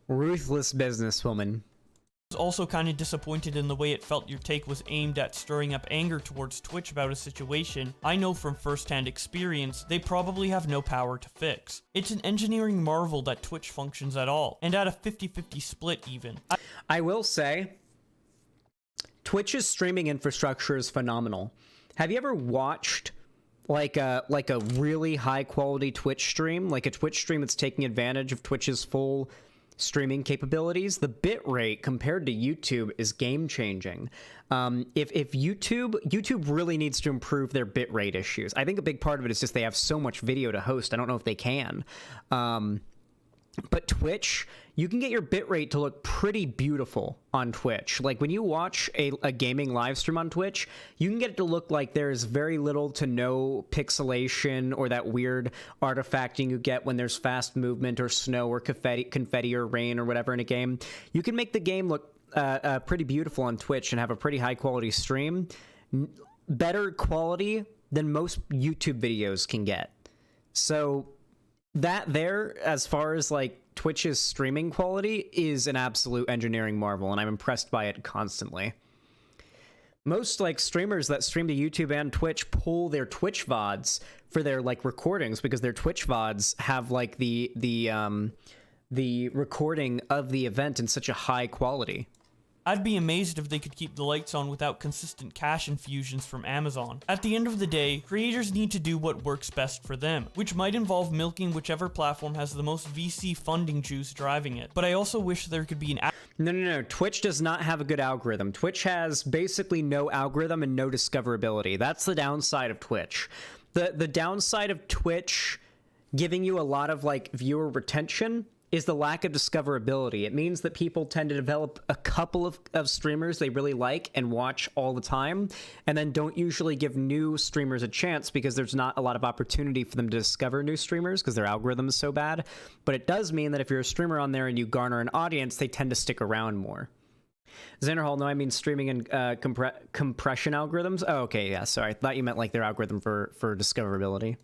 ruthless businesswoman. I was also kind of disappointed in the way it felt your take was aimed at stirring up anger towards Twitch about a situation I know from first-hand experience they probably have no power to fix. It's an engineering marvel that Twitch functions at all, and at a 50-50 split even. I will say, Twitch's streaming infrastructure is phenomenal. Have you ever watched like a really high-quality Twitch stream, like a Twitch stream that's taking advantage of Twitch's full streaming capabilities? The bitrate compared to YouTube is game-changing. If YouTube really needs to improve their bitrate issues. I think a big part of it is just they have so much video to host. I don't know if they can. But Twitch, you can get your bitrate to look pretty beautiful on Twitch. Like when you watch a gaming live stream on Twitch, you can get it to look like there's very little to no pixelation or that weird artifacting you get when there's fast movement or snow or confetti or rain or whatever in a game. You can make the game look pretty beautiful on Twitch and have a pretty high quality stream. Better quality than most YouTube videos can get. So that there, as far as like Twitch's streaming quality, is an absolute engineering marvel, and I'm impressed by it constantly. Most like streamers that stream to YouTube and Twitch pull their Twitch VODs for their like recordings, because their Twitch VODs have like the recording of the event in such a high quality. I'd be amazed if they could keep the lights on without consistent cash infusions from Amazon. At the end of the day, creators need to do what works best for them, which might involve milking whichever platform has the most VC funding juice driving it. But I also wish there could be an No. Twitch does not have a good algorithm. Twitch has basically no algorithm and no discoverability. That's the downside of Twitch. The downside of Twitch giving you a lot of like viewer retention is the lack of discoverability. It means that people tend to develop a couple of streamers they really like and watch all the time, and then don't usually give new streamers a chance because there's not a lot of opportunity for them to discover new streamers because their algorithm is so bad. But it does mean that if you're a streamer on there and you garner an audience, they tend to stick around more. Xanderhal, no, I mean streaming and compression algorithms. Oh, okay, yeah, sorry. I thought you meant like their algorithm for discoverability.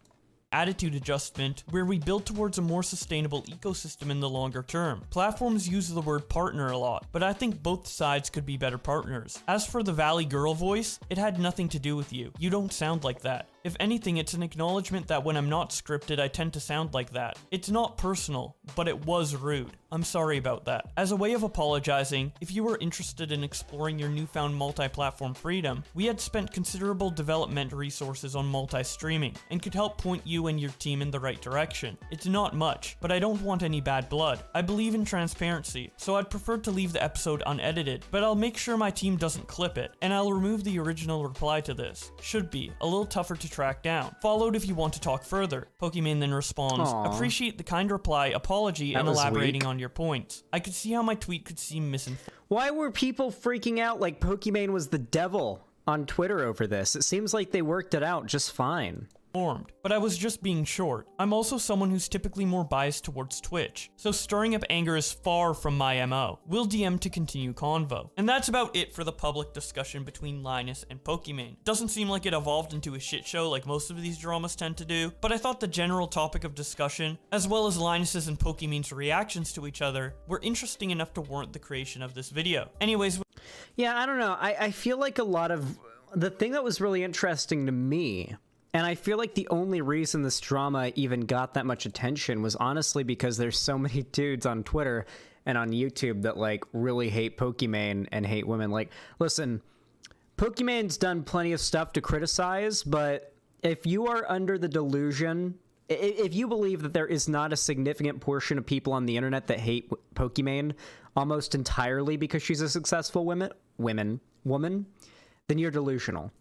Attitude adjustment where we build towards a more sustainable ecosystem in the longer term. Platforms use the word partner a lot, but I think both sides could be better partners. As for the Valley Girl voice, it had nothing to do with you. You don't sound like that. If anything, it's an acknowledgement that when I'm not scripted, I tend to sound like that. It's not personal, but it was rude. I'm sorry about that. As a way of apologizing, if you were interested in exploring your newfound multi-platform freedom, we had spent considerable development resources on multi-streaming, and could help point you and your team in the right direction. It's not much, but I don't want any bad blood. I believe in transparency, so I'd prefer to leave the episode unedited, but I'll make sure my team doesn't clip it, and I'll remove the original reply to this. Should be a little tougher to track down. Followed if you want to talk further. Pokimane then responds, Aw. appreciate the kind reply, apology, That and was elaborating weak. on your points. I could see how my tweet could seem misinformed. Why were people freaking out like Pokimane was the devil on Twitter over this? It seems like they worked it out just fine. But I was just being short. I'm also someone who's typically more biased towards Twitch, so stirring up anger is far from my MO. We'll DM to continue convo. And that's about it for the public discussion between Linus and Pokimane. Doesn't seem like it evolved into a shit show like most of these dramas tend to do, but I thought the general topic of discussion, as well as Linus's and Pokimane's reactions to each other, were interesting enough to warrant the creation of this video. Anyways, yeah, I don't know. I feel like a lot of the thing that was really interesting to me, and I feel like the only reason this drama even got that much attention was honestly because there's so many dudes on Twitter and on YouTube that like really hate Pokimane and hate women. Like, listen, Pokimane's done plenty of stuff to criticize, but if you are under the delusion, if you believe that there is not a significant portion of people on the internet that hate Pokimane almost entirely because she's a successful woman, then you're delusional.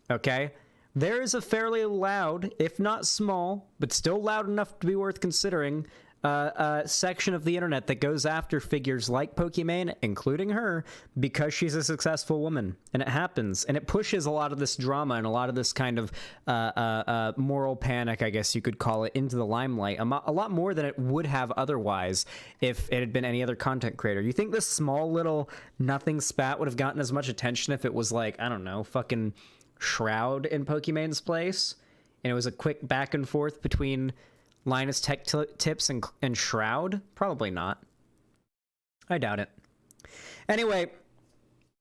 Okay? There is a fairly loud, if not small, but still loud enough to be worth considering, section of the internet that goes after figures like Pokimane, including her, because she's a successful woman. And it happens. And it pushes a lot of this drama and a lot of this kind of moral panic, I guess you could call it, into the limelight. A lot more than it would have otherwise if it had been any other content creator. You think this small little nothing spat would have gotten as much attention if it was like, I don't know, fucking Shroud in Pokimane's place, and it was a quick back and forth between Linus Tech Tips and Shroud? Probably not. I doubt it. Anyway,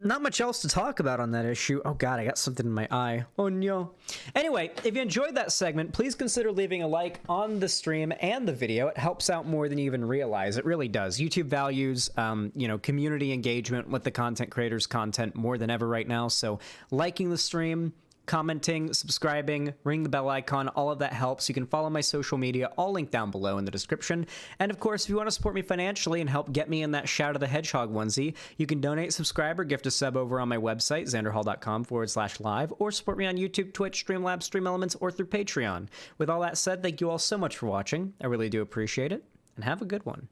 not much else to talk about on that issue. Oh god, I got something in my eye. Oh no. Anyway, if you enjoyed that segment, please consider leaving a like on the stream and the video. It helps out more than you even realize. It really does. YouTube values, community engagement with the content creators' content more than ever right now. So liking the stream, commenting, subscribing, ring the bell icon, all of that helps. You can follow my social media, all linked down below in the description. And of course, if you want to support me financially and help get me in that Shout of the Hedgehog onesie, you can donate, subscribe, or gift a sub over on my website, xanderhal.com/live, or support me on YouTube, Twitch, Streamlabs, Stream Elements, or through Patreon. With all that said, thank you all so much for watching. I really do appreciate it, and have a good one.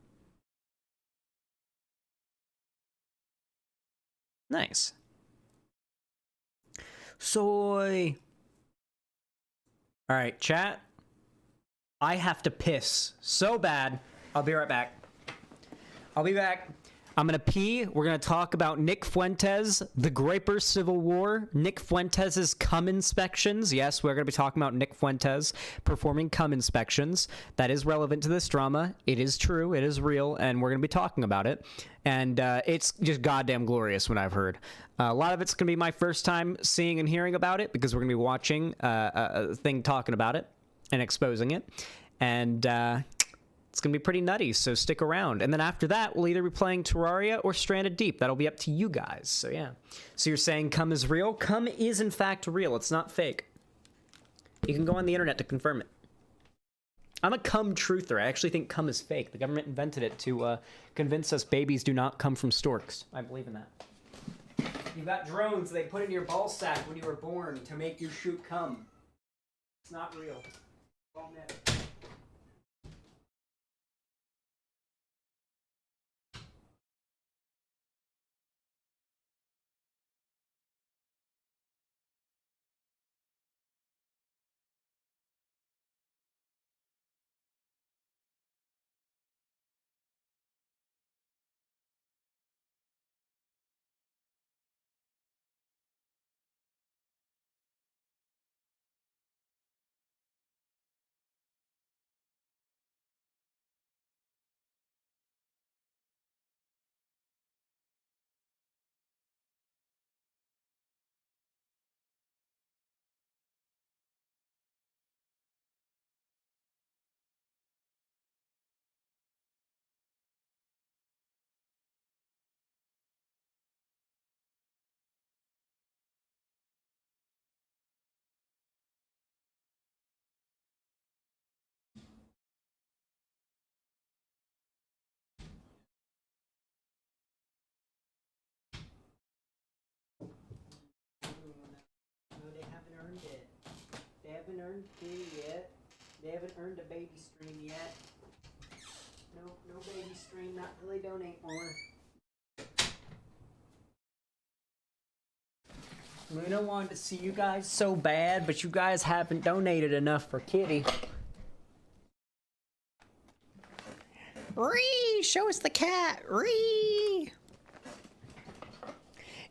Nice. Soy. All right, chat. I have to piss so bad. I'll be right back. I'll be back. I'm going to pee. We're going to talk about Nick Fuentes, the Graper Civil War, Nick Fuentes' cum inspections. Yes, we're going to be talking about Nick Fuentes performing cum inspections. That is relevant to this drama. It is true. It is real. And we're going to be talking about it. And it's just goddamn glorious what I've heard. A lot of it's going to be my first time seeing and hearing about it because we're going to be watching a thing talking about it and exposing it. And it's going to be pretty nutty, so stick around. And then after that, we'll either be playing Terraria or Stranded Deep. That'll be up to you guys. So yeah. So you're saying cum is real? Cum is in fact real. It's not fake. You can go on the internet to confirm it. I'm a cum truther. I actually think cum is fake. The government invented it to convince us babies do not come from storks. I believe in that. You've got drones they put in your ball sack when you were born to make you shoot cum. It's not real. Well, man. earned kitty yet. They haven't earned a baby stream yet. No baby stream, not till they donate more. Luna wanted to see you guys so bad, but you guys haven't donated enough for kitty. Ree! Show us the cat! Ree!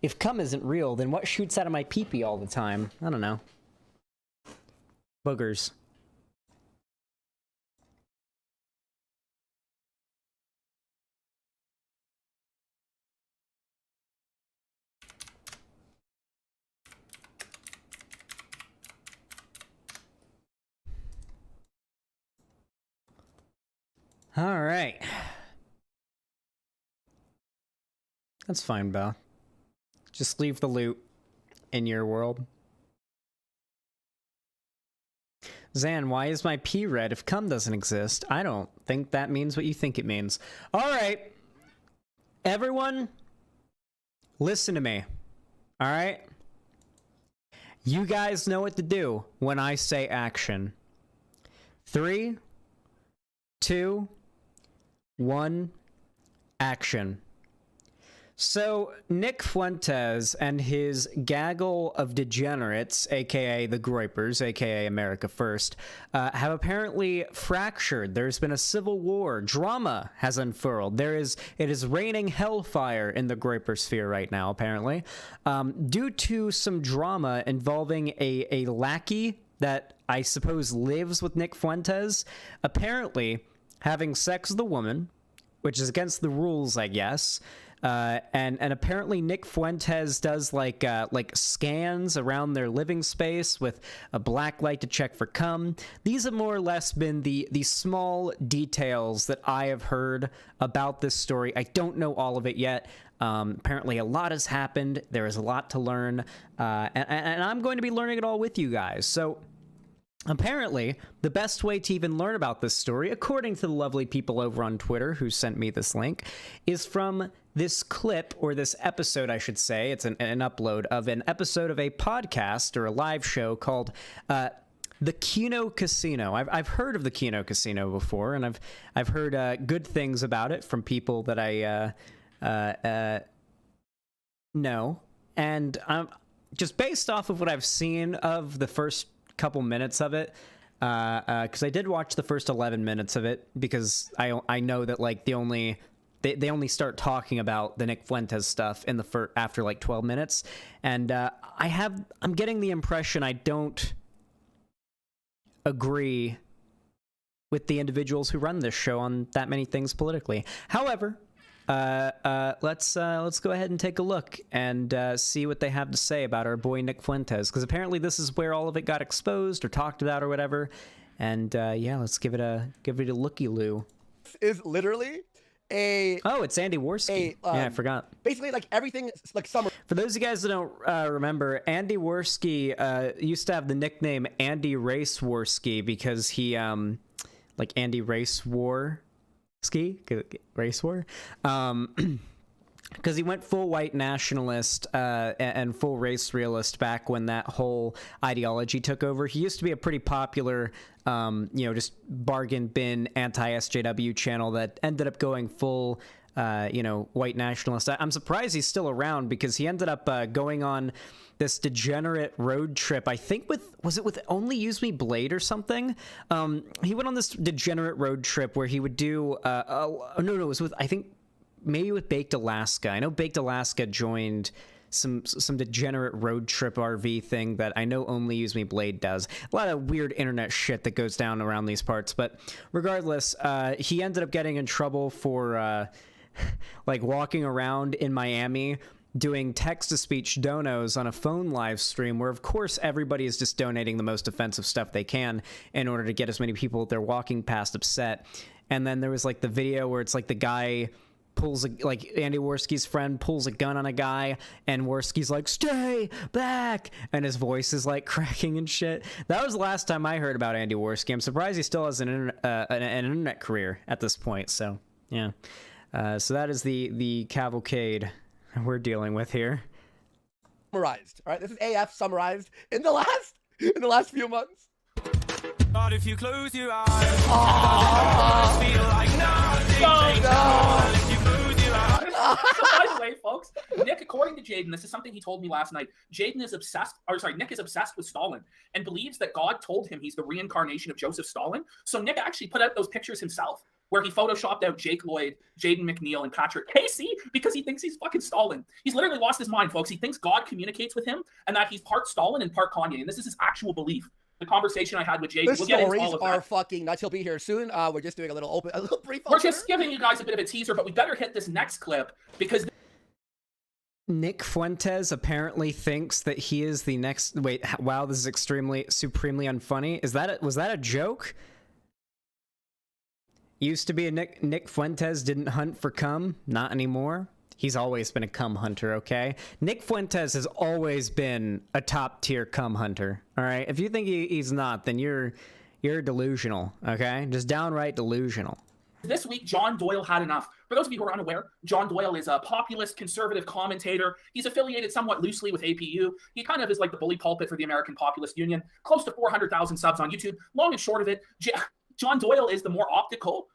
If cum isn't real, then what shoots out of my pee-pee all the time? I don't know. Boogers. All right. That's fine, Belle. Just leave the loot in your world. Zan, why is my P red if cum doesn't exist? I don't think that means what you think it means. All right. Everyone, listen to me. All right? You guys know what to do when I say action. 3, 2, 1, action. So, Nick Fuentes and his gaggle of degenerates, aka the Groypers, aka America First, have apparently fractured. There's been a civil war. Drama has unfurled. It is raining hellfire in the Groyper sphere right now, apparently, due to some drama involving a lackey that I suppose lives with Nick Fuentes, apparently having sex with a woman, which is against the rules, I guess. And apparently Nick Fuentes does like scans around their living space with a black light to check for cum. These have more or less been the small details that I have heard about this story. I don't know all of it yet. Apparently a lot has happened. There is a lot to learn, and I'm going to be learning it all with you guys. So apparently, the best way to even learn about this story, according to the lovely people over on Twitter who sent me this link, is from this clip, or this episode, I should say. It's an upload of an episode of a podcast or a live show called The Kino Casino. I've heard of the Kino Casino before, and I've heard good things about it from people that I know. And just based off of what I've seen of the first couple minutes of it, because I did watch the first 11 minutes of it, because I know that like they only start talking about the Nick Fuentes stuff in the after like 12 minutes, and I'm getting the impression I don't agree with the individuals who run this show on that many things politically. However, let's go ahead and take a look and see what they have to say about our boy Nick Fuentes, because apparently this is where all of it got exposed or talked about or whatever. And yeah, let's give it a looky-loo. Is literally it's Andy Worski. Yeah, I forgot. Basically, like everything, like summer. For those of you guys that don't remember, Andy Worski used to have the nickname Andy Race Worski because he like Andy Race War. Race war, because he went full white nationalist and full race realist back when that whole ideology took over. He used to be a pretty popular, just bargain bin anti-SJW channel that ended up going full, white nationalist. I'm surprised he's still around, because he ended up going on this degenerate road trip. I think was it with Only Use Me Blade or something? He went on this degenerate road trip where he would do, it was with, I think, maybe with Baked Alaska. I know Baked Alaska joined some degenerate road trip RV thing that I know Only Use Me Blade does. A lot of weird internet shit that goes down around these parts, but regardless, he ended up getting in trouble for, like walking around in Miami doing text-to-speech donos on a phone live stream where, of course, everybody is just donating the most offensive stuff they can in order to get as many people they're walking past upset. And then there was, like, the video where it's, like, the guy pulls, Andy Worski's friend pulls a gun on a guy, and Worski's like, "Stay back!" And his voice is, like, cracking and shit. That was the last time I heard about Andy Worski. I'm surprised he still has an internet career at this point, so, yeah. So that is the cavalcade we're dealing with here. Summarized, all right? This is AF summarized in the last few months. But if you close your eyes, feel like nothing. If you close your eyes. So by the way, folks, Nick, according to Jaden, this is something he told me last night. Nick is obsessed with Stalin and believes that God told him he's the reincarnation of Joseph Stalin. So Nick actually put out those pictures himself, where he photoshopped out Jake Lloyd, Jaden McNeil, and Patrick Casey because he thinks he's fucking Stalin. He's literally lost his mind, folks. He thinks God communicates with him and that he's part Stalin and part Kanye. And this is his actual belief. The conversation I had with Jaden. The stories are fucking nuts. He'll be here soon. We're just doing a little brief. We're just giving you guys a bit of a teaser, but we better hit this next clip because Nick Fuentes apparently thinks that he is the next. Wait, wow, this is supremely unfunny. Was that a joke? Used to be a Nick Fuentes didn't hunt for cum, not anymore. He's always been a cum hunter, okay? Nick Fuentes has always been a top tier cum hunter, all right? If you think he's not, then you're delusional, okay? Just downright delusional. this week, John Doyle had enough. For those of you who are unaware, John Doyle is a populist conservative commentator. He's affiliated somewhat loosely with APU. He kind of is like the bully pulpit for the American Populist Union. Close to 400,000 subs on YouTube. Long and short of it, John Doyle is the more optical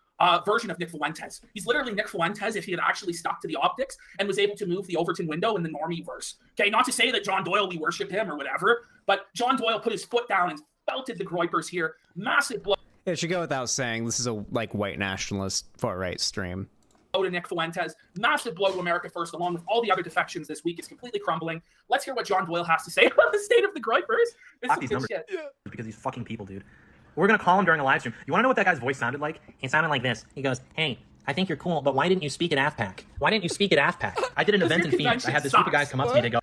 version of Nick Fuentes. He's literally Nick Fuentes if he had actually stuck to the optics and was able to move the Overton window in the normie verse. Okay, not to say that John Doyle, we worship him or whatever, but John Doyle put his foot down and belted the Groypers here. Massive blow. It should go without saying, this is a white nationalist far-right stream. To Nick Fuentes. Massive blow to America First, along with all the other defections this week. It's completely crumbling. Let's hear what John Doyle has to say about the state of the Groypers. It's some good shit. Because these fucking people, dude. We're gonna call him during a live stream. You wanna know what that guy's voice sounded like? He sounded like this. He goes, "Hey, I think you're cool, but why didn't you speak at AFPAC? Why didn't you speak at AFPAC? I did an event in Phoenix. I had this group of guys come up to me. They go,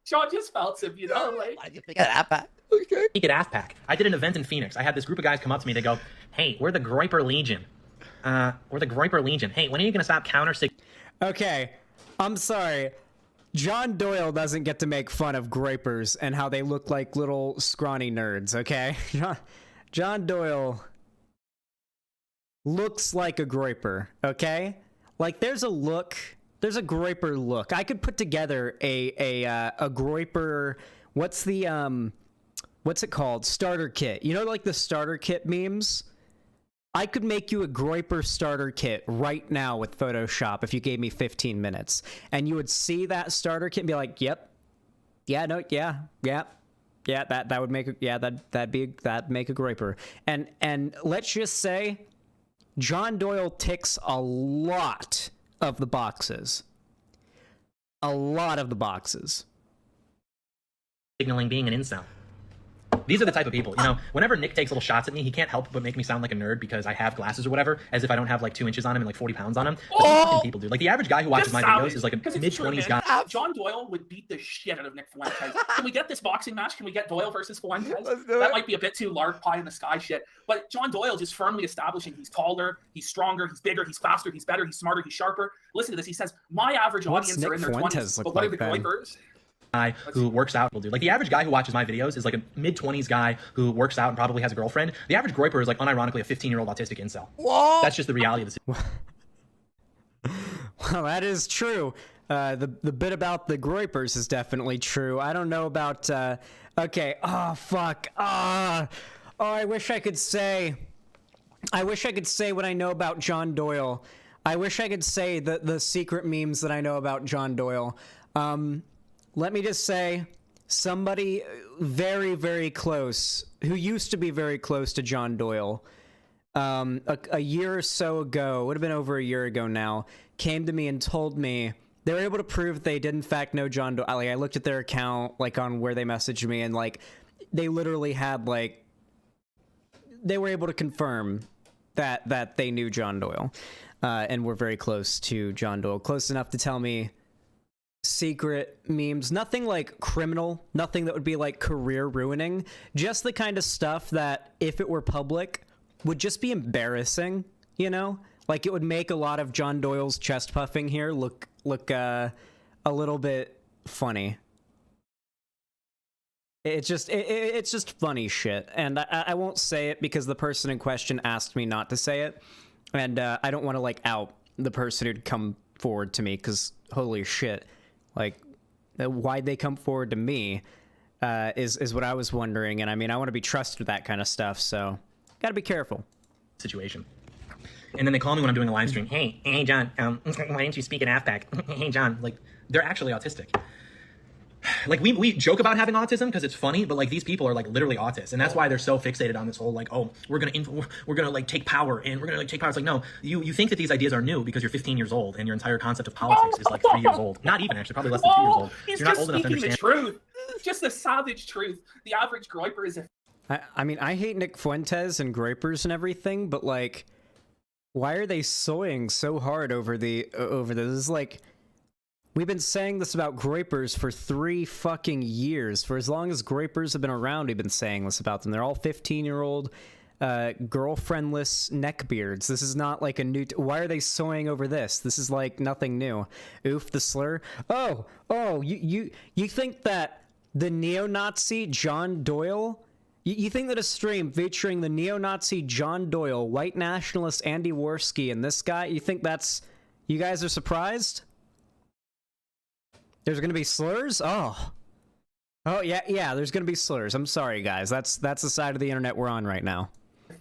John just felt him, you know, like. Why did you speak at AFPAC? Okay. Speak at AFPAC. I did an event in Phoenix. I had this group of guys come up to me. They go, "Hey, we're the Groyper Legion. We're the Groyper Legion. Hey, when are you gonna stop counter-sig?" Okay, I'm sorry. John Doyle doesn't get to make fun of Groypers and how they look like little scrawny nerds, okay? John Doyle looks like a Groyper, okay? Like, there's a Groyper look. I could put together a Groyper, what's it called? Starter kit. You know, like the starter kit memes? I could make you a Groyper starter kit right now with Photoshop if you gave me 15 minutes. And you would see that starter kit and be like, yep. Yeah, no, yeah. Yeah, that would make that'd make a Groyper. And let's just say John Doyle ticks a lot of the boxes. A lot of the boxes. Signaling being an incel. These are the type of people, you know, whenever Nick takes little shots at me, he can't help but make me sound like a nerd because I have glasses or whatever, as if I don't have like 2 inches on him and like 40 pounds on him. But these fucking people, dude. Like the average guy who watches my videos is like a mid-20s guy. John Doyle would beat the shit out of Nick Fuentes. Can we get this boxing match? Can we get Doyle versus Fuentes? That might be a bit too large pie in the sky shit. But John Doyle just firmly establishing he's taller, he's stronger, he's bigger, he's faster, he's better, he's smarter, he's sharper. Listen to this. He says, my average audience are in their 20s, but what are the Groypers? Guy who works out will do. Like the average guy who watches my videos is like a mid-20s guy who works out and probably has a girlfriend. The average Groyper is like unironically a 15-year-old autistic incel. Whoa! That's just the reality of the Well, that is true. The bit about the Groypers is definitely true. I don't know about okay. Oh fuck. Oh, I wish I could say what I know about John Doyle. I wish I could say the secret memes that I know about John Doyle. Let me just say, somebody very, very close, who used to be very close to John Doyle, a year or so ago, would have been over a year ago now, came to me and told me they were able to prove they did in fact know John Doyle. Like, I looked at their account, like on where they messaged me, and like they literally had like they were able to confirm that they knew John Doyle and were very close to John Doyle, close enough to tell me secret memes, nothing like criminal, nothing that would be like career ruining, just the kind of stuff that if it were public would just be embarrassing, you know, like it would make a lot of John Doyle's chest puffing here look a little bit funny. It's just funny shit, and I won't say it because the person in question asked me not to say it, and I don't want to like out the person who'd come forward to me because holy shit. Like, why'd they come forward to me? is what I was wondering. And I mean, I want to be trusted with that kind of stuff, so gotta be careful. Situation. And then they call me when I'm doing a live stream. Hey, John, why didn't you speak in halfback? Hey, John, like, they're actually autistic. Like, we joke about having autism because it's funny, but like these people are like literally autists, and that's why they're so fixated on this whole like, oh, we're gonna like take power, and we're gonna like take power. It's like, no, you think that these ideas are new because you're 15 years old and your entire concept of politics is like 3 years old. Not even, actually, probably less than 2 years old. He's You're not just old enough to speaking understand. the truth. Just the savage truth. The average groiper is a... I mean, I hate Nick Fuentes and Groypers and everything, but like, why are they soying so hard over this? It's like, we've been saying this about Groypers for 3 fucking years. For as long as Groypers have been around, we've been saying this about them. They're all 15-year-old, girlfriendless neckbeards. This is not like a new... Why are they soying over this? This is like nothing new. Oof, the slur. Oh, you think that the neo-Nazi John Doyle... You think that a stream featuring the neo-Nazi John Doyle, white nationalist Andy Worski, and this guy, you think that's... You guys are surprised? There's gonna be slurs? Oh, yeah, there's gonna be slurs. I'm sorry, guys. That's the side of the internet we're on right now.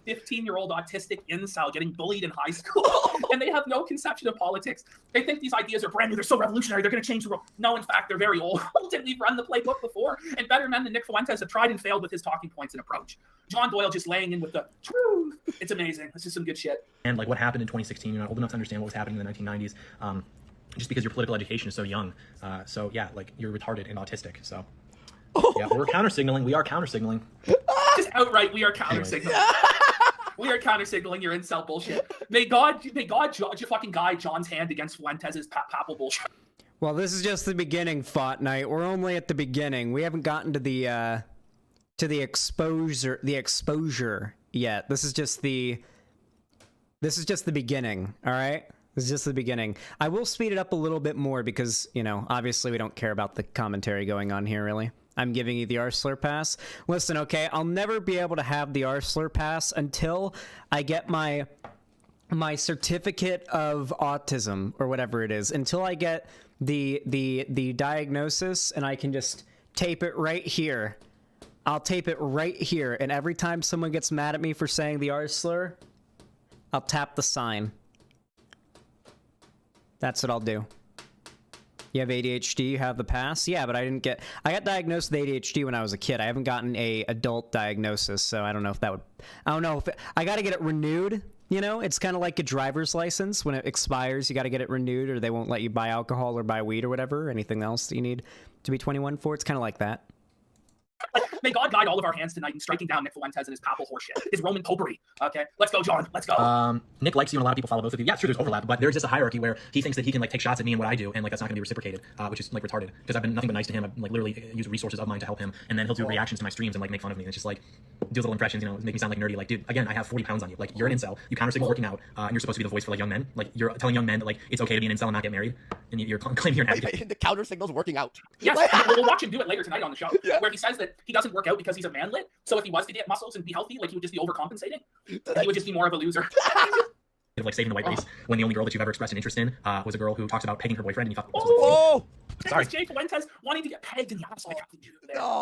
15-year-old autistic incel getting bullied in high school, and they have no conception of politics. They think these ideas are brand new, they're so revolutionary, they're going to change the world. No, in fact, they're very old, and we've run the playbook before, and better men than Nick Fuentes have tried and failed with his talking points and approach. John Doyle just laying in with the truth. It's amazing. This is some good shit. And like what happened in 2016, you're not old enough to understand what was happening in the 1990s, just because your political education is so young. So yeah, like you're retarded and autistic. So yeah, we're counter-signaling. We are counter-signaling. Just outright, we are counter-signaling. We are counter-signaling your incel bullshit. May God judge a fucking guy John's hand against Fuentes' papal bullshit. Well, this is just the beginning, Fought Night. We're only at the beginning. We haven't gotten to the exposure yet. This is just the beginning, all right? This is just the beginning. I will speed it up a little bit more because, you know, obviously we don't care about the commentary going on here, really. I'm giving you the R-Slur pass. Listen, okay, I'll never be able to have the R-Slur pass until I get my certificate of autism or whatever it is. Until I get the diagnosis and I can just tape it right here. I'll tape it right here, and every time someone gets mad at me for saying the R-Slur, I'll tap the sign. That's what I'll do. You have ADHD, you have the pass? Yeah, but I got diagnosed with ADHD when I was a kid. I haven't gotten a adult diagnosis, so I don't know if that would... I gotta get it renewed, you know? It's kind of like a driver's license. When it expires, you gotta get it renewed, or they won't let you buy alcohol or buy weed or whatever, anything else that you need to be 21 for. It's kind of like that. May God guide all of our hands tonight in striking down Nick Fuentes and his papal horseshit, his Roman popery. Okay, let's go, John. Let's go. Nick likes you, and a lot of people follow both of you. Yeah, sure, there's overlap, but there's just a hierarchy where he thinks that he can like take shots at me and what I do, and like that's not going to be reciprocated, which is like retarded. Because I've been nothing but nice to him. I've like literally used resources of mine to help him, and then he'll do reactions to my streams and like make fun of me. And it's just like do little impressions, you know, make me sound like nerdy. Like, dude, again, I have 40 pounds on you. Like, you're an incel. You counter-signal working out, and you're supposed to be the voice for like young men. Like, you're telling young men that like it's okay to be an incel and not get married, and you're claiming you're an advocate. The counter signal's working out. Yes, we'll watch him do it later tonight on the show, where he says that he doesn't work out because he's a manlet. So if he was to get muscles and be healthy, like he would just be overcompensating. And he would just be more of a loser. Of like saving the white race, when the only girl that you've ever expressed an interest in was a girl who talks about pegging her boyfriend, and you thought, sorry, Jay Fuentes wanting to get pegged in the asshole.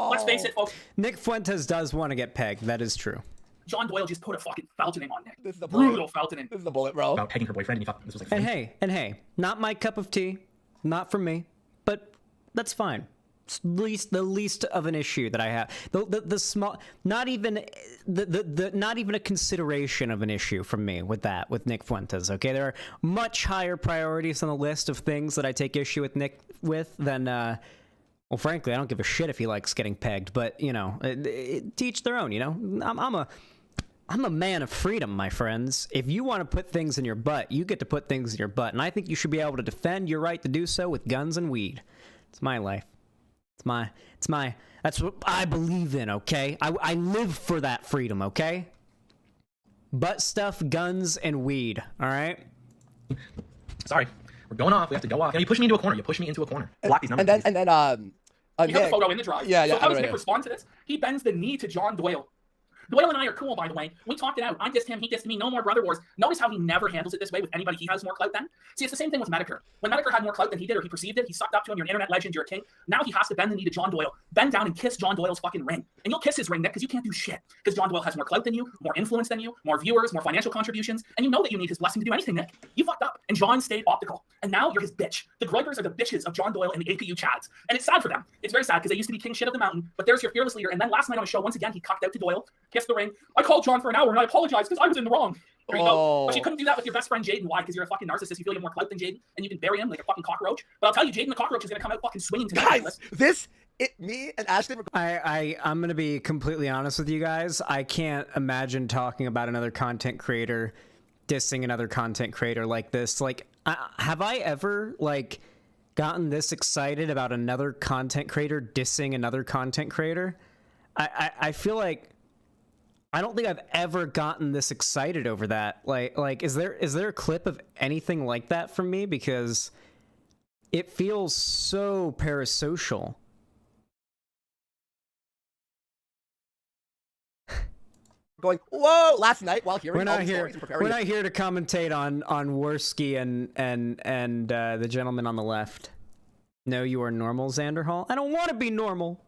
Let's face it, folks. Nick Fuentes does want to get pegged. That is true. John Doyle just put a fucking feltoning on Nick. This is the brutal feltoning. This is the bullet, bro. About pegging her boyfriend, and you thought this was like funny. And hey, not my cup of tea, not for me, but that's fine. It's the least of an issue that I have. The small, not even a consideration of an issue from me with Nick Fuentes. Okay, there are much higher priorities on the list of things that I take issue with Nick than. Well, frankly, I don't give a shit if he likes getting pegged, but you know, teach their own. You know, I'm a man of freedom, my friends. If you want to put things in your butt, you get to put things in your butt, and I think you should be able to defend your right to do so with guns and weed. It's my life. That's what I believe in, okay? I live for that freedom, okay? Butt stuff, guns, and weed, all right? Sorry, we're going off. We have to go off. You push me into a corner. Block these numbers. And then you got the photo in the drive. Yeah. So how does Nick respond to this? He bends the knee to John Doyle. Doyle and I are cool, by the way. We talked it out. I dissed him, he dissed me. No more brother wars. Notice how he never handles it this way with anybody he has more clout than? See, it's the same thing with Medicare. When Medicare had more clout than he did, or he perceived it, he sucked up to him. You're an internet legend, you're a king. Now he has to bend the knee to John Doyle. Bend down and kiss John Doyle's fucking ring. And you'll kiss his ring, Nick, because you can't do shit. Because John Doyle has more clout than you, more influence than you, more viewers, more financial contributions. And you know that you need his blessing to do anything, Nick. You fucked up. And John stayed optical. And now you're his bitch. The Groypers are the bitches of John Doyle and the APU chads. And it's sad for them. It's very sad because they used to be king shit of the mountain. But there's your fearless leader. And then last night on a show, once again, he cocked out to Doyle, kissed the ring. I called John for an hour and I apologized because I was in the wrong. There you go. But you couldn't do that with your best friend Jaden. Why? Because you're a fucking narcissist. You feel you have more clout than Jaden, and you can bury him like a fucking cockroach. But I'll tell you, Jaden the cockroach is gonna come out fucking swinging to guys. Me and Ashton. I'm gonna be completely honest with you guys. I can't imagine talking about another content creator dissing another content creator like this. Like, have I ever like gotten this excited about another content creator dissing another content creator? I feel like I don't think I've ever gotten this excited over that. Like, is there a clip of anything like that from me? Because it feels so parasocial. Going, whoa! Last night while hearing We're not all these here. stories and preparing. We're not here to commentate on Worski and the gentleman on the left. No, you are normal, Xanderhal. I don't want to be normal.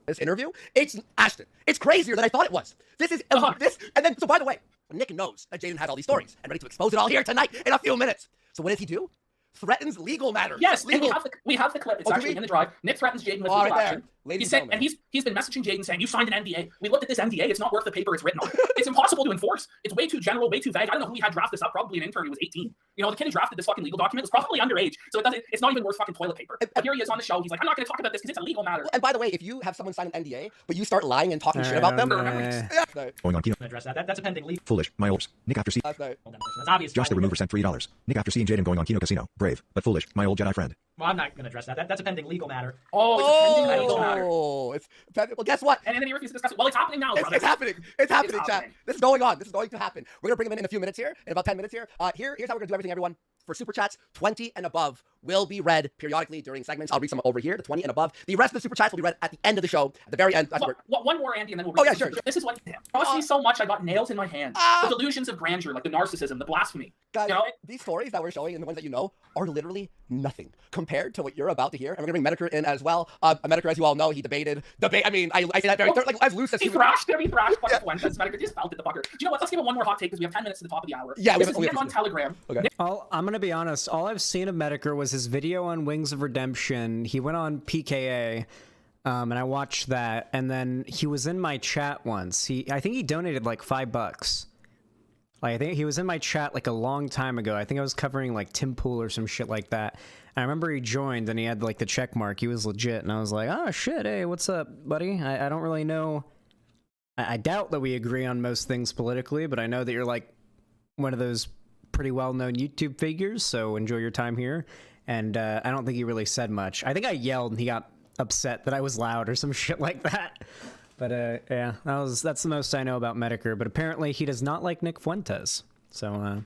This interview, it's Ashton. It's crazier than I thought it was. This is this, and then so by the way, Nick knows that Jaden has all these stories and ready to expose it all here tonight in a few minutes. So what does he do? Threatens legal matters. Yes, legal. and we have the clip. It's actually in the drive. Nick threatens Jaden with legal action. He's been messaging Jaden saying, "You signed an NDA. We looked at this NDA. It's not worth the paper it's written on. It's impossible to enforce. It's way too general, way too vague. I don't know who he had draft this up. Probably an intern who was 18. You know, the kid who drafted this fucking legal document was probably underage. So it's not even worth fucking toilet paper. But here he is on the show. He's like, I'm not going to talk about this because it's a legal matter. And by the way, if you have someone sign an NDA, but you start lying and talking shit about them, Going on Kino. Address that. That's a pending legal. Foolish. My old. Nick after C. Last night. That's obvious. Josh the remover sent $3. Nick after seeing Jaden going on Kino Casino. Brave, but foolish. My old Jedi friend. Well, I'm not going to address that. That's a pending legal matter. Oh, it's a pending legal matter. Oh, well, guess what? And then he refuses to discuss it. Well, it's happening now, brother. It's happening. It's happening, chat. This is going on. This is going to happen. We're going to bring him in a few minutes here, in about 10 minutes here. Here's how we're going to do everything, everyone. For super chats, 20 and above will be read periodically during segments. I'll read some over here, the 20 and above. The rest of the super chats will be read at the end of the show, at the very end. One more, Andy, and then we'll read. Oh, yeah, sure. This is what cost me so much. I got nails in my hand. The delusions of grandeur, like the narcissism, the blasphemy. Guys, you know, these stories that we're showing and the ones that you know are literally nothing compared to what you're about to hear. And we're going to bring Medicare in as well. Medicare, as you all know, he debated. I mean, I say that very like as loose as he thrashed him. He thrashed Fuentes. Medicare just felt it, the fucker. Do you know what? Let's give him one more hot take because we have 10 minutes to the top of the hour. Yeah, this is Nick on Telegram. Okay. I'm gonna be honest. All I've seen of Medicare was his video on Wings of Redemption. He went on PKA, and I watched that. And then he was in my chat once. I think he donated like $5. Like, I think he was in my chat like a long time ago. I think I was covering like Tim Pool or some shit like that. And I remember he joined and he had like the check mark. He was legit, and I was like, oh shit, hey, what's up, buddy? I don't really know. I doubt that we agree on most things politically, but I know that you're like one of those pretty well-known YouTube figures, so enjoy your time here. And I don't think he really said much. I think I yelled and he got upset that I was loud or some shit like that. But yeah, that's the most I know about Medicare. But apparently he does not like Nick Fuentes. So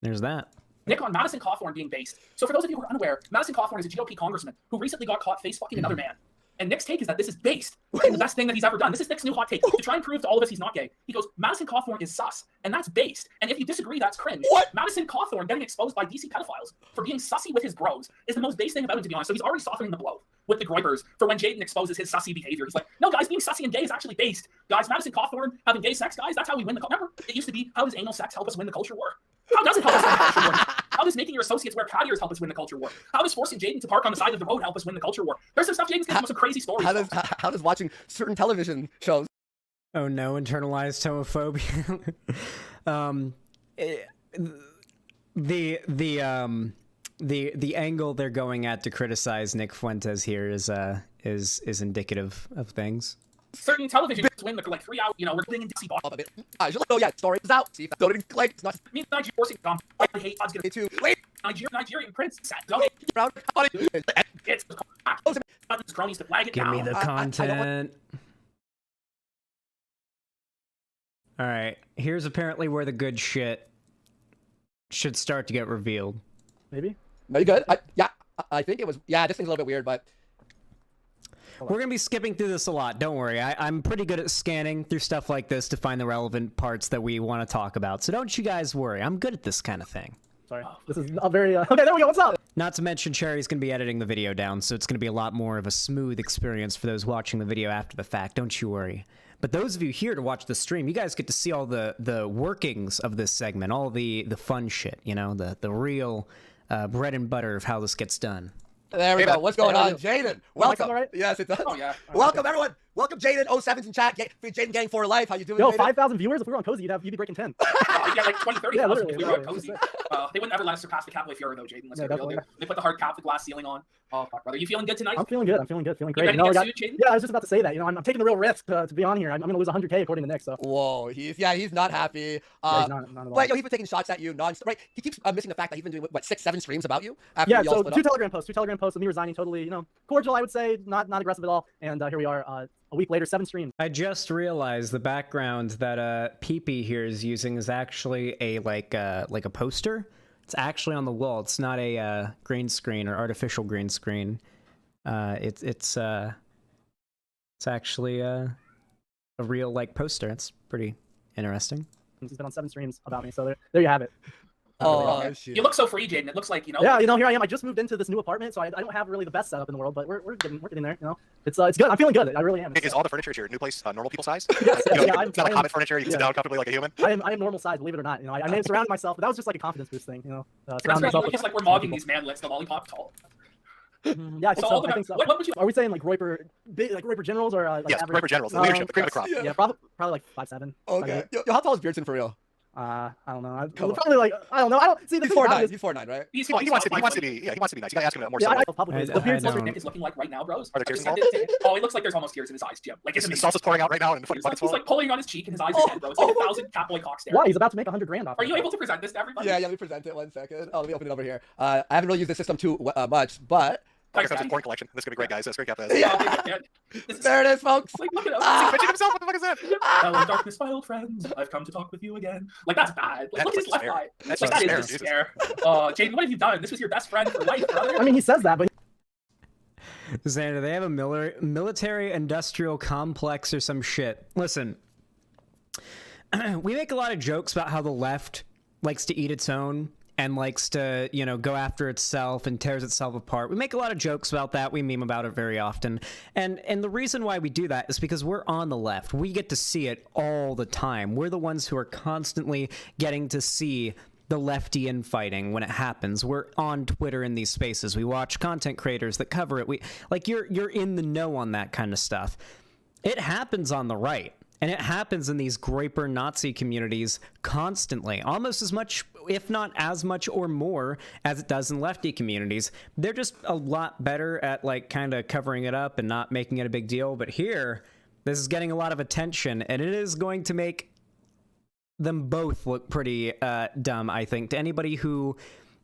there's that. Nick on Madison Cawthorn being based. So for those of you who are unaware, Madison Cawthorn is a GOP congressman who recently got caught face fucking another man. And Nick's take is that this is based in the best thing that he's ever done. This is Nick's new hot take. To try and prove to all of us he's not gay, he goes, Madison Cawthorn is sus. And that's based. And if you disagree, that's cringe. What? Madison Cawthorn getting exposed by DC pedophiles for being sussy with his bros is the most base thing about him, to be honest. So he's already softening the blow with the Groypers for when Jaden exposes his sussy behavior. He's like, no, guys, being sussy and gay is actually based. Guys, Madison Cawthorn having gay sex, guys, that's how we win the Remember, it used to be, how does anal sex help us win the culture war? How does it help us win the culture war? How does making your associates wear cat ears help us win the culture war? How does forcing Jaden to park on the side of the road help us win the culture war? There's some stuff Jaden's getting some crazy stories. How does watching certain television shows? Oh no, internalized homophobia. The angle they're going at to criticize Nick Fuentes here is indicative of things. Certain television win the like 3 hours, you know, we're getting in DC ball a bit. Oh yeah, story is out. See if don't even click. It's not me Nigerian forcing I hate odds get too. Wait, Nigerian prince set. Don't it's cronies to flag it Give down. me the content. All right, here's apparently where the good shit should start to get revealed. Maybe. No, you good? I think it was. Yeah, this thing's a little bit weird, but. We're going to be skipping through this a lot. Don't worry. I'm pretty good at scanning through stuff like this to find the relevant parts that we want to talk about. So don't you guys worry. I'm good at this kind of thing. Sorry. This is a very... okay, there we go. What's up? Not to mention Cherry's going to be editing the video down, so it's going to be a lot more of a smooth experience for those watching the video after the fact. Don't you worry. But those of you here to watch the stream, you guys get to see all the workings of this segment, all the fun shit, you know, the real bread and butter of how this gets done. There we go. What's going on? Jaden, welcome. Right? Yes, it does. Oh, yeah. Welcome, everyone. Welcome, Jaden. 07's in chat. Jaden Gang for life. How you doing, Yo, Jaden? 5,000 viewers. If we were on Cozy, you'd be breaking 10. Yeah, like 20, 30 Yeah, thousand literally, if we were on literally. Cozy. They wouldn't ever let us surpass the Cowboy Fury, though, Jaden. Let's Yeah, get real, definitely. dude. They put the hard cap, the glass ceiling on. Oh, fuck, brother. You feeling good tonight? I'm feeling good. I'm feeling good. Feeling great. ready You know, to I get sued, Jaden? yeah, I was just about to say that. You know, I'm taking the real risk to be on here. I'm going to lose 100K according to Nick. So. Whoa, he's not happy. Yeah, he's not at all. But yo, he's been taking shots at you non-stop. Right? He keeps missing the fact that he's been doing what 6-7 streams about you. After Yeah, we all so split two up. Telegram posts of me resigning, totally, you know, cordial, I would say, not aggressive at all. And here we are, a week later, 7 streams. I just realized the background that Peepee here is using is actually a like a poster. It's actually on the wall. It's not a green screen or artificial green screen. It's actually a real like poster. It's pretty interesting. He's been on 7 streams about me, so there you have it. Oh, shit. You look so free, Jaden. It looks like, you know. Yeah, you know, here I am. I just moved into this new apartment, so I don't have really the best setup in the world, but we're getting there. You know, it's good. I'm feeling good. I really am. Is all the furniture at your new place normal people size? Yes, You know, yeah, it's not like Hobbit furniture. You can sit down comfortably like a human. I am normal size, believe it or not. You know, I may have surrounded myself, but that was just like a confidence boost thing. You know, surround myself with It's like we're mogging these manlets, the lollipop tall. Yeah, I think So so. all the- I think so. what would you- Are we saying like Royper, like Royper generals or like Yes, average? Royper generals, the leadership, the cream of the crop. Yeah, probably like 5'7". Okay. Yo, how tall is Beardson for real? I don't know. Probably like I don't know. I don't see the He's thing 4'9". about it is- He's 4'9", right? He's He wants to be nice. He wants to be nice. You gotta ask him more. Yeah, subtly. I probably. I- The beard's I What don't- Nick is looking like right now, bros. Are there tears I just sent it to- Oh, it looks like there's almost tears in his eyes, Jim. Like it's His amazing. salsa's pouring out right now, and the fucking He's like, bucket's he's full. like pulling on his cheek and his eyes are dead, bro. It's like 1,000 Catboy cock stare. Why? He's about to make 100 grand off. Are it. you able to present this to everybody? Yeah, let me present it 1 second. Oh, let me open it over here. I haven't really used this system too much, but Like I said, his porn collection. This is gonna be great, guys. That's great, guys. Yeah. there it is, folks. Like, look at us. He's pitching himself. What the fuck is that? Hello, darkness, my old friend. I've come to talk with you again. Like, that's bad. Like, That's look at his left despair. eye. That's Like, that is despair, despair. Jaden, what have you done? This was your best friend for life, brother. I mean, he says that, but Xander, they have a military industrial complex or some shit. Listen, we make a lot of jokes about how the left likes to eat its own and likes to, you know, go after itself and tears itself apart. We make a lot of jokes about that. We meme about it very often. And the reason why we do that is because we're on the left. We get to see it all the time. We're the ones who are constantly getting to see the lefty infighting when it happens. We're on Twitter in these spaces. We watch content creators that cover it. You're in the know on that kind of stuff. It happens on the right. And it happens in these Groyper Nazi communities constantly, almost as much, if not as much or more, as it does in lefty communities. They're just a lot better at, like, kind of covering it up and not making it a big deal. But here, this is getting a lot of attention, and it is going to make them both look pretty dumb, I think, to anybody who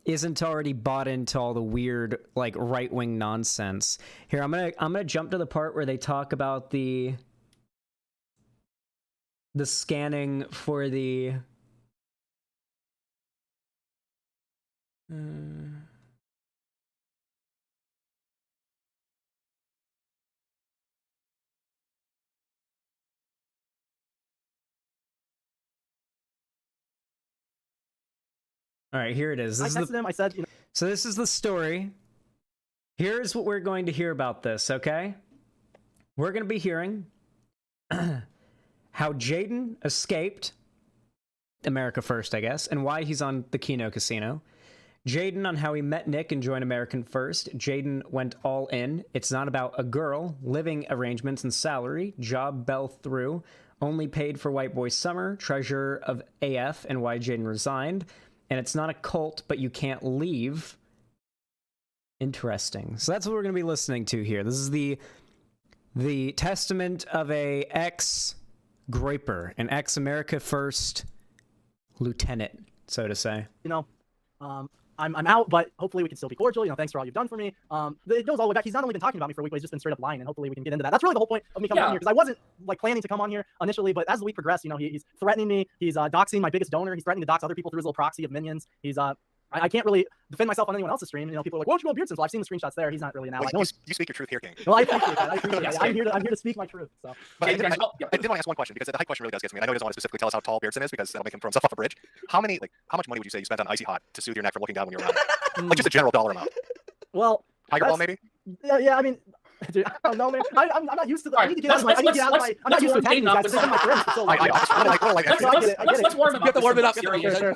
isn't already bought into all the weird, like, right-wing nonsense. Here, I'm gonna jump to the part where they talk about the scanning for the all right, here it is. I texted him. I said, you know, So this is the story. Here's what we're going to hear about this, okay? We're going to be hearing how Jaden escaped America First, I guess, and why he's on the Kino Casino. Jaden on how he met Nick and joined American First. Jaden went all in. It's not about a girl, living arrangements and salary, job Bell through, only paid for white boy summer, treasurer of AF, and why Jaden resigned. And it's not a cult, but you can't leave. Interesting. So that's what we're going to be listening to here. This is the testament of a ex-Groyper, an ex-America First lieutenant, so to say. you know, I'm out, but hopefully we can still be cordial. You know, thanks for all you've done for me. It goes all the way back. He's not only been talking about me for a week, but he's just been straight up lying, and hopefully we can get into that. That's really the whole point of me coming on here, because I wasn't like planning to come on here initially, but as the week progressed, you know, he's threatening me. He's doxing my biggest donor. He's threatening to dox other people through his little proxy of minions. He's I can't really defend myself on anyone else's stream. You know, people are like, "Why don't you go on Beardson's?" Well, I've seen the screenshots there. He's not really now. Well, Like, no you speak your truth here, King. Well, I appreciate that. I appreciate that. I'm here to speak my truth. So, But I did want to ask one question because the height question really does get to me. I know he doesn't want to specifically tell us how tall Beardson is because that'll make him throw himself off a bridge. How much money would you say you spent on Icy Hot to soothe your neck from looking down when you're around? Like just a general dollar amount. Well, Tiger Ball maybe? Yeah, I mean, dude, I don't know, man. I'm not used to the. I need to get out of my. I'm not used to attacking these guys. This is my friends. So Let's warm him up. You have to warm it up. Sure.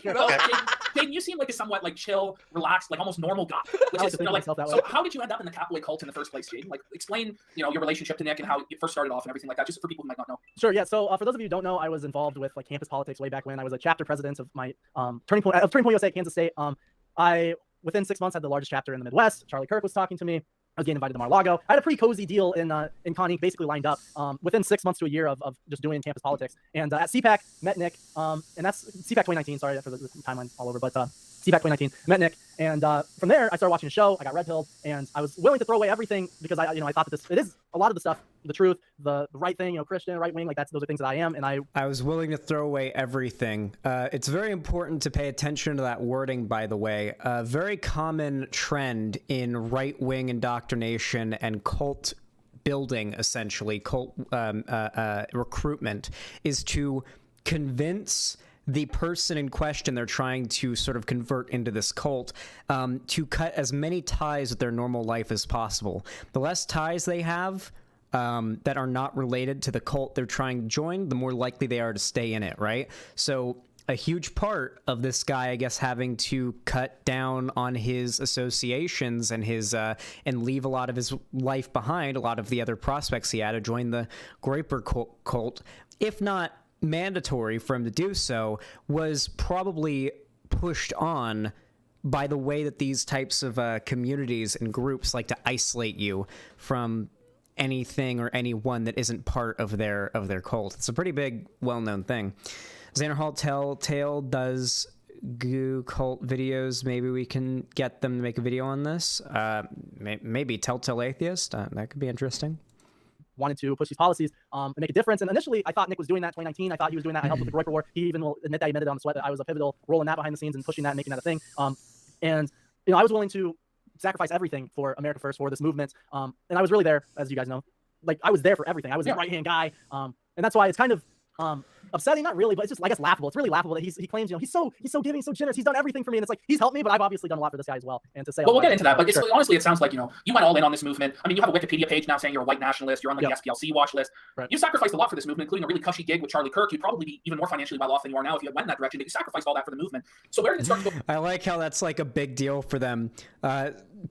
Jaden, you seem like a somewhat like chill, relaxed, like almost normal guy. Which is, like, so how did you end up in the Catboy cult in the first place, Jaden? Like, explain, your relationship to Nick and how it first started off and everything like that, just for people who might not know. Sure. Yeah. So for those of you who don't know, I was involved with like campus politics way back when. I was a chapter president of my Turning Point USA at Kansas State. I within 6 months had the largest chapter in the Midwest. Charlie Kirk was talking to me. I was getting invited to Mar-a-Lago. I had a pretty cozy deal in Con Inc. basically lined up within 6 months to a year of just doing campus politics. And at CPAC, met Nick, and that's CPAC 2019. Sorry for the timeline all over, but CPAC 2019, met Nick, and from there I started watching the show. I got red pilled, and I was willing to throw away everything because I thought that it is a lot of the stuff, the truth, the right thing, Christian, right wing, like those are things that I am, and I was willing to throw away everything. It's very important to pay attention to that wording, by the way. A very common trend in right wing indoctrination and cult building, essentially cult recruitment, is to convince the person in question they're trying to sort of convert into this cult to cut as many ties with their normal life as possible. The less ties they have that are not related to the cult they're trying to join, the more likely they are to stay in it, right? So a huge part of this guy, I guess, having to cut down on his associations and his and leave a lot of his life behind, a lot of the other prospects he had to join the Groyper cult, if not mandatory for him to do so, was probably pushed on by the way that these types of communities and groups like to isolate you from anything or anyone that isn't part of their cult. It's a pretty big, well-known thing. Xanderhal Telltale does goo cult videos. Maybe we can get them to make a video on this. Maybe Telltale Atheist. That could be interesting. Wanted to push these policies and make a difference. And initially, I thought Nick was doing that in 2019. I thought he was doing that. I helped with the Groyper War. He even will admit that he admitted on the sweat that I was a pivotal role in that behind the scenes and pushing that, and making that a thing. And I was willing to sacrifice everything for America First, for this movement. And I was really there, as you guys know. Like, I was there for everything. I was the right-hand guy. And that's why it's kind of upsetting, not really, but it's just, I guess, laughable. It's really laughable that he claims, he's so giving, so generous. He's done everything for me, and it's like he's helped me, but I've obviously done a lot for this guy as well. And to say, well, we'll get into that, but honestly, it sounds like you went all in on this movement. I mean, you have a Wikipedia page now saying you're a white nationalist. You're on the SPLC watch list. Right. You sacrificed a lot for this movement, including a really cushy gig with Charlie Kirk. You'd probably be even more financially well off than you are now if you had went in that direction. But you sacrificed all that for the movement. So where did it start to go? I like how that's like a big deal for them.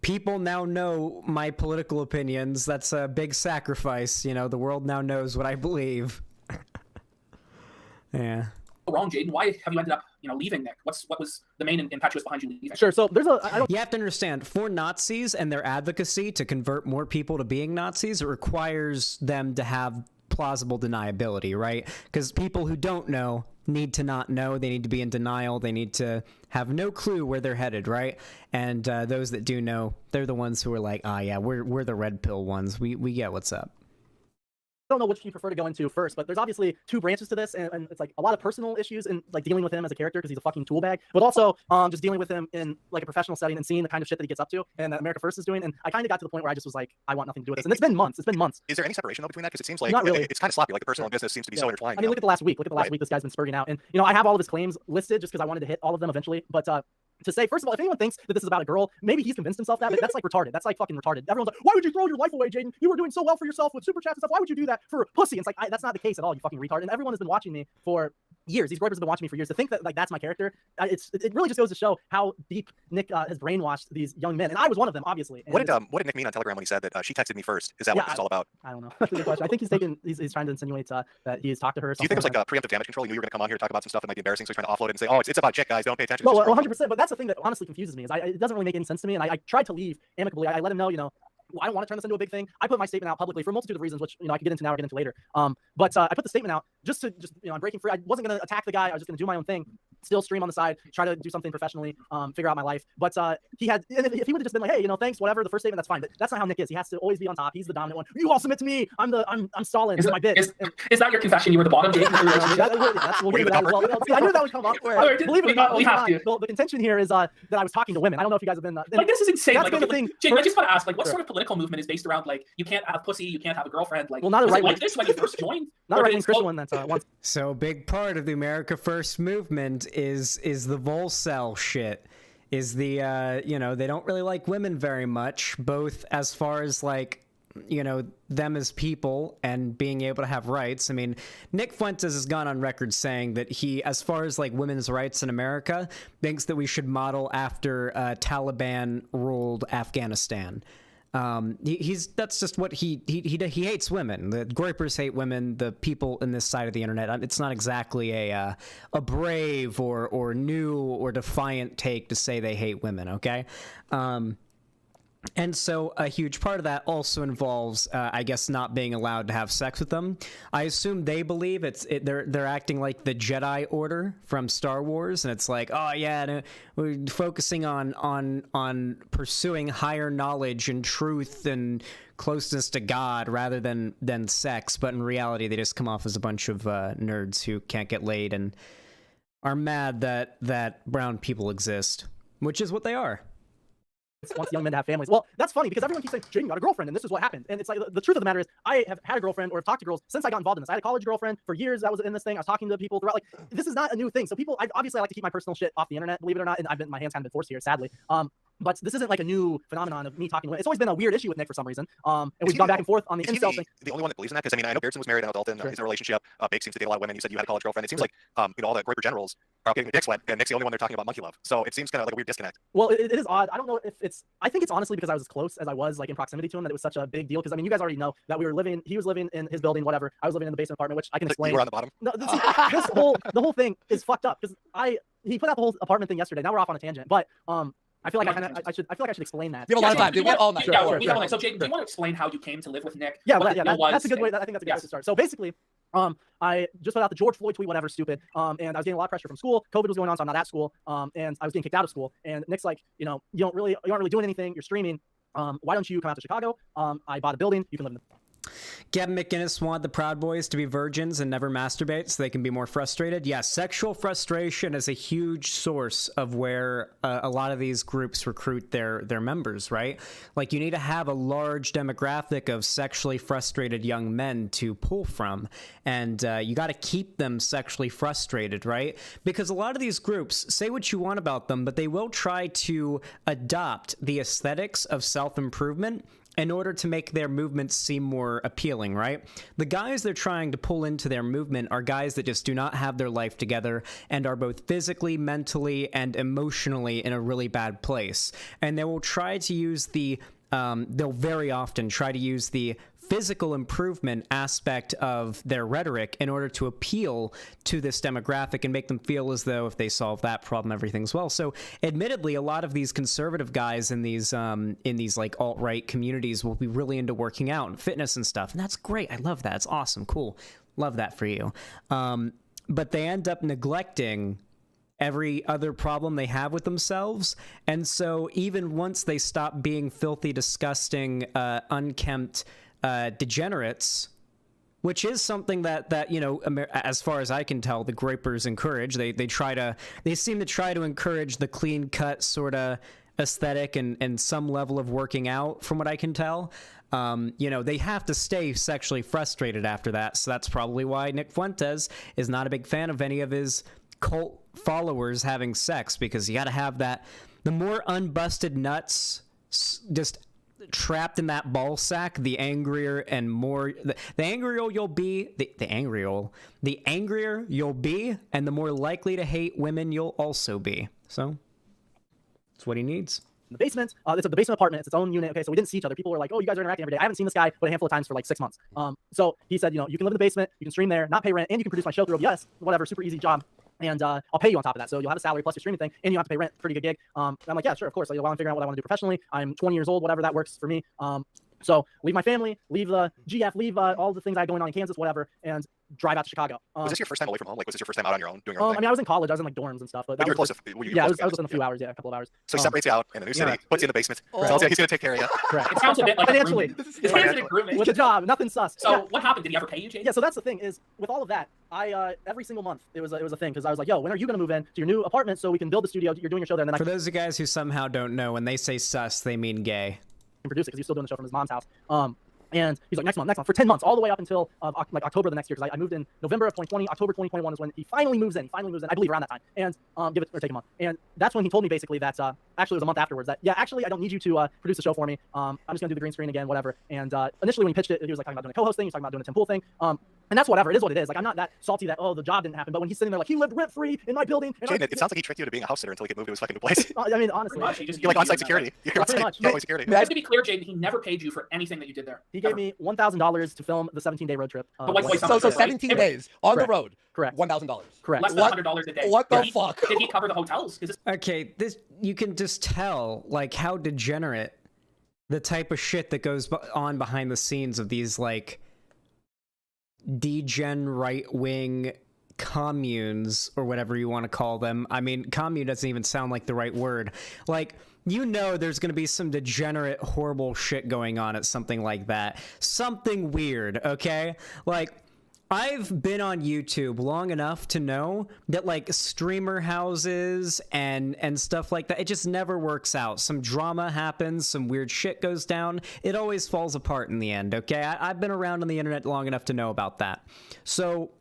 People now know my political opinions. That's a big sacrifice. The world now knows what I believe. Yeah. Wrong, Jaden. Why have you ended up, leaving Nick? What was the main impetus behind you leaving? Sure. So there's you have to understand, for Nazis and their advocacy to convert more people to being Nazis, it requires them to have plausible deniability, right? Because people who don't know need to not know. They need to be in denial. They need to have no clue where they're headed, right? And those that do know, they're the ones who are like, yeah, we're the red pill ones. We get what's up. I don't know which you prefer to go into first, but there's obviously two branches to this, and it's like a lot of personal issues and like dealing with him as a character because he's a fucking tool bag, but also just dealing with him in like a professional setting and seeing the kind of shit that he gets up to and that America First is doing. And I kind of got to the point where I just was like, I want nothing to do with this. And it's been months. Is there any separation though between that? Because it seems like not really. It's kind of sloppy. Like the personal and business seems to be so intertwined. I mean, look at the last week. This guy's been spurting out, and I have all of his claims listed just because I wanted to hit all of them eventually. But to say, first of all, if anyone thinks that this is about a girl, maybe he's convinced himself that, but that's like retarded. That's like fucking retarded. Everyone's like, why would you throw your life away, Jaden? You were doing so well for yourself with super chats and stuff. Why would you do that for pussy? And it's like, that's not the case at all, you fucking retard. And everyone has been watching me for years. These Groypers have been watching me for years. To think that like that's my character, it really just goes to show how deep Nick has brainwashed these young men. And I was one of them, obviously. And what did Nick mean on Telegram when he said that she texted me first? Is that what this is all about? I don't know. That's a good question. I think he's trying to insinuate that he's talked to her. Do you think it was like preemptive damage control? You knew you were going to come on here and talk about some stuff that might be embarrassing, so he's trying to offload it and say, oh, it's about chick guys, don't pay attention. Well, 100%. But that's the thing that honestly confuses me. It doesn't really make any sense to me. And I tried to leave amicably. I let him know, I don't want to turn this into a big thing. I put my statement out publicly for a multitude of reasons, which I can get into now or get into later. But I put the statement out just I'm breaking free. I wasn't going to attack the guy. I was just going to do my own thing. still stream on the side, try to do something professionally, figure out my life. But he had, and if he would have just been like, hey, thanks, whatever, the first statement, that's fine. But that's not how Nick is. He has to always be on top. He's the dominant one. You all submit to me. I'm Stalin. Is my bit. Is that your confession? You were the bottom, Jake? We'll get into that as well. I knew that would come up. Believe it or not, the contention here is that I was talking to women. I don't know if you guys have been. This is insane. That's been the thing. Jake, I just want to ask, what sort of political movement is based around you can't have pussy, you can't have a girlfriend? Well, not a right like this when you first joined. Not a right-wing Christian one. That's once. So a big part of the America First movement is the Volcel shit. Is the they don't really like women very much, both as far as them as people and being able to have rights. I mean, Nick Fuentes has gone on record saying that he, as far as women's rights in America, thinks that we should model after Taliban ruled Afghanistan. That's just what he hates women. The Groypers hate women. The people in this side of the internet. It's not exactly a brave or new or defiant take to say they hate women. Okay. And so a huge part of that also involves, I guess, not being allowed to have sex with them. I assume they believe they're acting like the Jedi Order from Star Wars, and it's like, oh yeah, no, we're focusing on pursuing higher knowledge and truth and closeness to God rather than sex. But in reality, they just come off as a bunch of nerds who can't get laid and are mad that brown people exist, which is what they are. Wants young men to have families. Well, that's funny because everyone keeps saying, Jaden, you got a girlfriend, and this is what happened. And it's like, the truth of the matter is, I have had a girlfriend or have talked to girls since I got involved in this. I had a college girlfriend for years that was in this thing. I was talking to people throughout. This is not a new thing. So people, obviously I like to keep my personal shit off the internet, believe it or not, and my hands kind of been forced here, sadly. But this isn't a new phenomenon of me talking to women. It's always been a weird issue with Nick for some reason. And we've gone back and forth on the incel thing. The only one that believes in that? Because I know Beardson was married, I know Dalton, he's in a relationship. Big seems to date a lot of women. You said you had a college girlfriend. It seems like all the Groyper generals are getting their dicks wet, and Nick's the only one they're talking about monkey love. So it seems kind of like a weird disconnect. Well, it is odd. I don't know if it's. I think it's honestly because I was as close as I was, in proximity to him, that it was such a big deal. Because you guys already know that he was living in his building, whatever. I was living in the basement apartment, which I can explain. You were on the bottom. No, the whole thing is fucked up because he put out the whole apartment thing yesterday. Now we're off on a tangent, but I feel like I should explain that. We have a lot of time. We went all night. So Jake, do you want to explain how you came to live with Nick? Yeah, that's a good way. I think that's a good way to start. So basically, I just put out the George Floyd tweet, whatever, stupid. And I was getting a lot of pressure from school. COVID was going on, so I'm not at school. And I was getting kicked out of school. And Nick's like, you aren't really doing anything. You're streaming. Why don't you come out to Chicago? I bought a building. You can live in the. Gavin McInnes wanted the Proud Boys to be virgins and never masturbate so they can be more frustrated. Yes, sexual frustration is a huge source of where a lot of these groups recruit their members, right? You need to have a large demographic of sexually frustrated young men to pull from, and you got to keep them sexually frustrated, right? Because a lot of these groups, say what you want about them, but they will try to adopt the aesthetics of self-improvement in order to make their movements seem more appealing, right? The guys they're trying to pull into their movement are guys that just do not have their life together and are both physically, mentally, and emotionally in a really bad place. And they will try to use they'll very often try to use the physical improvement aspect of their rhetoric in order to appeal to this demographic and make them feel as though if they solve that problem, everything's well. So admittedly, a lot of these conservative guys in these alt-right communities will be really into working out and fitness and stuff. And that's great. I love that. It's awesome. Cool. Love that for you. But they end up neglecting every other problem they have with themselves. And so even once they stop being filthy, disgusting, unkempt, degenerates, which is something that as far as I can tell, the Groypers encourage. They seem to try to encourage the clean cut sort of aesthetic and some level of working out, from what I can tell. They have to stay sexually frustrated after that. So that's probably why Nick Fuentes is not a big fan of any of his cult followers having sex, because you got to have that. The more unbusted nuts just trapped in that ball sack, the angrier and more the angrier you'll be, the angrier you'll be, and the more likely to hate women you'll also be. So that's what he needs. In the basement, it's the basement apartment. It's its own unit. Okay, so we didn't see each other. People were like, "Oh, you guys are interacting every day." I haven't seen this guy but a handful of times for 6 months. So he said, you can live in the basement, you can stream there, not pay rent, and you can produce my show through OBS, whatever, super easy job. And I'll pay you on top of that. So you'll have a salary plus your streaming thing, and you have to pay rent. Pretty good gig. I'm like, yeah, sure, of course. While I'm figuring out what I want to do professionally, I'm 20 years old, whatever that works for me. So leave my family, leave the GF, leave all the things I had going on in Kansas, whatever, and drive out to Chicago. Was this your first time away from home? Like, was this your first time out on your own, doing your own I thing? mean, I was in college. I was in like dorms and stuff. But But you were was close to- were you yeah, close I was to within a few hours. Yeah, a couple of hours. So he separates you out in a new city, puts you in the basement, tells you he's going to take care of you. Correct. It sounds a bit like financially. It sounds like a grooming. With a job, nothing sus. So Yeah. what happened? Did he ever pay you, Jaden? Yeah, so that's the thing is with all of that, I every single month it was a thing because I was like, yo, when are you gonna move in to your new apartment so we can build the studio? You're doing your show there, and then For those of you guys who somehow don't know, when they say sus, they mean gay. can produce it because he's still doing the show from his mom's house. And he's like, next month, for 10 months, all the way up until like October the next year, because I moved in November of 2020, October 2021 is when he finally moves in. I believe around that time, and give it or take a month. And that's when he told me basically that actually it was a month afterwards that yeah, actually I don't need you to produce the show for me. I'm just gonna do the green screen again, whatever. And initially when he pitched it, he was like talking about doing a co-host thing, he was talking about doing a Tim Pool thing. And that's whatever. It is what it is. Like I'm not that salty that the job didn't happen. But when he's sitting there like he lived rent free in my building. And Jaden, it sounds like he tricked you to being a house sitter until he could move to his fucking new place. I mean, honestly, You're like on-site security. You're on-site security. Just to be clear, Jaden, he never paid you for anything that you did there. He gave me $1,000 to film the 17-day road trip. So 17 days on the road. Correct. $1,000. Correct. Less than $100 a day. What the fuck? Did he cover the hotels? Okay, this you can just tell like how degenerate the type of shit that goes on behind the scenes of these like degen right-wing communes or whatever you want to call them. I mean, commune doesn't even sound like the right word. Like, you know there's going to be some degenerate, horrible shit going on at something like that. Something weird, okay? Like, I've been on YouTube long enough to know that like streamer houses and stuff like that, it just never works out. Some drama happens, some weird shit goes down. It always falls apart in the end, okay? I've been around on the internet long enough to know about that. So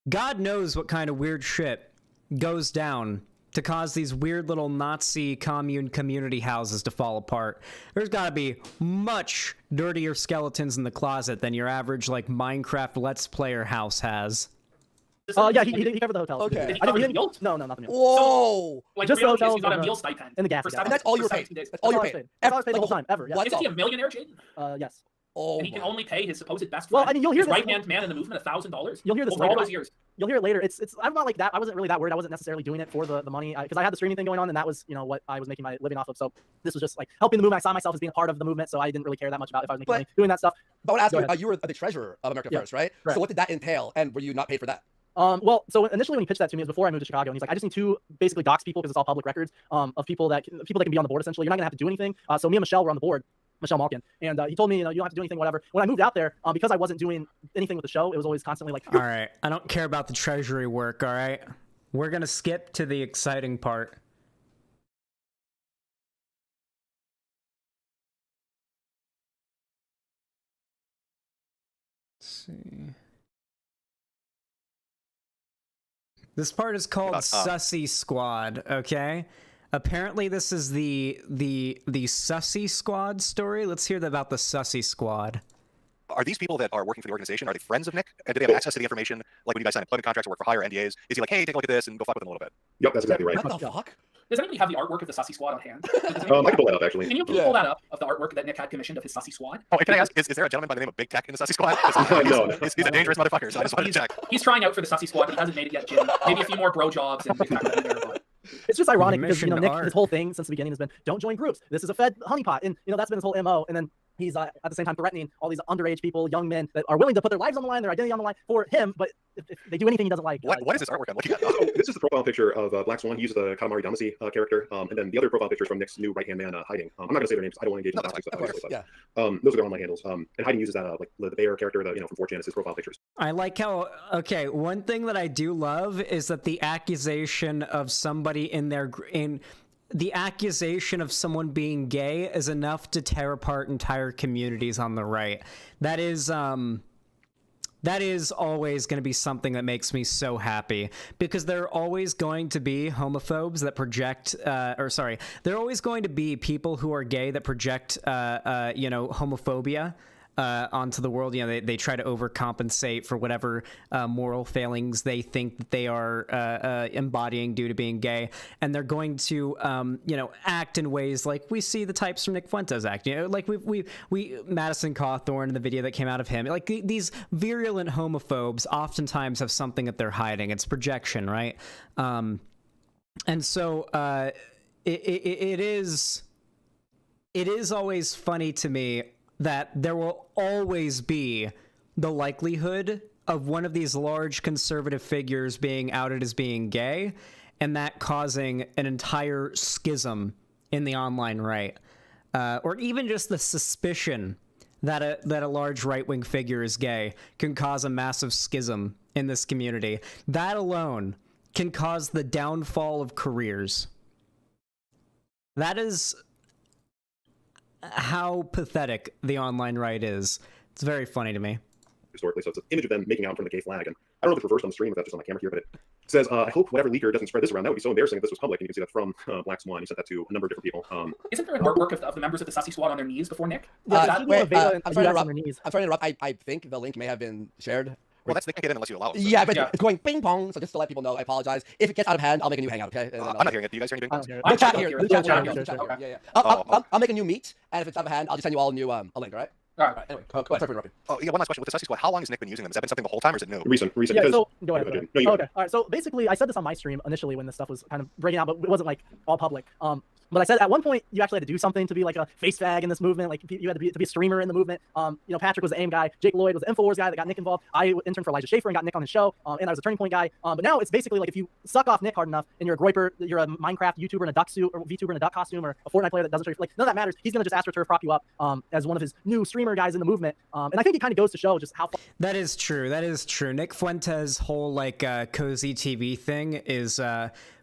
God knows what kind of weird shit goes down to cause these weird little Nazi commune community houses to fall apart. There's gotta be much dirtier skeletons in the closet than your average, like, Minecraft Let's Player house has. Yeah, he covered the hotels. Okay. Did he cover the meals? No, not the meals. Whoa! Like Just the really, hotels he got a and meal stipend. and the gas. For Yeah. And that's all for you're paid. 17 days. That's all you're That's paid. all I was paid the whole time, ever. Yeah. What Isn't he the- a millionaire, Jaden? Yes. Oh And he can only pay his supposed best Well, friend, I mean, you'll hear his this- right-hand man in the movement, $1,000. You'll hear this over later. all those years. You'll hear it later. It's I'm not like that. I wasn't really that worried. I wasn't necessarily doing it for the money because I had the streaming thing going on, and that was what I was making my living off of. So this was just like helping the movement. I saw myself as being a part of the movement, so I didn't really care that much about if I was making money doing that stuff. But I want to Go ask ahead. you, you were the treasurer of America Yeah. First, right? Correct. So what did that entail, and were you not paid for that? Well, so initially when he pitched that to me, it was before I moved to Chicago, and he's like, I just need to basically dox people because it's all public records of people that can be on the board. Essentially, you're not gonna have to do anything. So me and Michelle were on the board. Michelle Malkin, and he told me, you don't have to do anything, whatever. When I moved out there, because I wasn't doing anything with the show, it was always constantly like, All right, I don't care about the treasury work, all right? We're gonna skip to the exciting part. Let's see. This part is called Sussy Squad, okay? Apparently this is the Sussy Squad story. Let's hear about the Sussy Squad. Are these people that are working for the organization, are they friends of Nick? And do they have access to the information? Like when you guys sign employment contracts or work for hire NDAs, is he like, hey, take a look at this and go fuck with them a little bit? Yep, that's exactly right. What the fuck? Does anybody have the artwork of the Sussy Squad on hand? I can pull that up, actually. Can you pull that up of the artwork that Nick had commissioned of his Sussy Squad? Oh, and can I ask, is there a gentleman by the name of Big Tech in the Sussy Squad? No. He's a dangerous motherfucker, so I just wanted to check. He's trying out for the Sussy Squad, but he hasn't made it yet, Jim. Maybe a few more bro jobs and he's not gonna be there, but... It's just ironic because Mission Nick, art. his whole thing since the beginning has been don't join groups. This is a Fed honeypot, and that's been his whole MO. And then he's at the same time threatening all these underage people, young men that are willing to put their lives on the line, their identity on the line for him. But if they do anything he doesn't like, What is this artwork I'm looking at? This is the profile picture of Black Swan. He uses the Katamari Damacy character, and then the other profile picture is from Nick's new right-hand man, Hiding. I'm not going to say their names. I don't want to engage in politics. Those are their online handles. And Hiding uses that like the Bayer character, from 4chan, as his profile pictures. I like how, okay, one thing that I do love is that the accusation of somebody the accusation of someone being gay is enough to tear apart entire communities on the right. That is always going to be something that makes me so happy, because there are always going to be homophobes that project, there are always going to be people who are gay that project, homophobia onto the world. They try to overcompensate for whatever moral failings they think that they are embodying due to being gay, and they're going to act in ways like we see the types from Nick Fuentes act. Like we Madison Cawthorn in the video that came out of him. Like these virulent homophobes oftentimes have something that they're hiding. It's projection, right? And so it is it is always funny to me that there will always be the likelihood of one of these large conservative figures being outed as being gay, and that causing an entire schism in the online right. Or even just the suspicion that a large right-wing figure is gay can cause a massive schism in this community. That alone can cause the downfall of careers. That is how pathetic the online right is. It's very funny to me. Historically, so it's an image of them making out in front of the gay flag, and I don't know if it's reversed on the stream, if that's just on my camera here, but it says, I hope whatever leaker doesn't spread this around. That would be so embarrassing if this was public, and you can see that from Black Swan. He sent that to a number of different people. Isn't there an artwork of the members of the Sussy Squad on their knees before Nick? I'm sorry to interrupt. I think the link may have been shared. Well, that's Nick can get in unless you allow it. Yeah, but it's going ping pong. So just to let people know, I apologize. If it gets out of hand, I'll make a new hangout. Okay? And then I'm not hearing it. Do you guys hear anything? The chat here. The chat here. Yeah. I'll make a new meet, and if it's out of hand, I'll just send you all a new a link. All right? All right. Anyway, go ahead. Sorry for interrupting. Oh, yeah, one last question. With the Sussy Squad, how long has Nick been using them? Has that been something the whole time, or is it new? Recent. Yeah, because... so go ahead. No, Oh, you okay. All right. So basically, I said this on my stream initially when this stuff was kind of breaking out, but it wasn't like all public. But I said at one point you actually had to do something to be like a face fag in this movement. Like you had to be a streamer in the movement. You know, Patrick was the AIM guy. Jake Lloyd was the Infowars guy that got Nick involved. I interned for Elijah Schaefer and got Nick on his show. And I was a Turning Point guy. But now it's basically like if you suck off Nick hard enough and you're a Groiper, you're a Minecraft YouTuber in a duck suit or VTuber in a duck costume or a Fortnite player that doesn't show like none of that matters. He's gonna just AstroTurf prop you up as one of his new streamer guys in the movement. And I think it kind of goes to show just how. That is true. That is true. Nick Fuentes' whole like cozy TV thing is.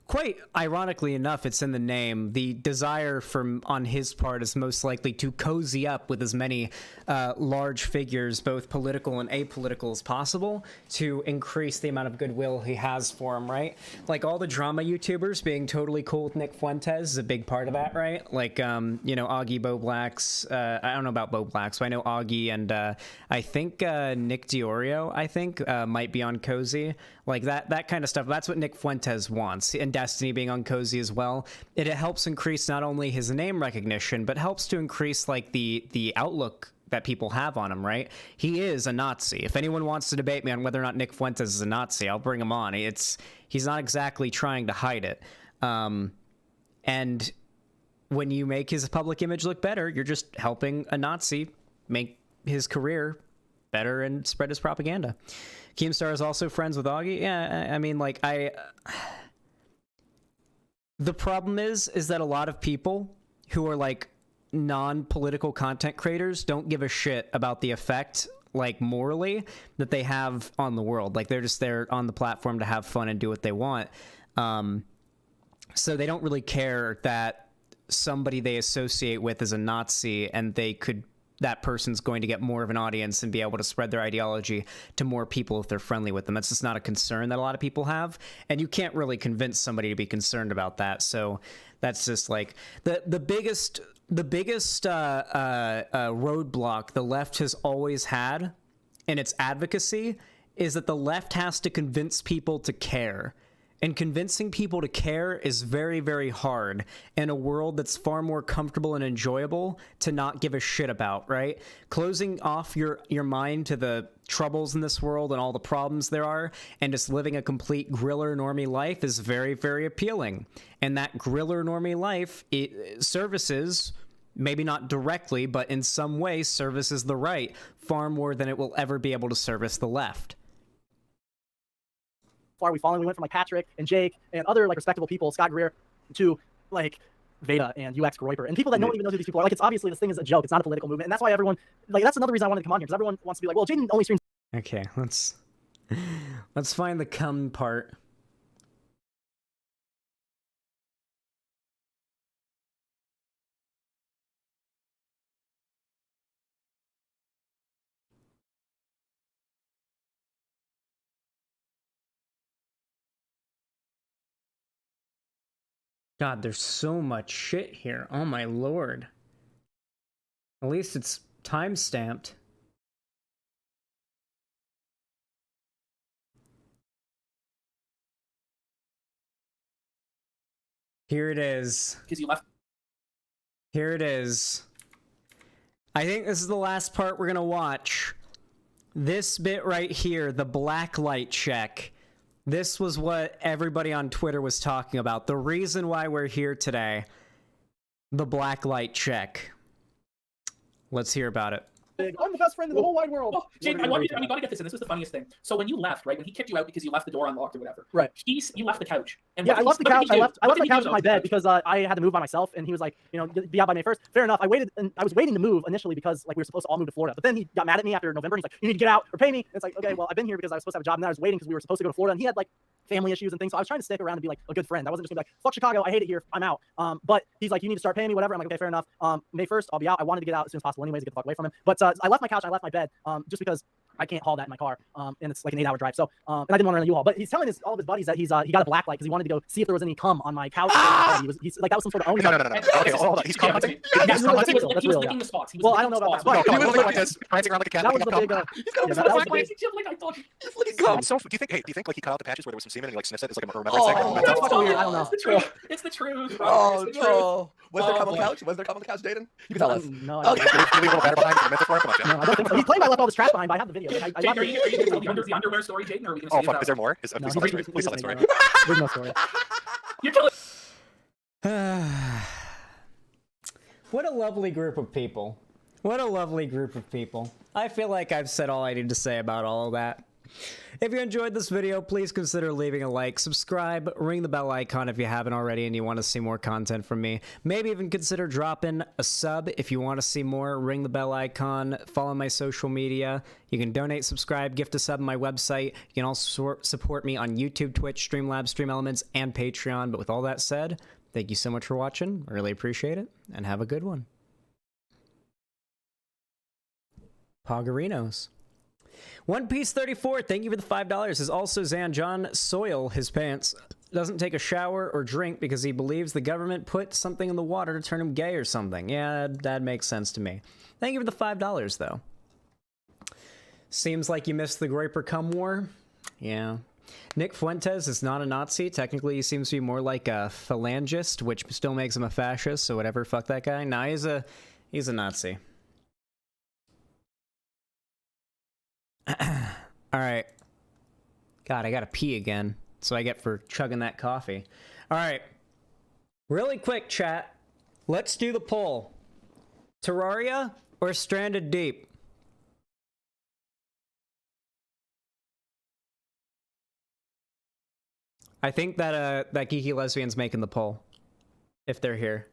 Quite ironically enough, it's in the name. The desire on his part is most likely to cozy up with as many large figures, both political and apolitical, as possible to increase the amount of goodwill he has for him, right? Like all the drama YouTubers being totally cool with Nick Fuentes is a big part of that, right? Like, you know, Augie Bo Blacks. I don't know about Bo Blacks, but I know Augie and I think Nick Diorio, might be on cozy. Like that kind of stuff. That's what Nick Fuentes wants. And Destiny being on cozy as well. It helps increase not only his name recognition, but helps to increase like the outlook that people have on him, right? He is a Nazi. If anyone wants to debate me on whether or not Nick Fuentes is a Nazi, I'll bring him on. He's not exactly trying to hide it. And when you make his public image look better, you're just helping a Nazi make his career better and spread his propaganda. Keemstar is also friends with Augie. Yeah, I mean, like, the problem is that a lot of people who are, like, non-political content creators don't give a shit about the effect, like, morally, that they have on the world. Like, they're just there on the platform to have fun and do what they want. So they don't really care that somebody they associate with is a Nazi and that person's going to get more of an audience and be able to spread their ideology to more people if they're friendly with them. That's just not a concern that a lot of people have, and you can't really convince somebody to be concerned about that. So that's just like the biggest roadblock the left has always had in its advocacy is that the left has to convince people to care. And convincing people to care is very, very hard in a world that's far more comfortable and enjoyable to not give a shit about, right? Closing off your mind to the troubles in this world and all the problems there are and just living a complete griller normie life is very, very appealing. And that griller normie life, it services, maybe not directly, but in some way services the right far more than it will ever be able to service the left. Far we fallen. We went from like Patrick and Jake and other like respectable people, Scott Greer, to like Veda and UX Groiper and people that no one even knows who these people are. Like it's obviously this thing is a joke. It's not a political movement, and that's why everyone like that's another reason I wanted to come on here because everyone wants to be like, well, Jaden only streams. Okay, let's find the cum part. God, there's so much shit here. Oh my lord. At least it's time-stamped. Here it is. Because you left. Here it is. I think this is the last part we're gonna watch. This bit right here, the black light check. This was what everybody on Twitter was talking about. The reason why we're here today. The black light check. Let's hear about it. I'm the best friend in the whole wide world. Oh, Jaden, I want you to get this, and this was the funniest thing. So when you left, right, when he kicked you out because you left the door unlocked or whatever, right? You left the couch. And Yeah, I left the couch. I left my couch in in my bed because I had to move by myself, and he was like, you know, be out by May 1st. Fair enough. I waited, and I was waiting to move initially because like we were supposed to all move to Florida. But then he got mad at me after November. And he's like, you need to get out or pay me. And it's like, okay, well, I've been here because I was supposed to have a job, and then I was waiting because we were supposed to go to Florida, and he had like family issues and things. So I was trying to stick around and be like a good friend. I wasn't just gonna be like, fuck Chicago, I hate it here, I'm out. But he's like, you need to start paying me, whatever. I'm like, okay, fair enough. May 1st, I'll be out. I wanted to get out as soon as possible anyways to get the fuck away from him. But I left my couch, I left my bed, just because I can't haul that in my car, and it's like an 8-hour drive. So, and I didn't want to run a U-Haul. But he's telling all of his buddies that he got a black light because he wanted to go see if there was any cum on my couch. He's like, that was some sort of own. No. Okay, hold on. He's commenting. He was licking the spots. Well, I don't know about that. He was like this, prancing around like a cat. That was the big. Do you think like he cut out the patches where there was some semen and he like sniffs it? It's like a remembrance thing. That's fucking weird. I don't know. It's the truth. Oh no! Was there cum on the couch? Was there cum on the couch, Jaden? You can tell us. No. Leave a little batter behind for a minute for him. Come on, Jaden. No, I don't think so. He claimed I left all this trash behind, but I have the video. Jaden, are you going to tell the underwear story, Jaden, or are we going to Oh fuck! Is there more? Please tell that story. There's no story. You're killing. What a lovely group of people. What a lovely group of people. I feel like I've said all I need to say about all of that. If you enjoyed this video, please consider leaving a like, subscribe, ring the bell icon if you haven't already and you want to see more content from me. Maybe even consider dropping a sub if you want to see more. Ring the bell icon, follow my social media. You can donate, subscribe, gift a sub on my website. You can also support me on YouTube, Twitch, Streamlabs, Stream Elements, and Patreon. But with all that said, thank you so much for watching. I really appreciate it, and have a good one. Poggerinos. One Piece 34, thank you for the $5. Is also Zan John Soil his pants. Doesn't take a shower or drink because he believes the government put something in the water to turn him gay or something. Yeah, that makes sense to me. Thank you for the $5 though. Seems like you missed the Groiper cum war. Yeah. Nick Fuentes is not a Nazi. Technically, he seems to be more like a phalangist, which still makes him a fascist, so whatever, fuck that guy. Nah, he's a Nazi. Alright. God, I gotta pee again. That's what I get for chugging that coffee. Alright. Really quick, chat. Let's do the poll. Terraria or Stranded Deep? I think that that Geeky Lesbian's making the poll. If they're here.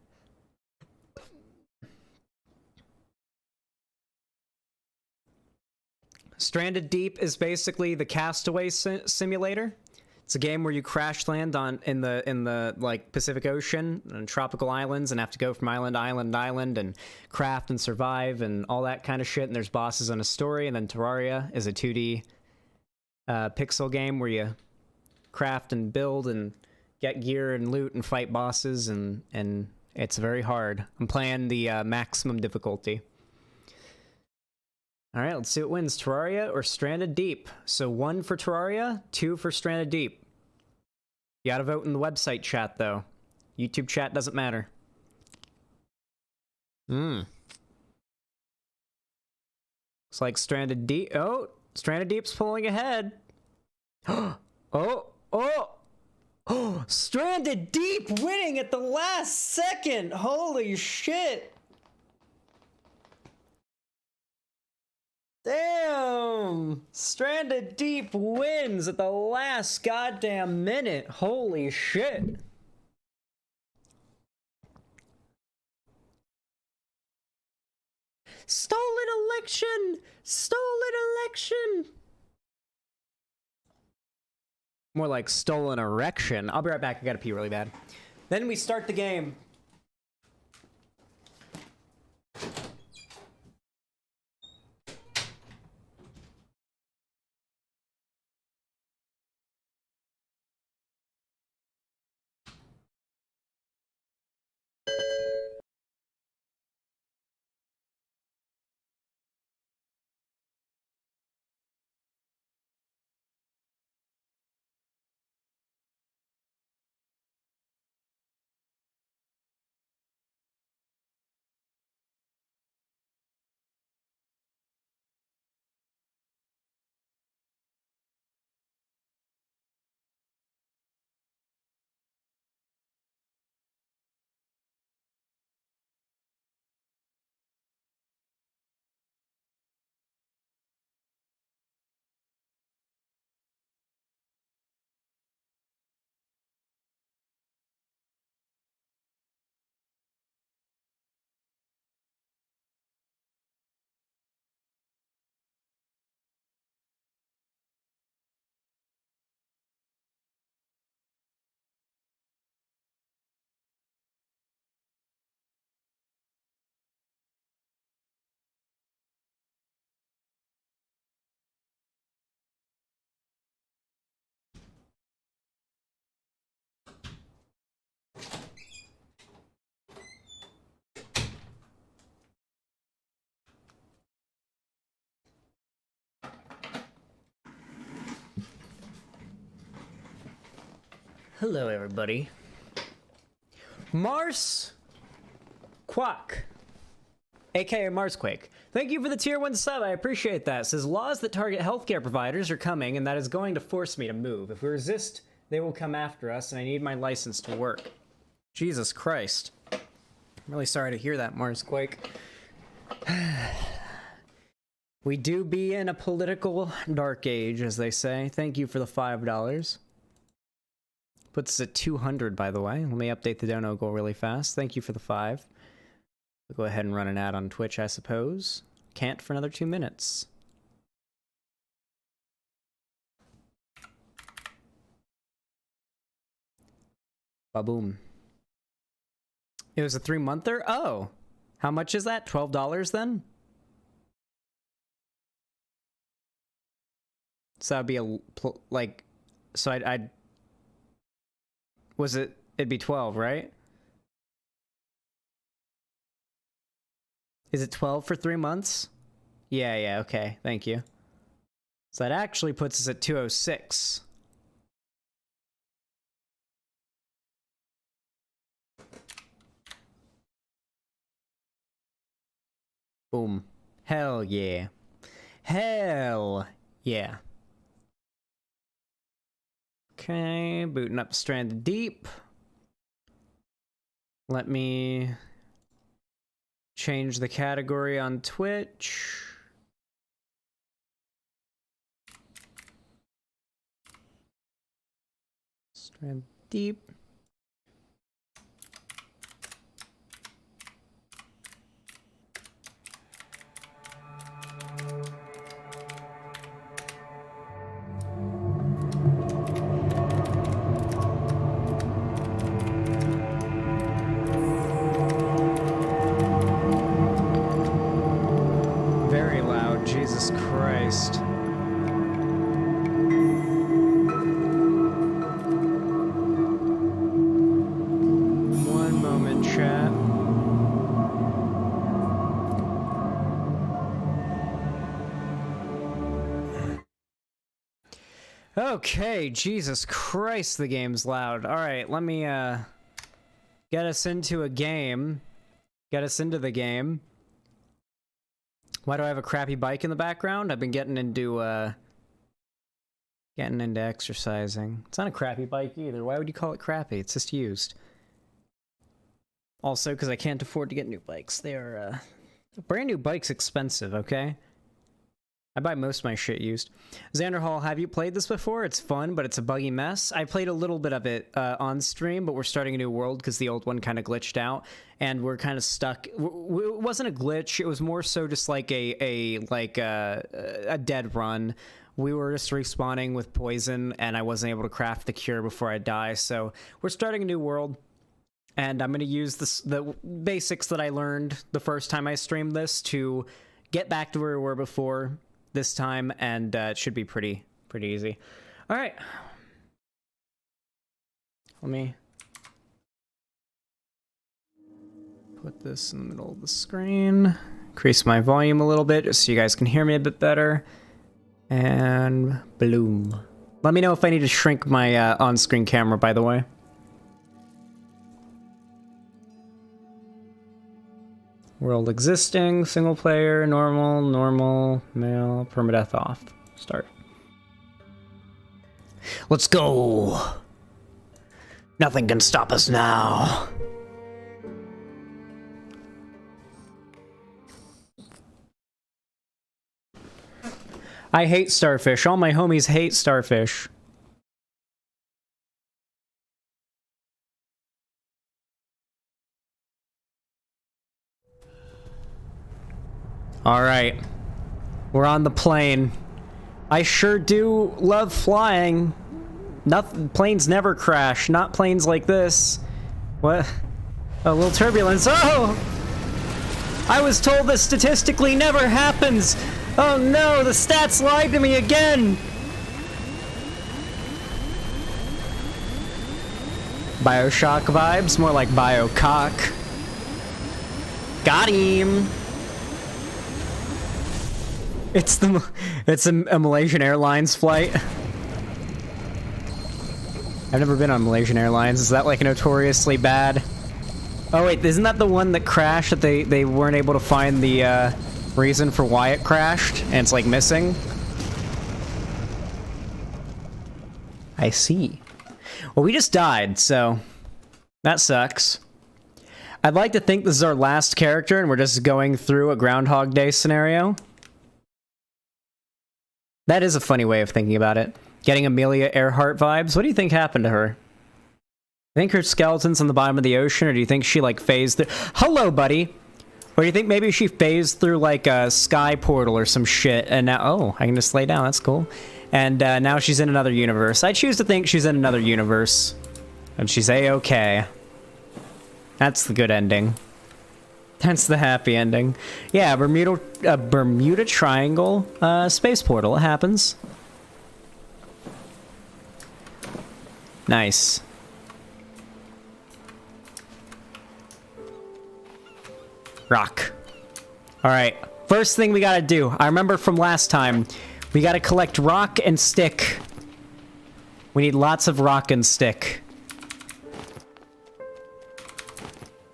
Stranded Deep is basically the Castaway simulator. It's a game where you crash land in the like Pacific Ocean and tropical islands and have to go from island to island to island and craft and survive and all that kind of shit. And there's bosses and a story. And then Terraria is a 2D pixel game where you craft and build and get gear and loot and fight bosses and it's very hard. I'm playing the maximum difficulty. All right, let's see what wins, Terraria or Stranded Deep. So 1 for Terraria, 2 for Stranded Deep. You gotta vote in the website chat, though. YouTube chat doesn't matter. Looks like Stranded Deep... Oh, Stranded Deep's pulling ahead. Oh! Stranded Deep winning at the last second! Holy shit! Damn! Stranded Deep wins at the last goddamn minute. Holy shit. Stolen election! Stolen election! More like stolen erection. I'll be right back. I gotta pee really bad. Then we start the game. Hello, everybody. Mars Quack, aka Marsquake. Thank you for the tier 1 sub. I appreciate that. It says laws that target healthcare providers are coming, and that is going to force me to move. If we resist, they will come after us, and I need my license to work. Jesus Christ. I'm really sorry to hear that, Marsquake. We do be in a political dark age, as they say. Thank you for the $5. Puts us at 200, by the way. Let me update the dono goal really fast. Thank you for the 5. We'll go ahead and run an ad on Twitch, I suppose. Can't for another 2 minutes. Ba-boom. It was a 3-monther? Oh! How much is that? $12 then? So that'd be like, so I'd was it, it'd be 12, right? Is it 12 for 3 months? Yeah, okay, thank you. So that actually puts us at 206. Boom. Hell yeah. Hell yeah. Okay, booting up Stranded Deep. Let me change the category on Twitch. Stranded Deep. Jesus Christ. One moment, chat. Okay, Jesus Christ, the game's loud. Alright, let me, get us into a game. Get us into the game. Why do I have a crappy bike in the background? I've been getting into exercising. It's not a crappy bike either. Why would you call it crappy? It's just used. Also, because I can't afford to get new bikes. They are, a brand new bike's expensive, okay? I buy most of my shit used. Xanderhal, have you played this before? It's fun, but it's a buggy mess. I played a little bit of it on stream, but we're starting a new world because the old one kind of glitched out, and we're kind of stuck. It wasn't a glitch. It was more so just like a dead run. We were just respawning with poison, and I wasn't able to craft the cure before I die. So we're starting a new world, and I'm going to use the basics that I learned the first time I streamed this to get back to where we were before this time, and it should be pretty easy. All right, let me put this in the middle of the screen, increase my volume a little bit just so you guys can hear me a bit better, and bloom. Let me know if I need to shrink my on-screen camera, by the way. World existing, single player, normal, male, permadeath off. Start. Let's go! Nothing can stop us now. I hate starfish. All my homies hate starfish. Alright. We're on the plane. I sure do love flying. Planes never crash. Not planes like this. What? A little turbulence. Oh! I was told this statistically never happens! Oh no, the stats lied to me again! Bioshock vibes? More like Biocock. Got him! It's a Malaysian Airlines flight. I've never been on Malaysian Airlines. Is that like notoriously bad? Oh wait, isn't that the one that crashed that they weren't able to find the reason for why it crashed and it's like missing? I see. Well, we just died, so that sucks. I'd like to think this is our last character and we're just going through a Groundhog Day scenario. That is a funny way of thinking about it. Getting Amelia Earhart vibes. What do you think happened to her? Think her skeleton's on the bottom of the ocean, or do you think she like phased through? Hello, buddy. Or do you think maybe she phased through like a sky portal or some shit, and now I can just lay down. That's cool. And now she's in another universe. I choose to think she's in another universe, and she's a-okay. That's the good ending. That's the happy ending. Yeah, Bermuda Triangle space portal. It happens. Nice. Rock. Alright, first thing we gotta do. I remember from last time. We gotta collect rock and stick. We need lots of rock and stick.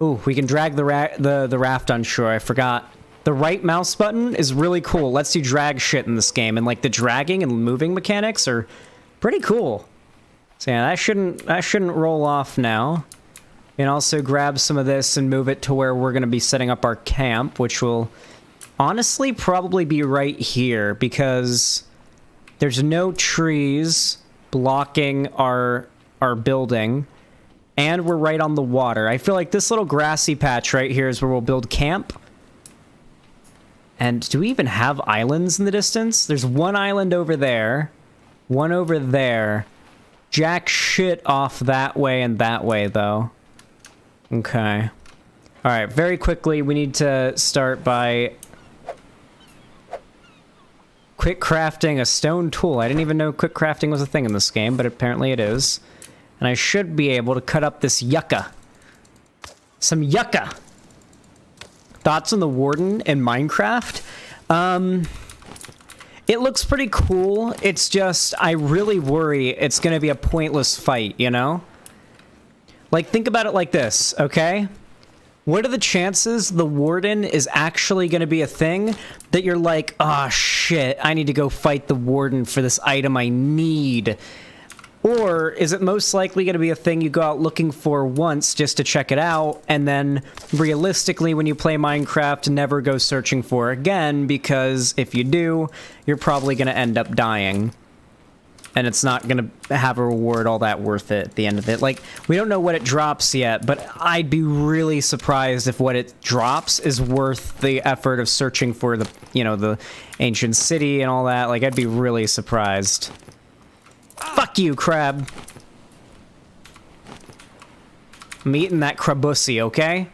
Ooh, we can drag the raft on shore. I forgot. The right mouse button is really cool. Lets you drag shit in this game. And like the dragging and moving mechanics are pretty cool. So yeah, that shouldn't roll off now. And also grab some of this and move it to where we're going to be setting up our camp, which will honestly probably be right here because there's no trees blocking our building, and we're right on the water. I feel like this little grassy patch right here is where we'll build camp. And do we even have islands in the distance? There's one island over there, one over there. Jack shit off that way and that way, though. Okay. Alright, very quickly, we need to start by quick crafting a stone tool. I didn't even know quick crafting was a thing in this game, but apparently it is. And I should be able to cut up this yucca. Some yucca! Thoughts on the Warden in Minecraft? It looks pretty cool. It's just, I really worry it's gonna be a pointless fight, you know? Like, think about it like this, okay? What are the chances the Warden is actually going to be a thing that you're like, oh shit, I need to go fight the Warden for this item I need? Or is it most likely going to be a thing you go out looking for once just to check it out, and then realistically when you play Minecraft, never go searching for again, because if you do, you're probably going to end up dying. And it's not going to have a reward all that worth it at the end of it. Like, we don't know what it drops yet, but I'd be really surprised if what it drops is worth the effort of searching for the, you know, the ancient city and all that. Like, I'd be really surprised. Fuck you, crab. I'm eating that crabussy, okay?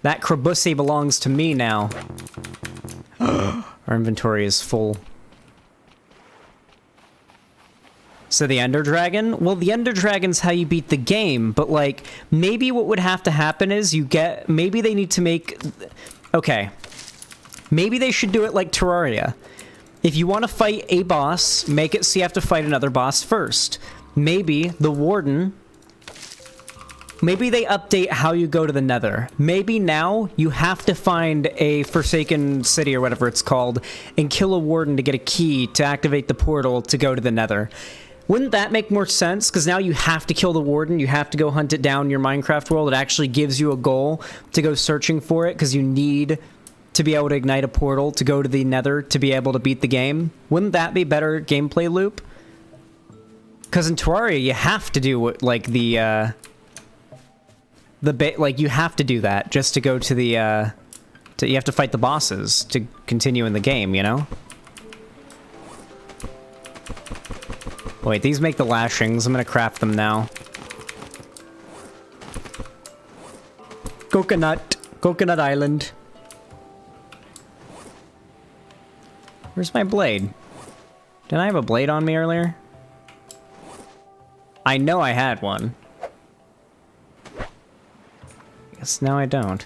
That crabussy belongs to me now. Our inventory is full. So the Ender Dragon? Well, the Ender Dragon's how you beat the game, but like, maybe what would have to happen is maybe they need to make, okay. Maybe they should do it like Terraria. If you want to fight a boss, make it so you have to fight another boss first. Maybe the Warden, maybe they update how you go to the Nether. Maybe now you have to find a Forsaken City or whatever it's called and kill a Warden to get a key to activate the portal to go to the Nether. Wouldn't that make more sense? Because now you have to kill the Warden, you have to go hunt it down in your Minecraft world. It actually gives you a goal to go searching for it, because you need to be able to ignite a portal to go to the Nether to be able to beat the game. Wouldn't that be better gameplay loop? Because in Terraria, you have to do what, like, like, you have to do that just to go to the, you have to fight the bosses to continue in the game, you know? Wait, these make the lashings. I'm gonna craft them now. Coconut. Coconut Island. Where's my blade? Didn't I have a blade on me earlier? I know I had one. Guess now I don't.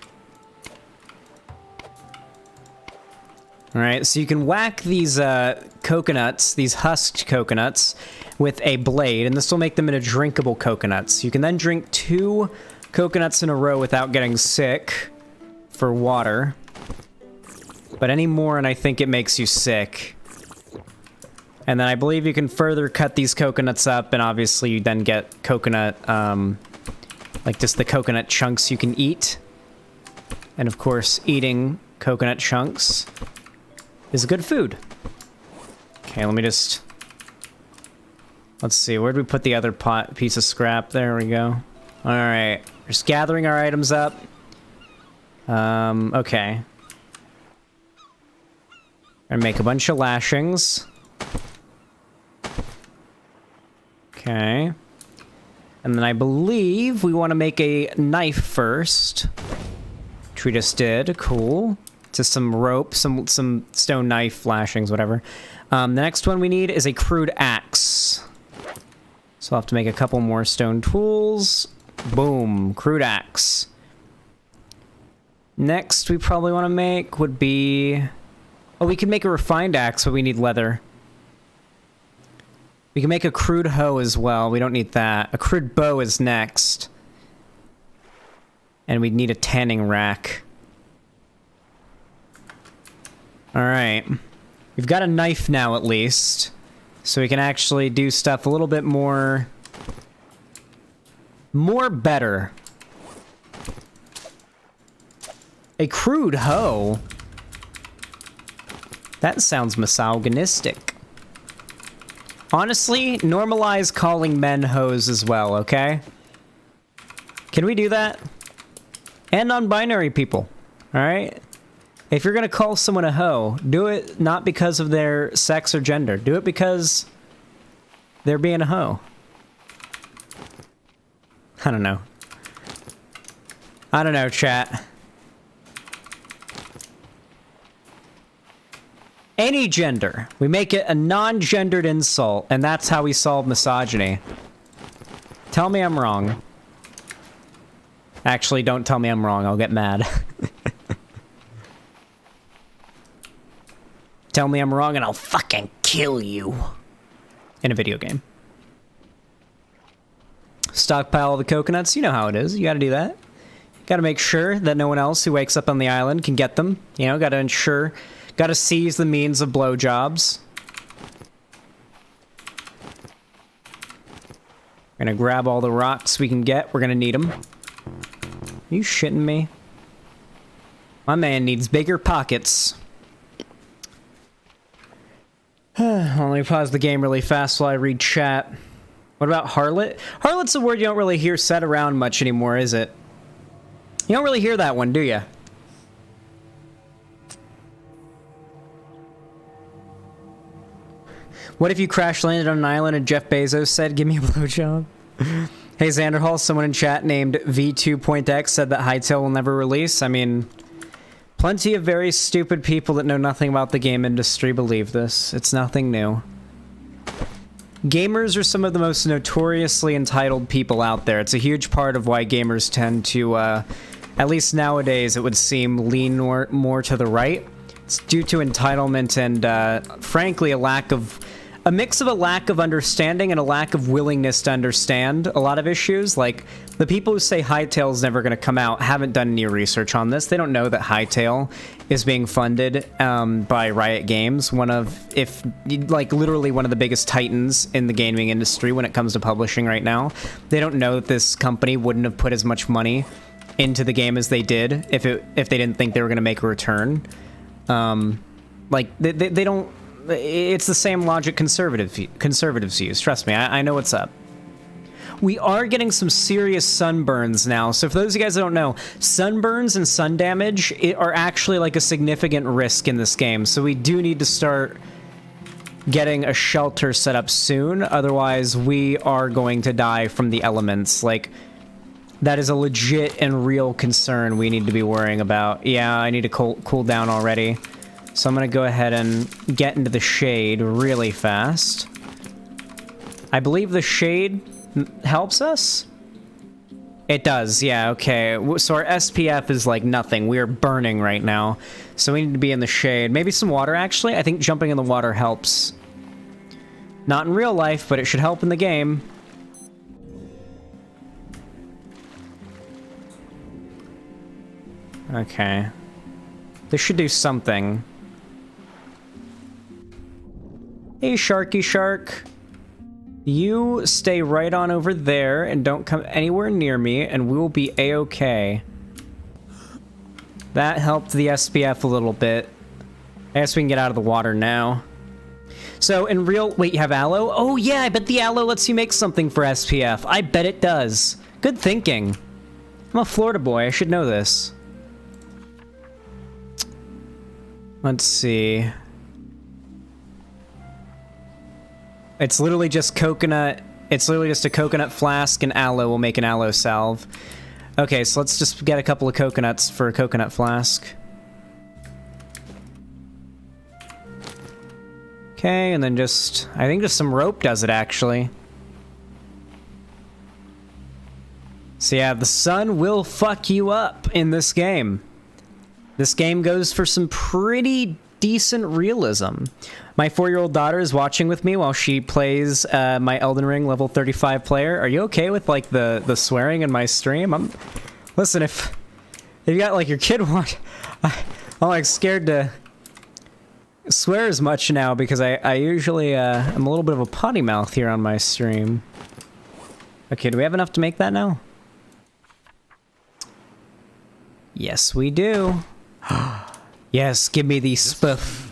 All right, so you can whack these coconuts, these husked coconuts, with a blade, and this will make them into drinkable coconuts. You can then drink 2 coconuts in a row without getting sick for water. But any more, and I think it makes you sick. And then I believe you can further cut these coconuts up, and obviously you then get coconut, like just the coconut chunks you can eat. And of course, eating coconut chunks is good food. Okay, let me just... Let's see, where did we put the other piece of scrap? There we go. Alright, just gathering our items up. Okay. And make a bunch of lashings. Okay. And then I believe we want to make a knife first. Which we just did. Cool. Just some rope, some stone knife lashings, whatever. The next one we need is a crude axe. So I'll have to make a couple more stone tools. Boom. Crude axe. Next we probably want to make would be... Oh, we can make a refined axe, but we need leather. We can make a crude hoe as well. We don't need that. A crude bow is next. And we'd need a tanning rack. Alright. We've got a knife now, at least. So we can actually do stuff a little bit more... better. A crude hoe? That sounds misogynistic. Honestly, normalize calling men hoes as well, okay? Can we do that? And non-binary people, alright? If you're gonna call someone a hoe, do it not because of their sex or gender. Do it because they're being a hoe. I don't know. I don't know, chat. Any gender. We make it a non-gendered insult, and that's how we solve misogyny. Tell me I'm wrong. Actually, don't tell me I'm wrong. I'll get mad. Tell me I'm wrong and I'll fucking kill you. In a video game. Stockpile the coconuts. You know how it is. You gotta do that. Gotta make sure that no one else who wakes up on the island can get them. You know, gotta ensure... Gotta seize the means of blowjobs. We're gonna grab all the rocks we can get. We're gonna need them. Are you shitting me? My man needs bigger pockets. Let me pause the game really fast while I read chat. What about harlot? Harlot's a word you don't really hear said around much anymore, is it? You don't really hear that one, do you? What if you crash landed on an island and Jeff Bezos said, give me a blowjob? Hey, Xanderhal, someone in chat named V2.x said that Hytale will never release. I mean, plenty of very stupid people that know nothing about the game industry believe this. It's nothing new. Gamers are some of the most notoriously entitled people out there. It's a huge part of why gamers tend to, at least nowadays, it would seem, lean more to the right. It's due to entitlement and, frankly, a mix of a lack of understanding and a lack of willingness to understand a lot of issues. Like, the people who say Hytale's never going to come out haven't done any research on this. They don't know that Hytale is being funded by Riot Games, literally one of the biggest titans in the gaming industry when it comes to publishing right now. They don't know that this company wouldn't have put as much money into the game as they did if they didn't think they were going to make a return. They don't... It's the same logic conservatives use. Trust me, I know what's up. We are getting some serious sunburns now. So for those of you guys that don't know, sunburns and sun damage are actually like a significant risk in this game. So we do need to start getting a shelter set up soon. Otherwise, we are going to die from the elements. Like, that is a legit and real concern we need to be worrying about. Yeah, I need to cool down already. So I'm going to go ahead and get into the shade really fast. I believe the shade helps us. It does, yeah, okay. So our SPF is like nothing. We are burning right now. So we need to be in the shade. Maybe some water, actually. I think jumping in the water helps. Not in real life, but it should help in the game. Okay. This should do something. Hey, Sharky Shark. You stay right on over there and don't come anywhere near me, and we will be a-okay. That helped the SPF a little bit. I guess we can get out of the water now. So, in real... Wait, you have aloe? Oh, yeah, I bet the aloe lets you make something for SPF. I bet it does. Good thinking. I'm a Florida boy. I should know this. Let's see. It's literally just coconut. It's literally just a coconut flask, and aloe will make an aloe salve. Okay, so let's just get a couple of coconuts for a coconut flask. Okay, and then just... I think just some rope does it, actually. So yeah, the sun will fuck you up in this game. This game goes for some pretty decent realism. My 4-year-old daughter is watching with me while she plays my Elden Ring level 35 player. Are you okay with like the swearing in my stream? Listen, if you got like your kid watch, I'm like scared to swear as much now because I usually I'm a little bit of a potty mouth here on my stream. Okay, do we have enough to make that now? Yes, we do. Yes, give me the spiff.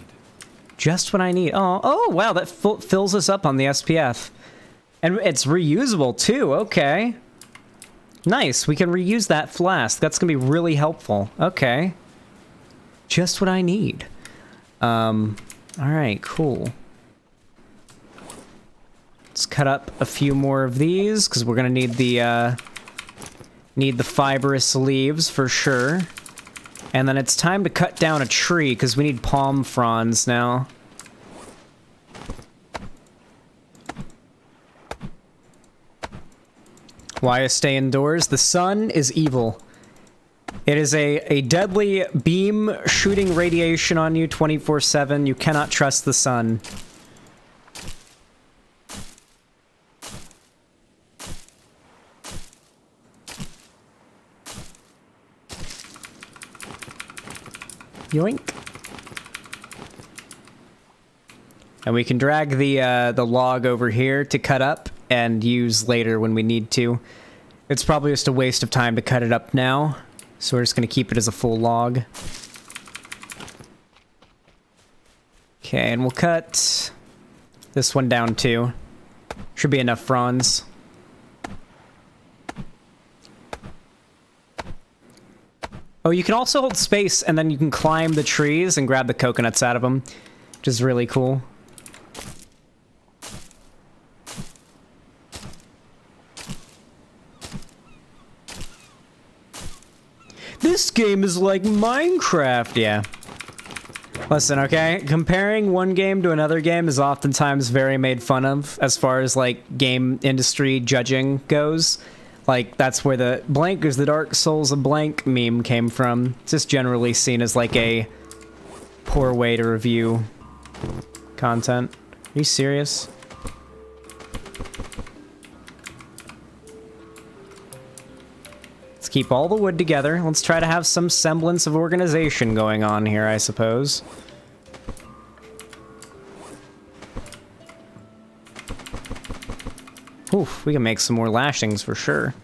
Just what I need. Oh, wow, that fills us up on the SPF. And it's reusable, too. Okay. Nice, we can reuse that flask. That's gonna be really helpful. Okay. Just what I need. Alright, cool. Let's cut up a few more of these, because we're gonna need the fibrous leaves for sure. And then it's time to cut down a tree, because we need palm fronds now. Why stay indoors? The sun is evil. It is a deadly beam shooting radiation on you 24/7. You cannot trust the sun. Yoink. And we can drag the log over here to cut up and use later when we need to. It's probably just a waste of time to cut it up now, so we're just going to keep it as a full log. Okay, and we'll cut this one down too. Should be enough fronds. Oh, you can also hold space, and then you can climb the trees and grab the coconuts out of them, which is really cool. This game is like Minecraft, yeah. Listen, okay? Comparing one game to another game is oftentimes very made fun of as far as, like, game industry judging goes. Like, that's where the blank is the Dark Souls of blank meme came from. It's just generally seen as, like, a poor way to review content. Are you serious? Let's keep all the wood together. Let's try to have some semblance of organization going on here, I suppose. Oof, we can make some more lashings for sure.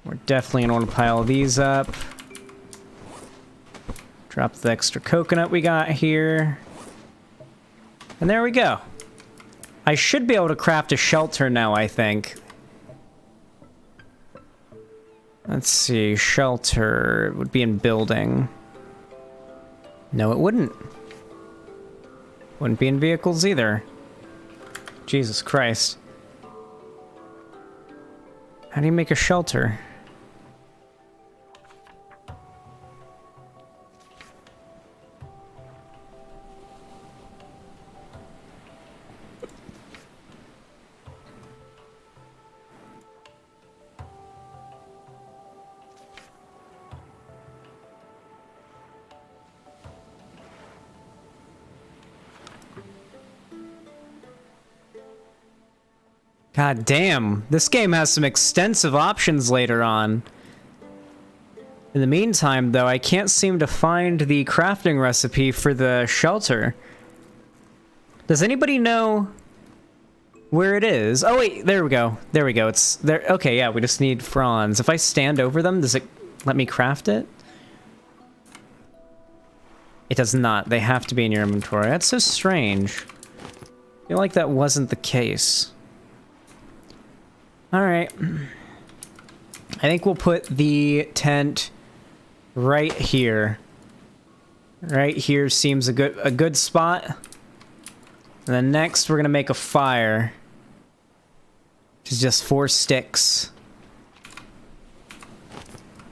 We're definitely gonna want to pile these up. Drop the extra coconut we got here. And there we go. I should be able to craft a shelter now, I think. Let's see, shelter would be in building. No, it wouldn't. Wouldn't be in vehicles either. Jesus Christ. How do you make a shelter? God damn, this game has some extensive options later on. In the meantime, though, I can't seem to find the crafting recipe for the shelter. Does anybody know where it is? Oh wait, there we go. There we go. It's there. Okay, yeah, we just need fronds. If I stand over them, does it let me craft it? It does not. They have to be in your inventory. That's so strange. I feel like that wasn't the case. Alright. I think we'll put the tent right here. Right here seems a good spot. And then next we're gonna make a fire. Which is just 4 sticks.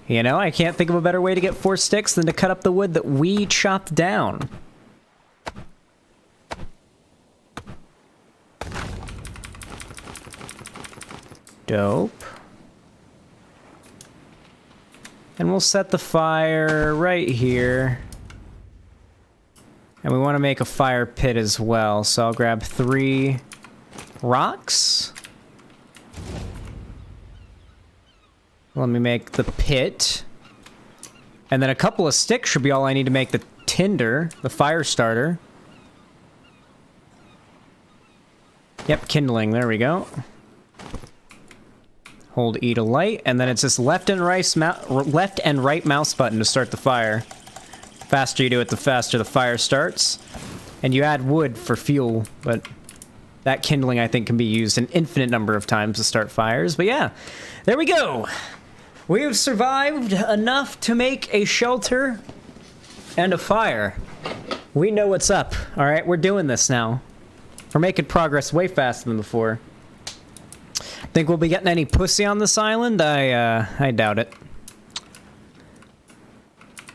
You know, I can't think of a better way to get 4 sticks than to cut up the wood that we chopped down. Dope. And we'll set the fire right here. And we want to make a fire pit as well, so I'll grab 3 rocks. Let me make the pit. And then a couple of sticks should be all I need to make the tinder, the fire starter. Yep, kindling, there we go. Hold E to light, and then it's just left and right mouse button to start the fire. Faster you do it, the faster the fire starts. And you add wood for fuel, but that kindling I think can be used an infinite number of times to start fires. But yeah, there we go. We have survived enough to make a shelter and a fire. We know what's up, all right? We're doing this now. We're making progress way faster than before. Think we'll be getting any pussy on this island? I doubt it.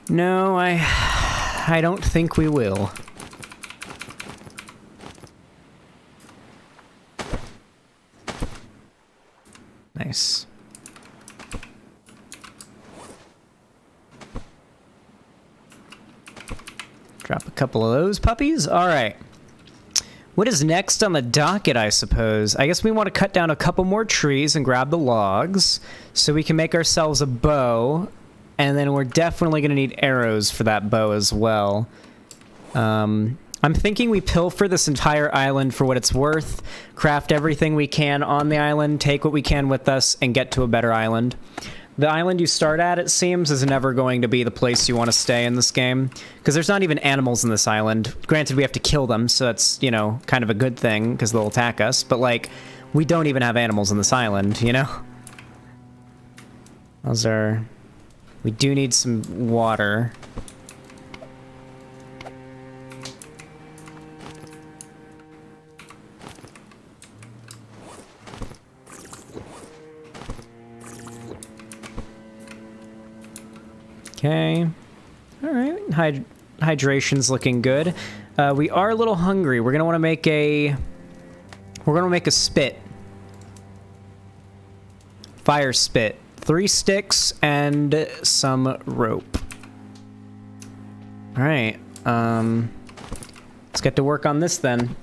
No, I don't think we will. Nice. Drop a couple of those puppies. All right. What is next on the docket, I suppose? I guess we want to cut down a couple more trees and grab the logs so we can make ourselves a bow. And then we're definitely going to need arrows for that bow as well. I'm thinking we pilfer this entire island for what it's worth, craft everything we can on the island, take what we can with us, and get to a better island. The island you start at, it seems, is never going to be the place you want to stay in this game, because there's not even animals in this island. Granted, we have to kill them, so that's, you know, kind of a good thing, because they'll attack us, but, like, we don't even have animals in this island, you know? Those are... We do need some water. Okay. All right. Hydration's looking good. We are a little hungry. We're gonna want to make a. We're gonna make a spit. Fire spit. 3 sticks and some rope. All right. Let's get to work on this then.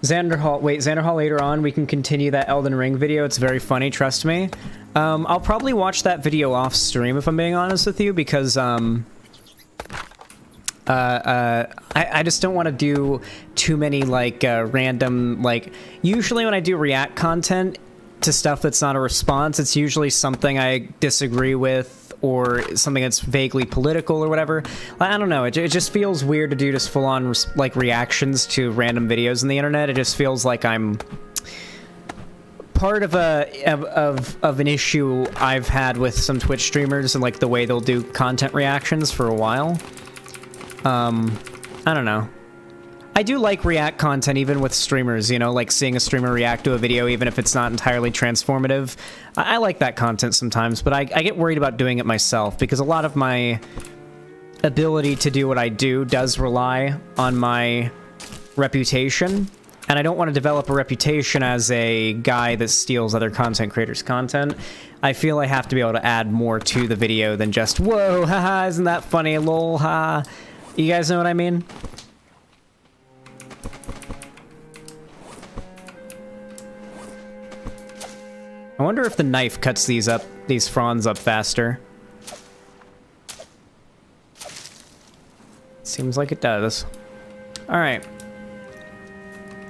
Xanderhal. Wait, Xanderhal later on. We can continue that Elden Ring video. It's very funny. Trust me. I'll probably watch that video off stream if I'm being honest with you, because I just don't want to do too many like random, like, usually when I do react content to stuff that's not a response, it's usually something I disagree with or something that's vaguely political or whatever. I don't know, it just feels weird to do just full-on like reactions to random videos on the internet. It just feels like I'm part of an issue I've had with some Twitch streamers and like the way they'll do content reactions for a while. I don't know. I do like react content even with streamers, you know, like seeing a streamer react to a video even if it's not entirely transformative. I like that content sometimes, but I get worried about doing it myself because a lot of my ability to do what I do does rely on my reputation. And I don't want to develop a reputation as a guy that steals other content creators' content. I feel I have to be able to add more to the video than just, whoa, haha, isn't that funny, lol, ha. You guys know what I mean? I wonder if the knife cuts these fronds up faster. Seems like it does. All right.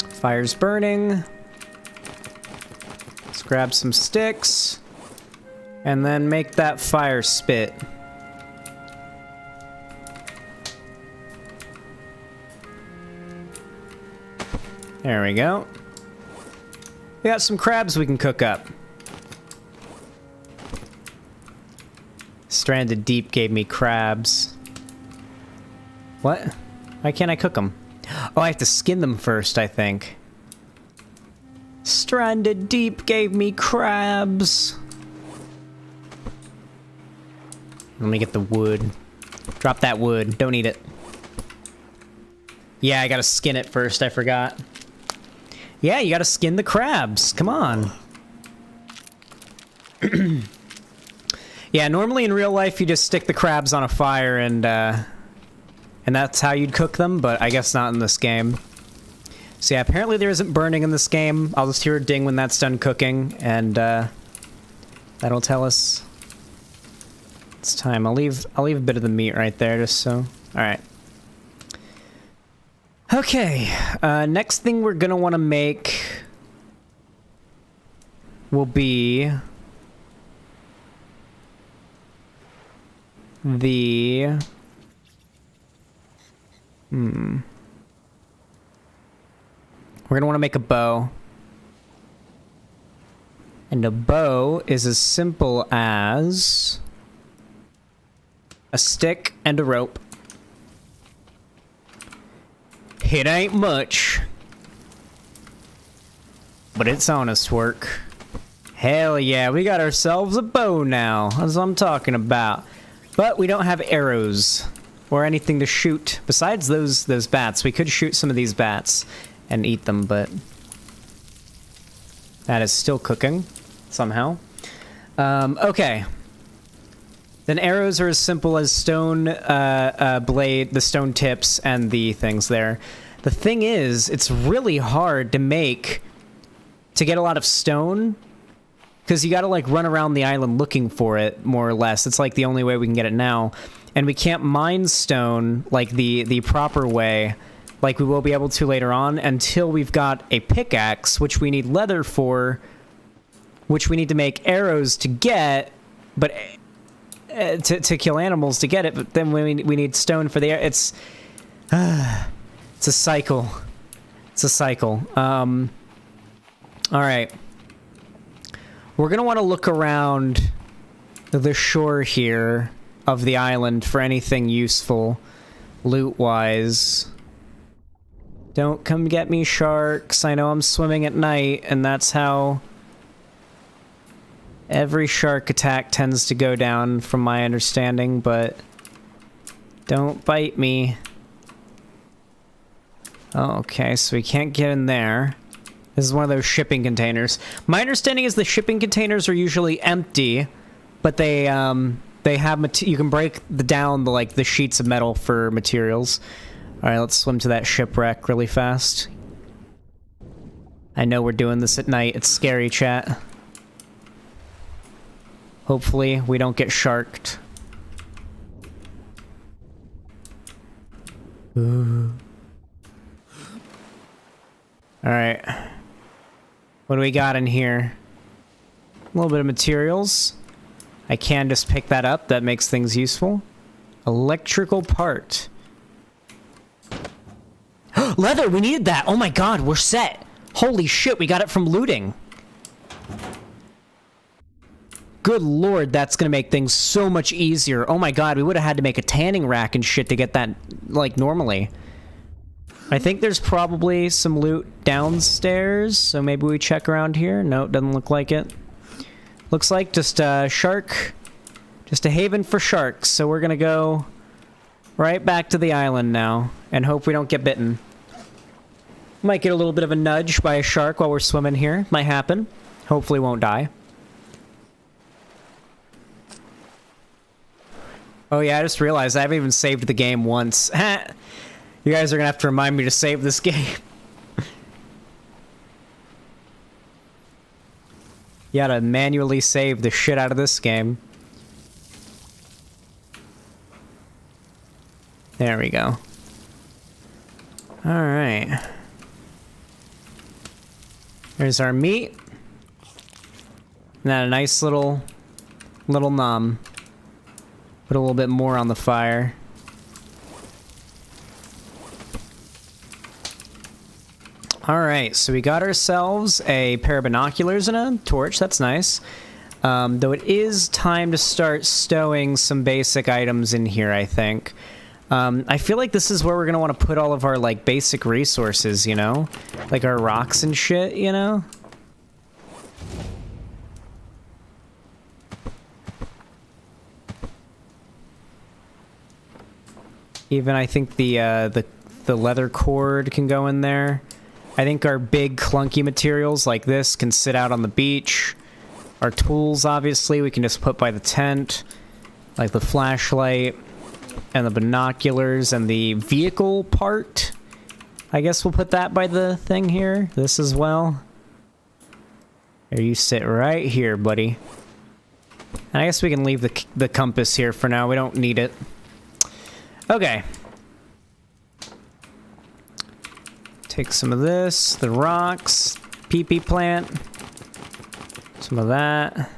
Fire's burning. Let's grab some sticks. And then make that fire spit. There we go. We got some crabs we can cook up. Stranded Deep gave me crabs. What? Why can't I cook them? Oh, I have to skin them first, I think. Stranded Deep gave me crabs. Let me get the wood. Drop that wood. Don't eat it. Yeah, I gotta skin it first. I forgot. Yeah, you gotta skin the crabs. Come on. Yeah, normally in real life you just stick the crabs on a fire and that's how you'd cook them, but I guess not in this game. So yeah, apparently there isn't burning in this game. I'll just hear a ding when that's done cooking, and that'll tell us it's time. I'll leave a bit of the meat right there, just so. All right. Okay. Next thing we're gonna want to make will be the we're gonna want to make a bow. And a bow is as simple as a stick and a rope. It ain't much, but it's honest work. Hell yeah, we got ourselves a bow now. That's what I'm talking about. But we don't have arrows or anything to shoot besides those bats. We could shoot some of these bats and eat them, but that is still cooking somehow. Okay. Then arrows are as simple as stone blade, the stone tips, and the things there. The thing is, it's really hard to get a lot of stone, because you gotta like run around the island looking for it, more or less. It's like the only way we can get it now. And we can't mine stone like the proper way, like we will be able to later on, until we've got a pickaxe, which we need leather for, which we need to make arrows to get, but to kill animals to get it, but then we need stone for the air. It's a cycle. It's a cycle. All right. We're gonna want to look around the shore here of the island for anything useful, loot-wise. Don't come get me, sharks. I know I'm swimming at night, and that's how every shark attack tends to go down, from my understanding, but don't bite me. Okay, so we can't get in there. This is one of those shipping containers. My understanding is the shipping containers are usually empty, but they have you can break down the sheets of metal for materials. All right, let's swim to that shipwreck really fast. I know we're doing this at night. It's scary, chat. Hopefully, we don't get sharked. Ooh. All right. What do we got in here? A little bit of materials. I can just pick that up. That makes things useful. Electrical part. Leather! We needed that! Oh my god, we're set! Holy shit, we got it from looting. Good lord, that's gonna make things so much easier. Oh my god, we would have had to make a tanning rack and shit to get that, like, normally. I think there's probably some loot downstairs, so maybe we check around here. No, it doesn't look like it. Looks like just a shark, just a haven for sharks. So we're gonna go right back to the island now and hope we don't get bitten. Might get a little bit of a nudge by a shark while we're swimming here. Might happen. Hopefully won't die. Oh yeah, I just realized I haven't even saved the game once. You guys are gonna have to remind me to save this game. You gotta manually save the shit out of this game. There we go. Alright. There's our meat. And then a nice little nom. Put a little bit more on the fire. Alright, so we got ourselves a pair of binoculars and a torch. That's nice. Though it is time to start stowing some basic items in here, I think. I feel like this is where we're going to want to put all of our, like, basic resources, you know? Like our rocks and shit, you know? Even I think the leather cord can go in there. I think our big clunky materials like this can sit out on the beach. Our tools, obviously, we can just put by the tent. Like the flashlight and the binoculars and the vehicle part. I guess we'll put that by the thing here. This as well. There, you sit right here, buddy. And I guess we can leave the compass here for now. We don't need it. Okay. Take some of this, the rocks, pee-pee plant, some of that,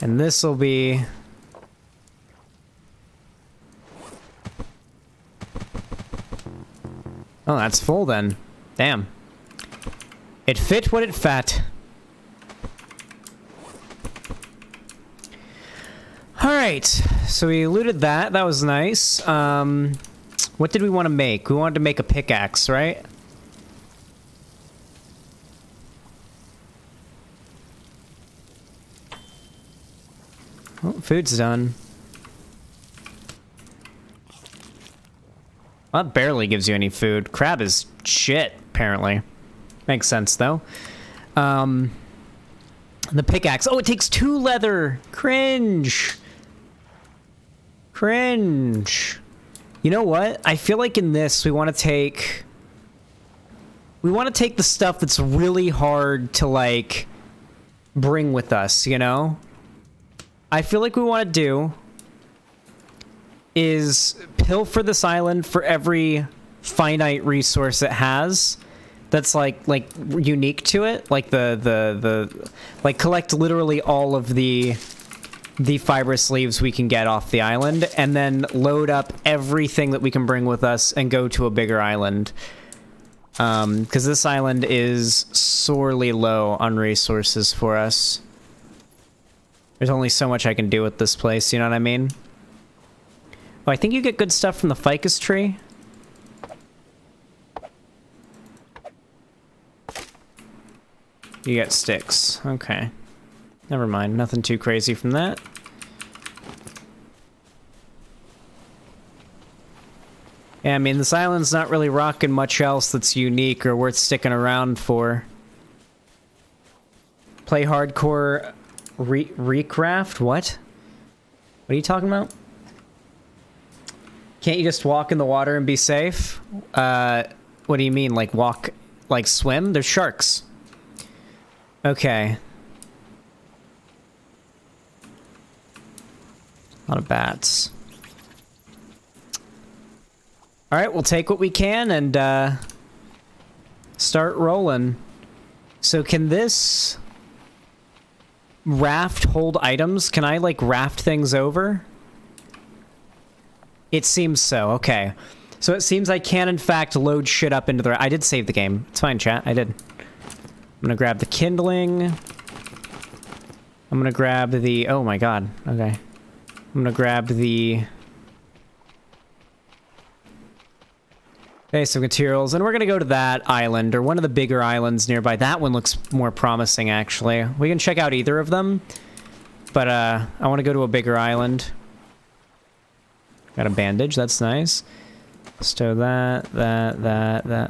and this will be... Oh, that's full then. Damn. It fit what it fat. Alright, so we looted that. That was nice. What did we want to make? We wanted to make a pickaxe, right? Oh, food's done. Well, that barely gives you any food. Crab is shit, apparently. Makes sense, though. The pickaxe. Oh, it takes 2 leather. Cringe. Cringe. You know what? I feel like in this, we want to take... We want to take the stuff that's really hard to, like, bring with us, you know? I feel like we want to do is pilfer this island for every finite resource it has that's like unique to it, like like collect literally all of the fibrous leaves we can get off the island, and then load up everything that we can bring with us and go to a bigger island. Because this island is sorely low on resources for us. There's only so much I can do with this place, you know what I mean? Oh, I think you get good stuff from the ficus tree. You get sticks. Okay. Never mind. Nothing too crazy from that. Yeah, I mean, this island's not really rocking much else that's unique or worth sticking around for. Play hardcore... Recraft? What? What are you talking about? Can't you just walk in the water and be safe? What do you mean? Like walk, like swim? There's sharks. Okay. A lot of bats. Alright, we'll take what we can and start rolling. So can this... raft hold items? Can I, like, raft things over? It seems so. Okay. So it seems I can, in fact, load shit up into the... I did save the game. It's fine, chat. I did. I'm gonna grab the kindling. I'm gonna grab the... Oh, my God. Okay. I'm gonna grab the... basic materials, and we're gonna go to that island, or one of the bigger islands nearby. That one looks more promising, actually. We can check out either of them, but I want to go to a bigger island. Got a bandage, that's nice. Stow that.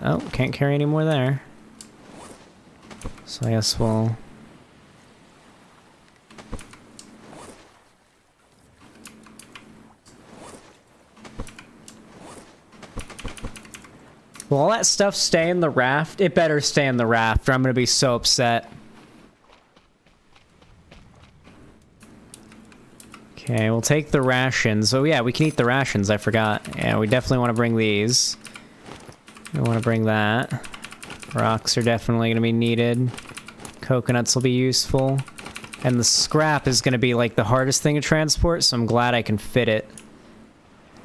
Oh, can't carry any more there. So I guess we'll... Will all that stuff stay in the raft? It better stay in the raft, or I'm gonna be so upset. Okay, we'll take the rations. Oh yeah, we can eat the rations, I forgot. Yeah, we definitely want to bring these. We want to bring that. Rocks are definitely going to be needed. Coconuts will be useful. And the scrap is going to be like the hardest thing to transport, so I'm glad I can fit it.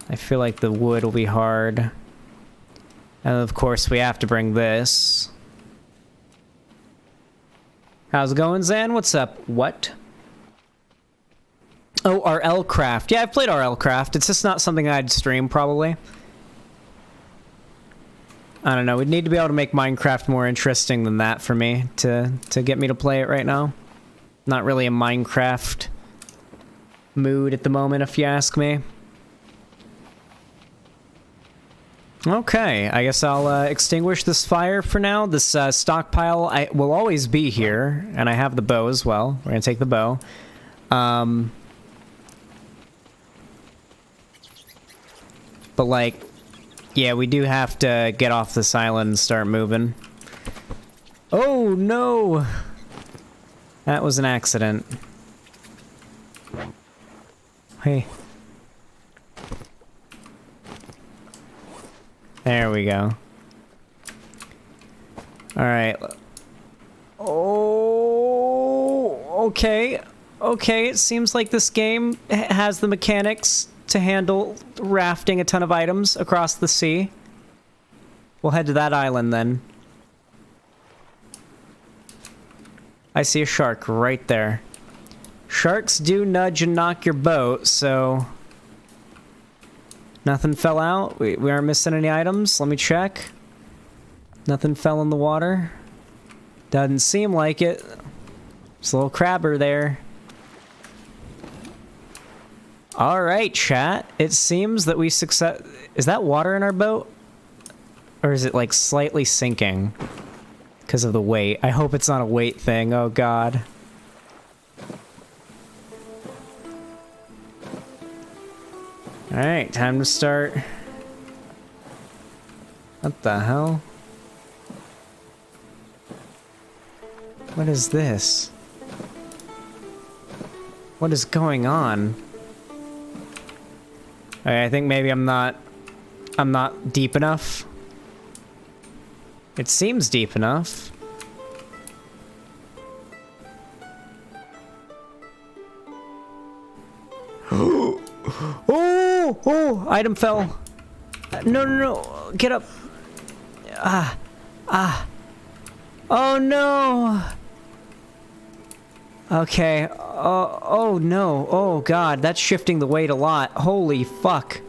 I feel like the wood will be hard. And of course we have to bring this. How's it going, Zan? What's up? What? Oh, RL Craft. Yeah, I've played RL Craft. It's just not something I'd stream, probably. I don't know. We'd need to be able to make Minecraft more interesting than that for me to get me to play it right now. Not really a Minecraft mood at the moment, if you ask me. Okay, I guess I'll extinguish this fire for now. This stockpile will always be here, and I have the bow as well. We're gonna take the bow. But like, yeah, we do have to get off this island and start moving. Oh no! That was an accident. Hey. There we go. Alright. Oh, okay. Okay, it seems like this game has the mechanics to handle rafting a ton of items across the sea. We'll head to that island then. I see a shark right there. Sharks do nudge and knock your boat, so... Nothing fell out? We aren't missing any items? Let me check. Nothing fell in the water? Doesn't seem like it. There's a little crabber there. Alright, chat. It seems that we success... Is that water in our boat? Or is it, like, slightly sinking? Because of the weight. I hope it's not a weight thing. Oh, God. Alright, time to start. What the hell? What is this? What is going on? Okay, I think maybe I'm not deep enough. It seems deep enough. Oh, item fell. No, get up. Oh no. Okay. Oh no. Oh God, that's shifting the weight a lot. Holy fuck.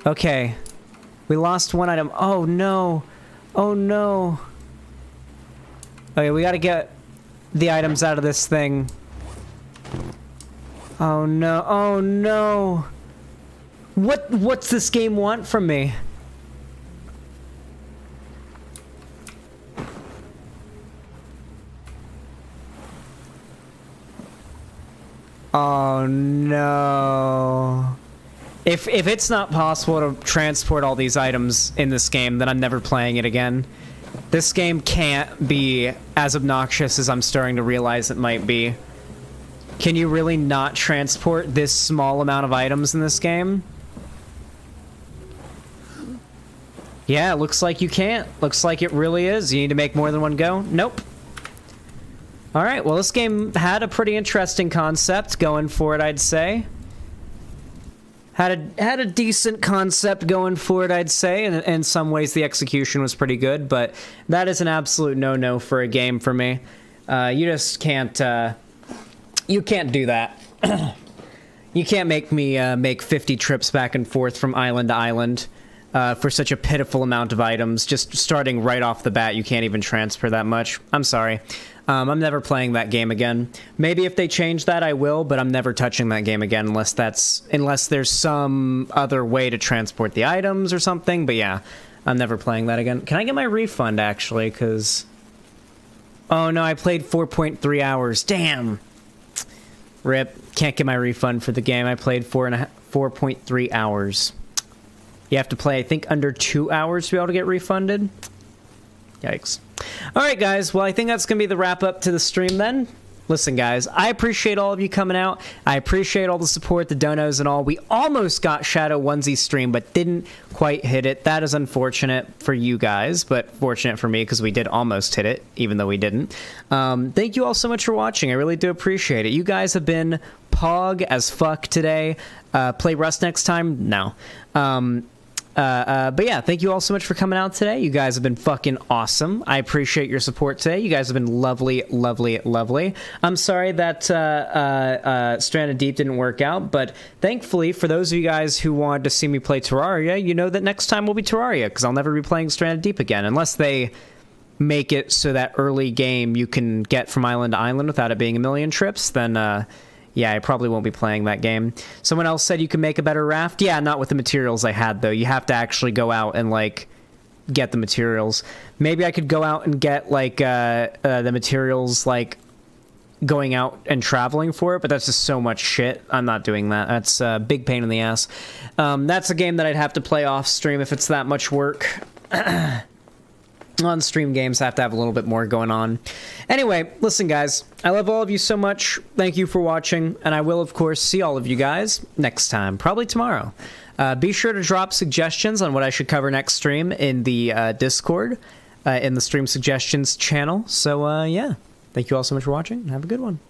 Okay. We lost one item. Oh no. Oh no. Okay, we gotta get the items out of this thing. Oh no. Oh no. What's this game want from me? Oh no. If it's not possible to transport all these items in this game, then I'm never playing it again. This game can't be as obnoxious as I'm starting to realize it might be. Can you really not transport this small amount of items in this game? Yeah, looks like you can't. Looks like it really is. You need to make more than one go? Nope. Alright, well this game had a pretty interesting concept going for it, I'd say. Had a decent concept going for it, I'd say, and in some ways the execution was pretty good, but that is an absolute no-no for a game for me. You just can't, you can't do that. You can't make me make 50 trips back and forth from island to island for such a pitiful amount of items. Just starting right off the bat, you can't even transfer that much. I'm sorry. I'm never playing that game again. Maybe if they change that, I will, but I'm never touching that game again unless there's some other way to transport the items or something. But yeah, I'm never playing that again. Can I get my refund, actually? Because... Oh, no, I played 4.3 hours. Damn! Rip. Can't get my refund for the game. I played 4.3 hours. You have to play, I think, under 2 hours to be able to get refunded. Yikes. Alright, guys. Well, I think that's going to be the wrap-up to the stream, then. listen, guys, I appreciate all of you coming out. I appreciate all the support, the donos and all. We almost got Shadow Onesie stream, but didn't quite hit it. That is unfortunate for you guys, but fortunate for me because we did almost hit it, even though we didn't. Thank you all so much for watching. I really do appreciate it. You guys have been pog as fuck today. Play Rust next time? No. But yeah, thank you all so much for coming out today. You guys have been fucking awesome. I appreciate your support today. You guys have been lovely, lovely, lovely. I'm sorry that Stranded Deep didn't work out, but thankfully, for those of you guys who wanted to see me play Terraria, you know that next time will be Terraria, because I'll never be playing Stranded Deep again, unless they make it so that early game you can get from island to island without it being a million trips, then yeah, I probably won't be playing that game. Someone else said you can make a better raft. Yeah, not with the materials I had, though. You have to actually go out and, like, get the materials. Maybe I could go out and get, like, the materials, like, going out and traveling for it, but that's just so much shit. I'm not doing that. That's a big pain in the ass. That's a game that I'd have to play off stream if it's that much work. On stream games have to have a little bit more going on. Anyway, listen guys, I love all of you so much. Thank you for watching, and I will of course see all of you guys next time, probably tomorrow. Be sure to drop suggestions on what I should cover next stream in the Discord, in the stream suggestions channel. So yeah, thank you all so much for watching, and have a good one.